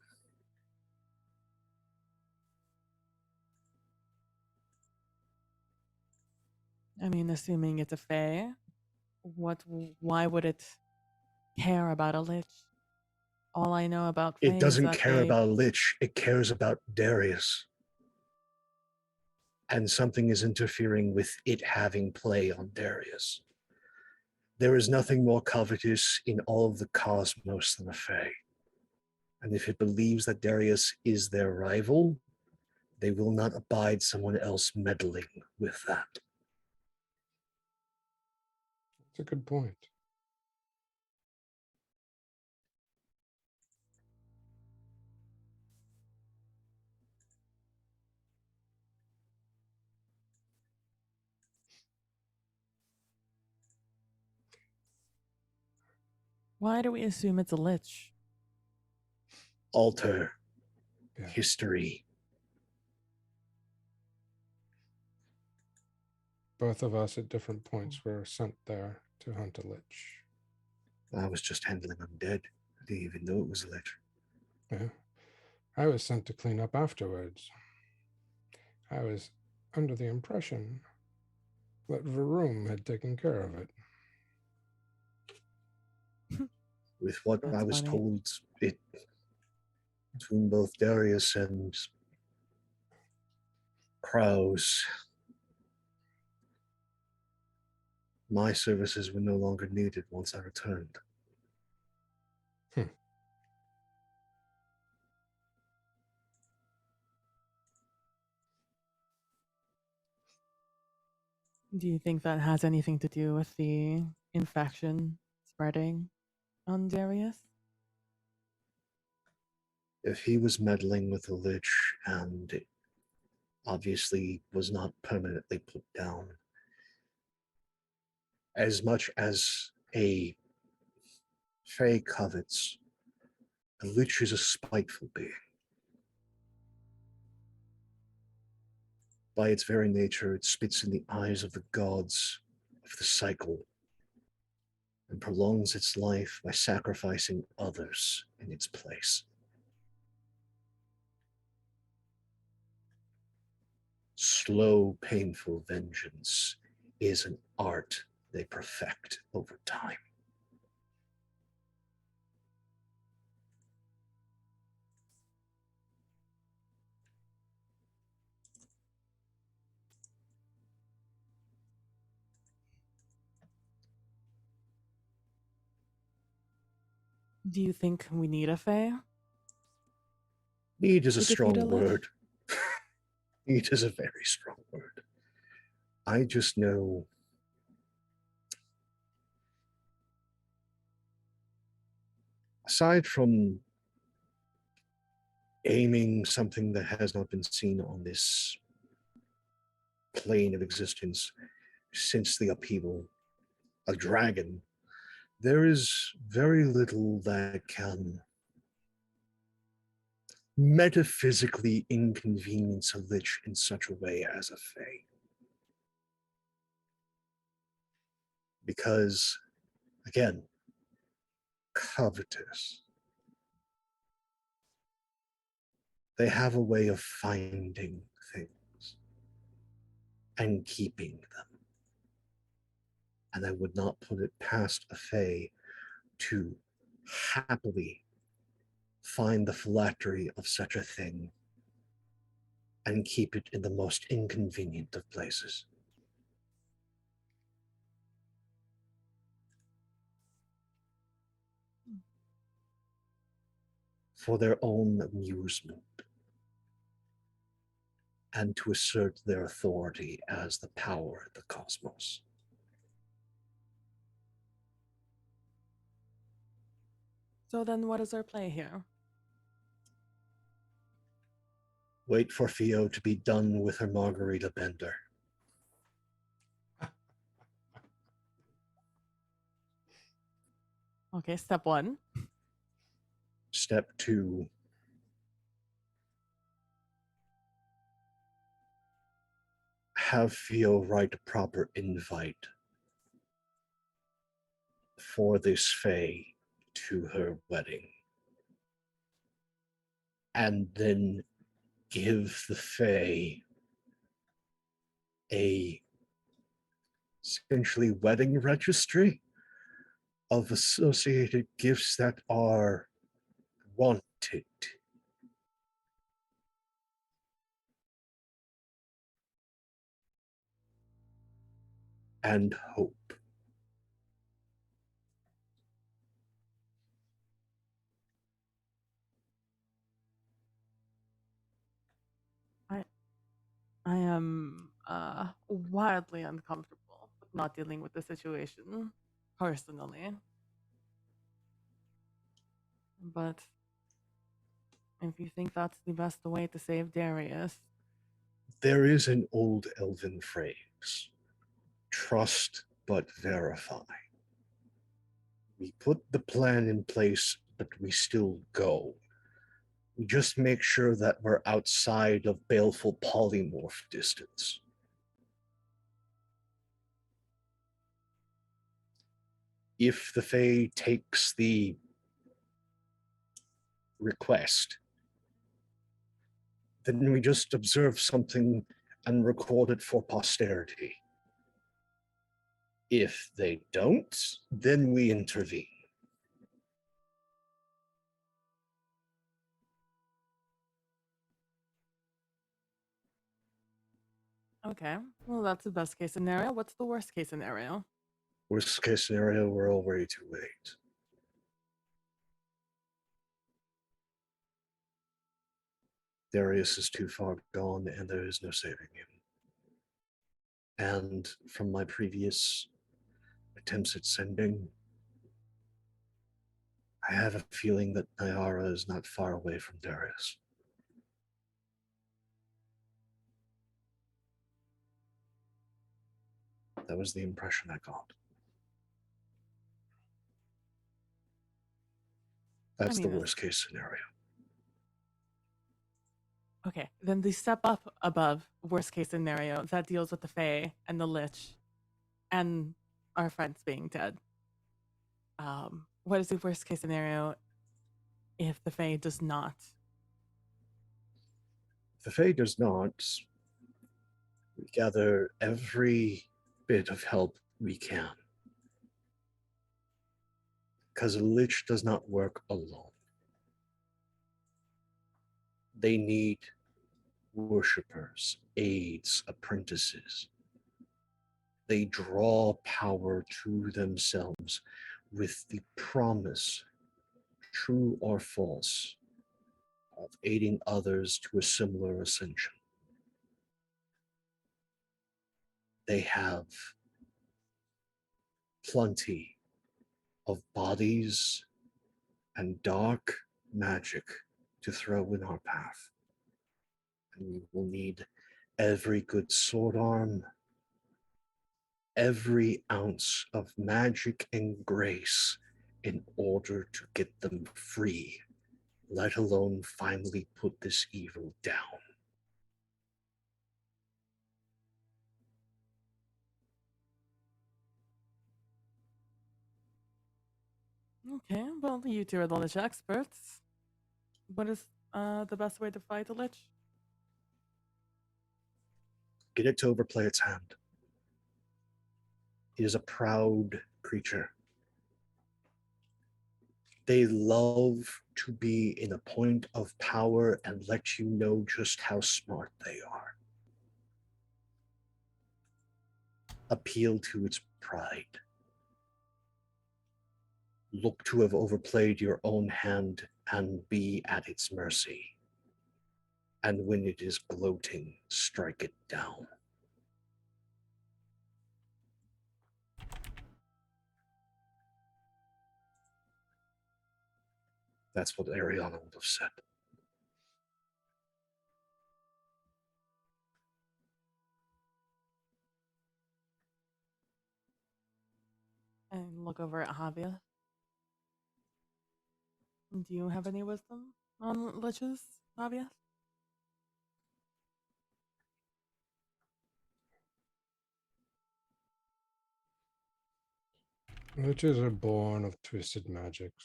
I mean, assuming it's a fae, why would it care about a lich? All I know about fae It is doesn't that care they... about Lich, it cares about Darius. And something is interfering with it having play on Darius. There is nothing more covetous in all of the cosmos than a Fae. And if it believes that Darius is their rival, they will not abide someone else meddling with that. That's a good point. Why do we assume it's a lich? Alter, Yeah. history. Both of us at different points were sent there to hunt a lich. I was just handling undead. I didn't even know it was a lich. Yeah. I was sent to clean up afterwards. I was under the impression that Varum had taken care of it. With what That's I was funny. told, it between both Darius and Kraus, my services were no longer needed once I returned. Do you think that has anything to do with the infection spreading on Darius? If he was meddling with a lich and it obviously was not permanently put down, as much as a Fae covets, a lich is a spiteful being. By its very nature, it spits in the eyes of the gods of the cycle and prolongs its life by sacrificing others in its place. Slow, painful vengeance is an art they perfect over time. Do you think we need a fae? Need is a To defeat a strong lich? word. Need is a very strong word. I just know aside from aiming something that has not been seen on this plane of existence since the upheaval, a dragon, there is very little that can metaphysically inconvenience a lich in such a way as a fae. Because, again, covetous. They have a way of finding things and keeping them. And I would not put it past a Fae to happily find the phylactery of such a thing and keep it in the most inconvenient of places. For their own amusement and to assert their authority as the power of the cosmos. So then what is our play here? Wait for Theo to be done with her margarita bender. Okay, step 1. Step 2, have Theo write a proper invite for this Fae to her wedding. And then give the Fae a essentially wedding registry of associated gifts that are wanted. And hope. I am wildly uncomfortable with not dealing with the situation personally. But if you think that's the best way to save Darius, There is an old elven phrase, trust but verify. We put the plan in place, but we still go. We just make sure that we're outside of baleful polymorph distance. If the Fae takes the request, then we just observe something and record it for posterity. If they don't, then we intervene. okay, well, that's the best case scenario. What's the worst case scenario? Worst case scenario, we're all ready to wait. Darius is too far gone and there is no saving him. And from my previous attempts at sending, I have a feeling that Nyara is not far away from Darius. That was the impression I got. That's the mean, worst case scenario. Okay, then the step up above worst case scenario that deals with the Fae and the Lich and our friends being dead. What is the worst case scenario if the Fae does not? If the Fae does not, we gather every bit of help we can. Because a Lich does not work alone. They need worshippers, aides, apprentices. They draw power to themselves with the promise, true or false, of aiding others to a similar ascension. They have plenty of bodies and dark magic to throw in our path. And we will need every good sword arm, every ounce of magic and grace in order to get them free, let alone finally put this evil down. Okay, well, you two are the Lich experts. What is the best way to fight a Lich? Get it to overplay its hand. It is a proud creature. They love to be in a point of power and let you know just how smart they are. Appeal to its pride. Look to have overplayed your own hand and be at its mercy. And when it is gloating, strike it down. That's what Ariana would have said. And look over at Javier. Do you have any wisdom on Liches, Javier? Witches are born of twisted magics.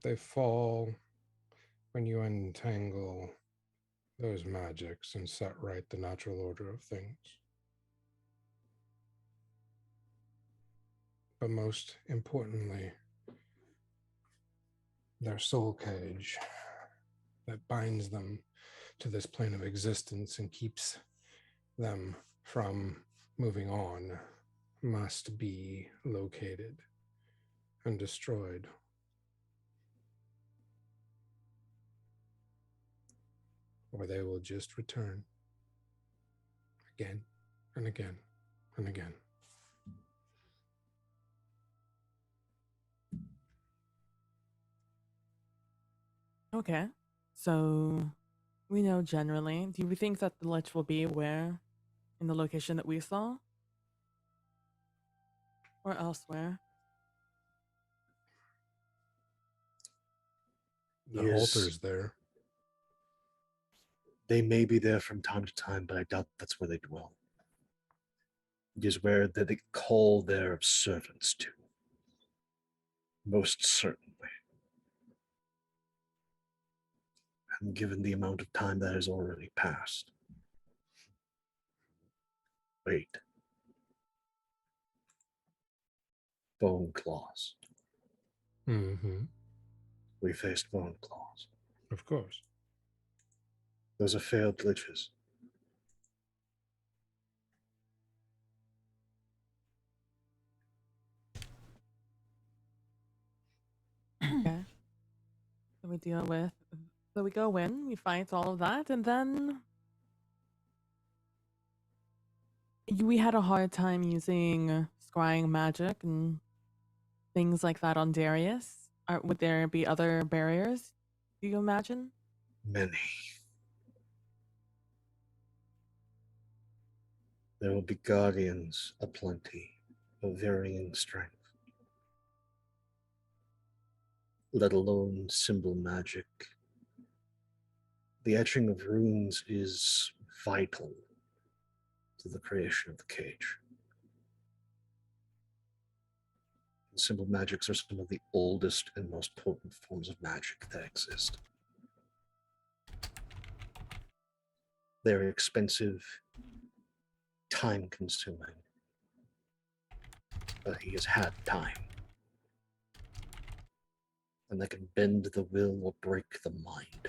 They fall when you untangle those magics and set right the natural order of things. But most importantly, their soul cage that binds them to this plane of existence and keeps them from moving on must be located and destroyed. Or they will just return again and again and again. Okay. So we know generally. Do we think that the Lich will be where? In the location that we saw? Or elsewhere? The Yes. altar's there. They may be there from time to time, but I doubt that's where they dwell. It is where they call their servants to. Most certainly. And given the amount of time that has already passed. Wait. Bone claws. Mm-hmm. We faced bone claws. Of course. Those are failed liches. Okay. So we deal with. So we go in, we fight all of that, and then we had a hard time using scrying magic and things like that on Darius. Would there be other barriers? Do you imagine? Many. There will be guardians aplenty, of varying strength. Let alone symbol magic. The etching of runes is vital to the creation of the cage. And symbol magics are some of the oldest and most potent forms of magic that exist. They're expensive, time-consuming, but he has had time. And they can bend the will or break the mind.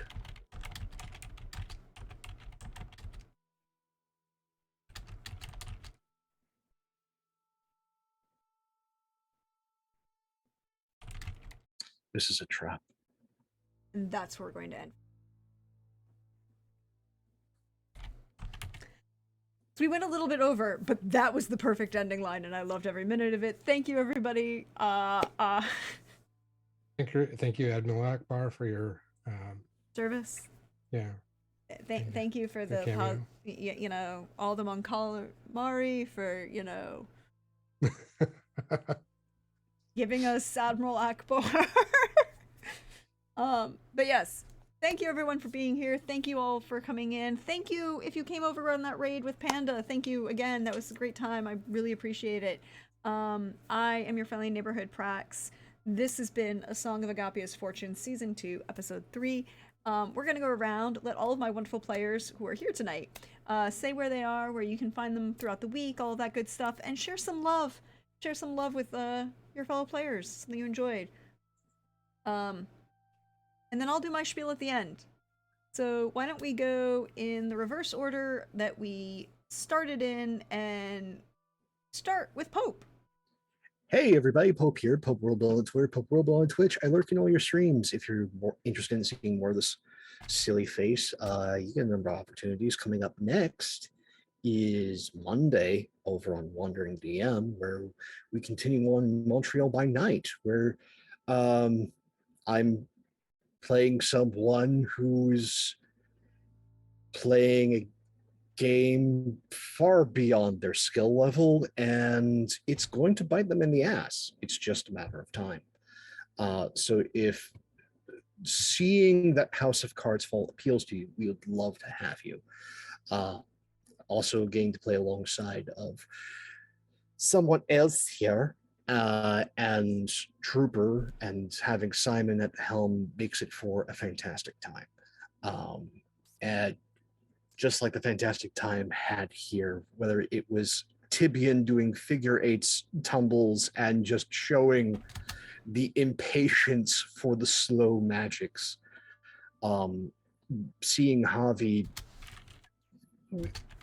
This is a trap. And that's where we're going to end. So we went a little bit over, but that was the perfect ending line, and I loved every minute of it. Thank you, everybody. Thank you, Admiral Akbar, for your Service. yeah. Thank you for the cameo. you know, all the Mari for, you know, giving us Admiral Akbar. But yes, Thank you everyone for being here. Thank you all for coming in. Thank you if you came over on that raid with Panda. Thank you again. That was a great time. I really appreciate it. I am your friendly neighborhood Prax. This has been A Song of Agapia's Fortune, Season 2, Episode 3. We're going to go around, let all of my wonderful players who are here tonight say where they are, where you can find them throughout the week, all of that good stuff, and share some love. Share some love with your fellow players, something you enjoyed. And then I'll do my spiel at the end. So why don't we go in the reverse order that we started in and start with Pope. Hey everybody, Pope here, Pope Worldball on Twitter, Pope Worldball on Twitch. I lurk in all your streams. If you're more interested in seeing more of this silly face, you get a number of opportunities. Coming up next is Monday over on Wandering DM, where we continue on Montreal by Night, where I'm playing someone who's playing a game far beyond their skill level, and it's going to bite them in the ass. It's just a matter of time. So if seeing that House of Cards fall appeals to you, we would love to have you. Also getting to play alongside of someone else here, and Trooper, and having Simon at the helm makes it for a fantastic time. And just like the fantastic time had here, whether it was Tibian doing figure eights tumbles and just showing the impatience for the slow magics. Seeing Javi,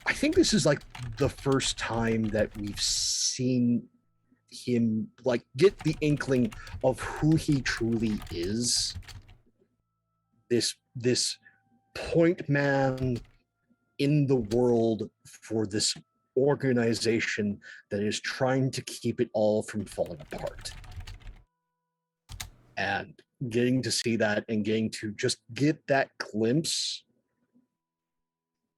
I think this is like the first time that we've seen him like get the inkling of who he truly is. This point man in the world for this organization that is trying to keep it all from falling apart. And getting to see that and getting to just get that glimpse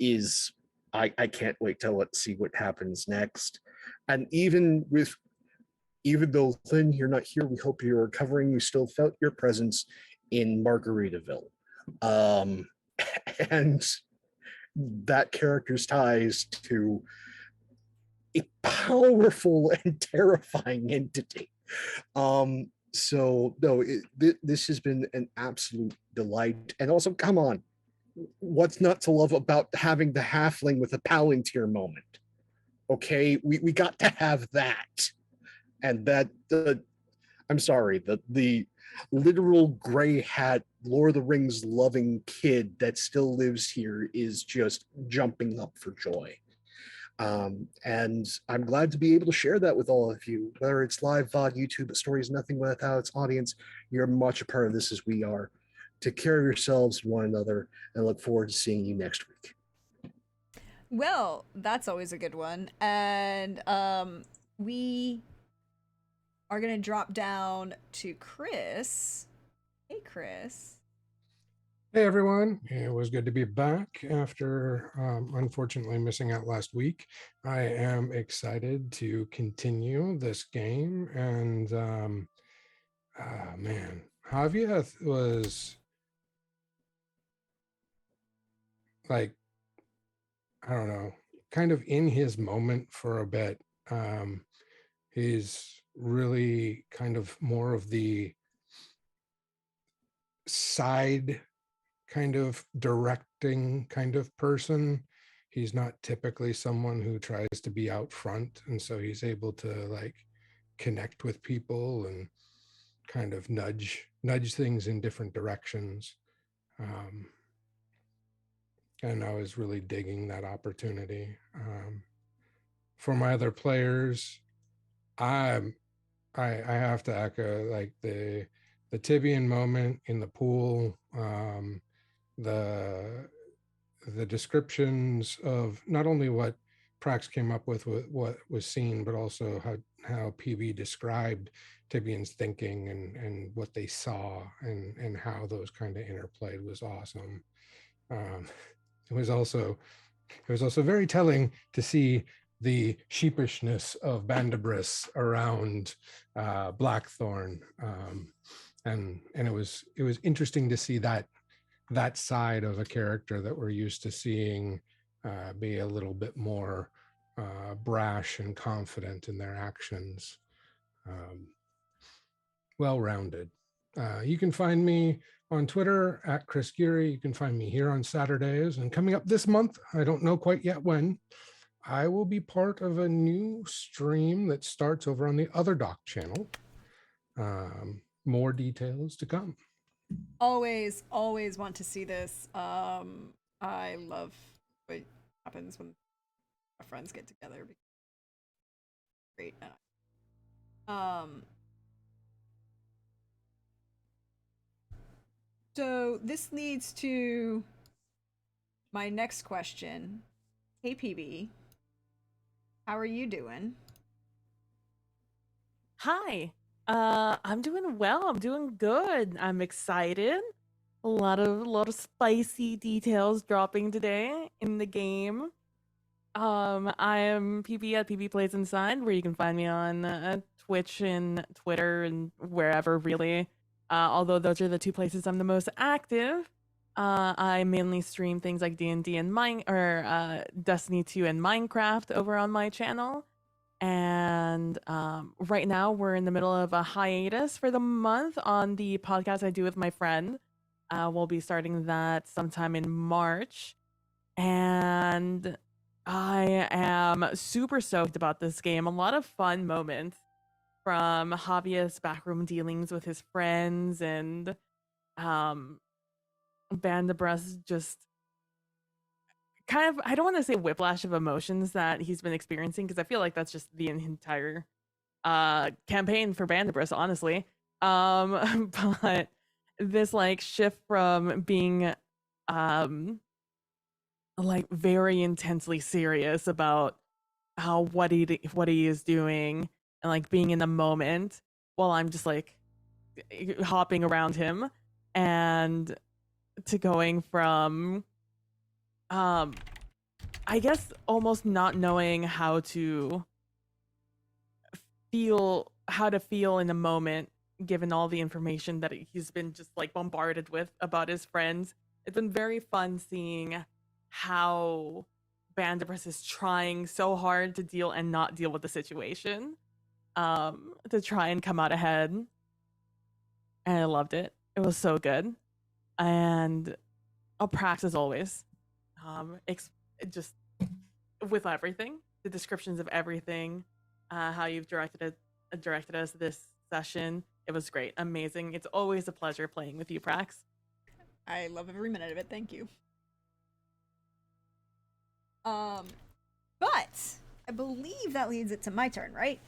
is, I can't wait to see what happens next. And even though Lynn, you're not here, we hope you're recovering. We still felt your presence in Margaritaville. And that character's ties to a powerful and terrifying entity. So no, this has been an absolute delight. And also, come on, what's not to love about having the halfling with a Palantir moment? Okay, we got to have that. And that I'm sorry, the literal gray hat Lord of the Rings loving kid that still lives here is just jumping up for joy. And I'm glad to be able to share that with all of you, whether it's live VOD, YouTube, Stories Nothing Without its audience. You're much a part of this as we are. Take care of yourselves and one another, and look forward to seeing you next week. Well, that's always a good one. And we are going to drop down to Chris. Hey, Chris. Hey everyone, it was good to be back after unfortunately missing out last week. I am excited to continue this game, and man, Javier was like, I don't know, kind of in his moment for a bit. He's really kind of more of the side kind of directing kind of person. He's not typically someone who tries to be out front, and so he's able to like connect with people and kind of nudge things in different directions. And I was really digging that opportunity. For my other players, I have to echo like the Tibian moment in the pool, the descriptions of not only what Prax came up with what was seen, but also how PB described Tibian's thinking and what they saw and how those kind of interplayed was awesome. It was also very telling to see the sheepishness of Bandabris around Blackthorn, and it was interesting to see that that side of a character that we're used to seeing be a little bit more brash and confident in their actions. Well-rounded. You can find me on Twitter at Chris Geary. You can find me here on Saturdays. And coming up this month, I don't know quite yet when, I will be part of a new stream that starts over on the Other Doc channel. More details to come. Always want to see this. I love what happens when our friends get together. Great. Um, so this leads to my next question. Hey PB, how are you doing? Hi. I'm doing well. I'm doing good. I'm excited. A lot of spicy details dropping today in the game. I am PB at PB Plays Inside, where you can find me on Twitch and Twitter and wherever really. Although those are the two places I'm the most active. I mainly stream things like D&D and Destiny 2 and Minecraft over on my channel. And right now we're in the middle of a hiatus for the month on the podcast I do with my friend. We'll be starting that sometime in March. And I am super stoked about this game. A lot of fun moments from hobbyist backroom dealings with his friends and Bandabras just kind of, I don't want to say whiplash of emotions that he's been experiencing, because I feel like that's just the entire campaign for Bandabras, honestly. But this like shift from being like very intensely serious about how what he is doing and like being in the moment, while I'm just like hopping around him, and to going from I guess almost not knowing how to feel in the moment, given all the information that he's been just like bombarded with about his friends. It's been very fun seeing how Bandabras is trying so hard to deal and not deal with the situation, to try and come out ahead. And I loved it. It was so good. And Prax as always. Just with everything, the descriptions of everything, how you've directed us this session. It was great, amazing. It's always a pleasure playing with you, Prax. I love every minute of it. Thank you. But I believe that leads it to my turn, right?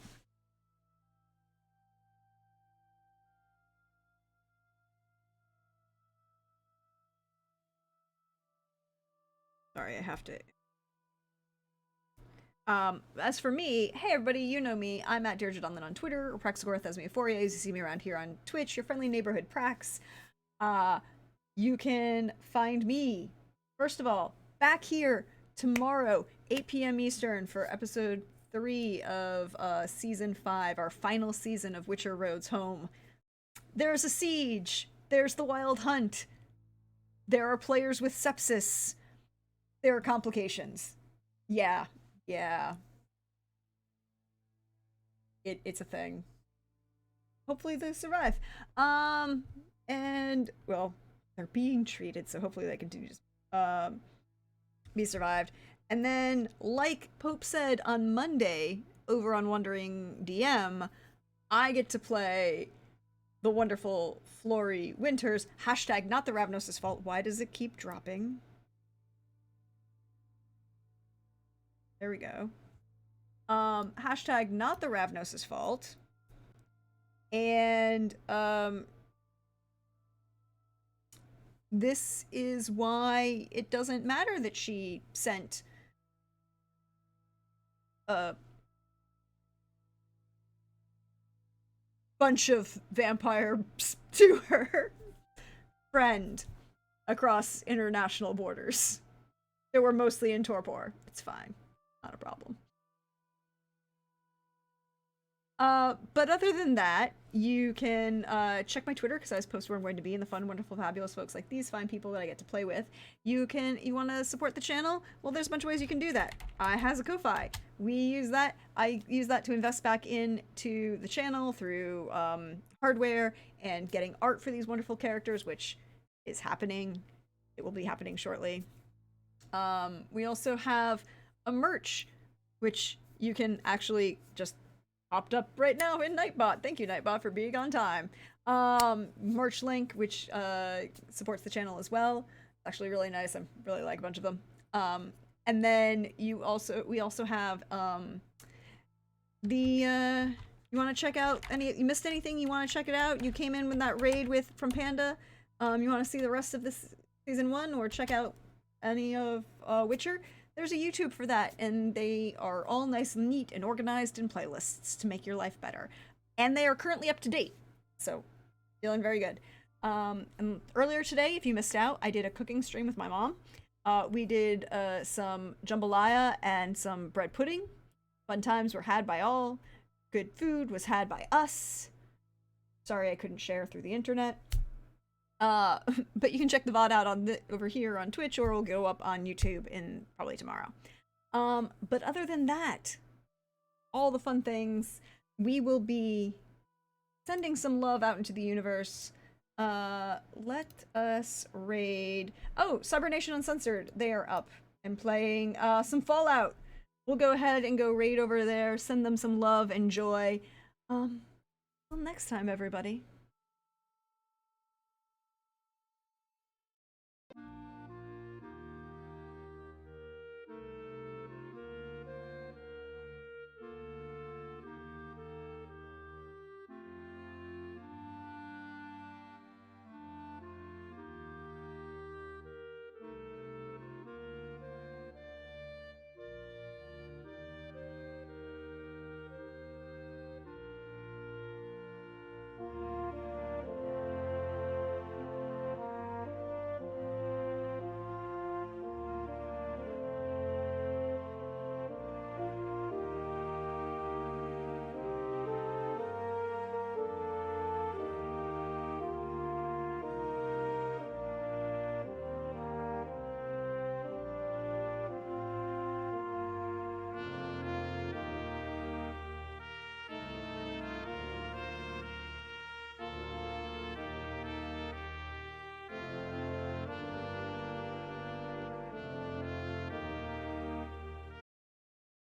Sorry, I have to. As for me, hey everybody, you know me. I'm at Deirdre Donlin on Twitter, or Praxagorth as me Euphoria. You see me around here on Twitch, your friendly neighborhood Prax. You can find me, first of all, back here tomorrow, 8 p.m. Eastern, for episode 3 of season 5, our final season of Witcher Road's Home. There's a siege. There's the wild hunt. There are players with sepsis. There are complications. Yeah. It's a thing. Hopefully they survive. And well, they're being treated, so hopefully they can do just be survived. And then, like Pope said on Monday over on Wandering DM, I get to play the wonderful Flory Winters. Hashtag not the Ravnos' fault. Why does it keep dropping? There we go. Hashtag not the Ravnos' fault. And this is why it doesn't matter that she sent a bunch of vampires to her friend across international borders. They were mostly in Torpor. It's fine. Not a problem. But other than that, you can check my Twitter because I post where I'm going to be and the fun, wonderful, fabulous folks like these fine people that I get to play with. You want to support the channel? Well, there's a bunch of ways you can do that. I has a Ko-Fi. We use that. I use that to invest back into the channel through hardware and getting art for these wonderful characters, which is happening. It will be happening shortly. We also have a merch, which you can actually just popped up right now in Nightbot. Thank you, Nightbot, for being on time. Merch link, which supports the channel as well. It's actually really nice. I really like a bunch of them. And then we also have you want to check out you missed anything? You want to check it out? You came in with that raid from Panda. You want to see the rest of this season 1 or check out any of Witcher? There's a YouTube for that, and they are all nice and neat and organized in playlists to make your life better. And they are currently up to date, so feeling very good. And earlier today, if you missed out, I did a cooking stream with my mom. We did some jambalaya and some bread pudding. Fun times were had by all. Good food was had by us. Sorry I couldn't share through the internet. But you can check the VOD out over here on Twitch, or it'll go up on YouTube in probably tomorrow. But other than that, all the fun things, we will be sending some love out into the universe. Let us raid. Oh, Cybernation Uncensored, they are up and playing some Fallout. We'll go ahead and go raid over there, send them some love and joy. Till next time, everybody.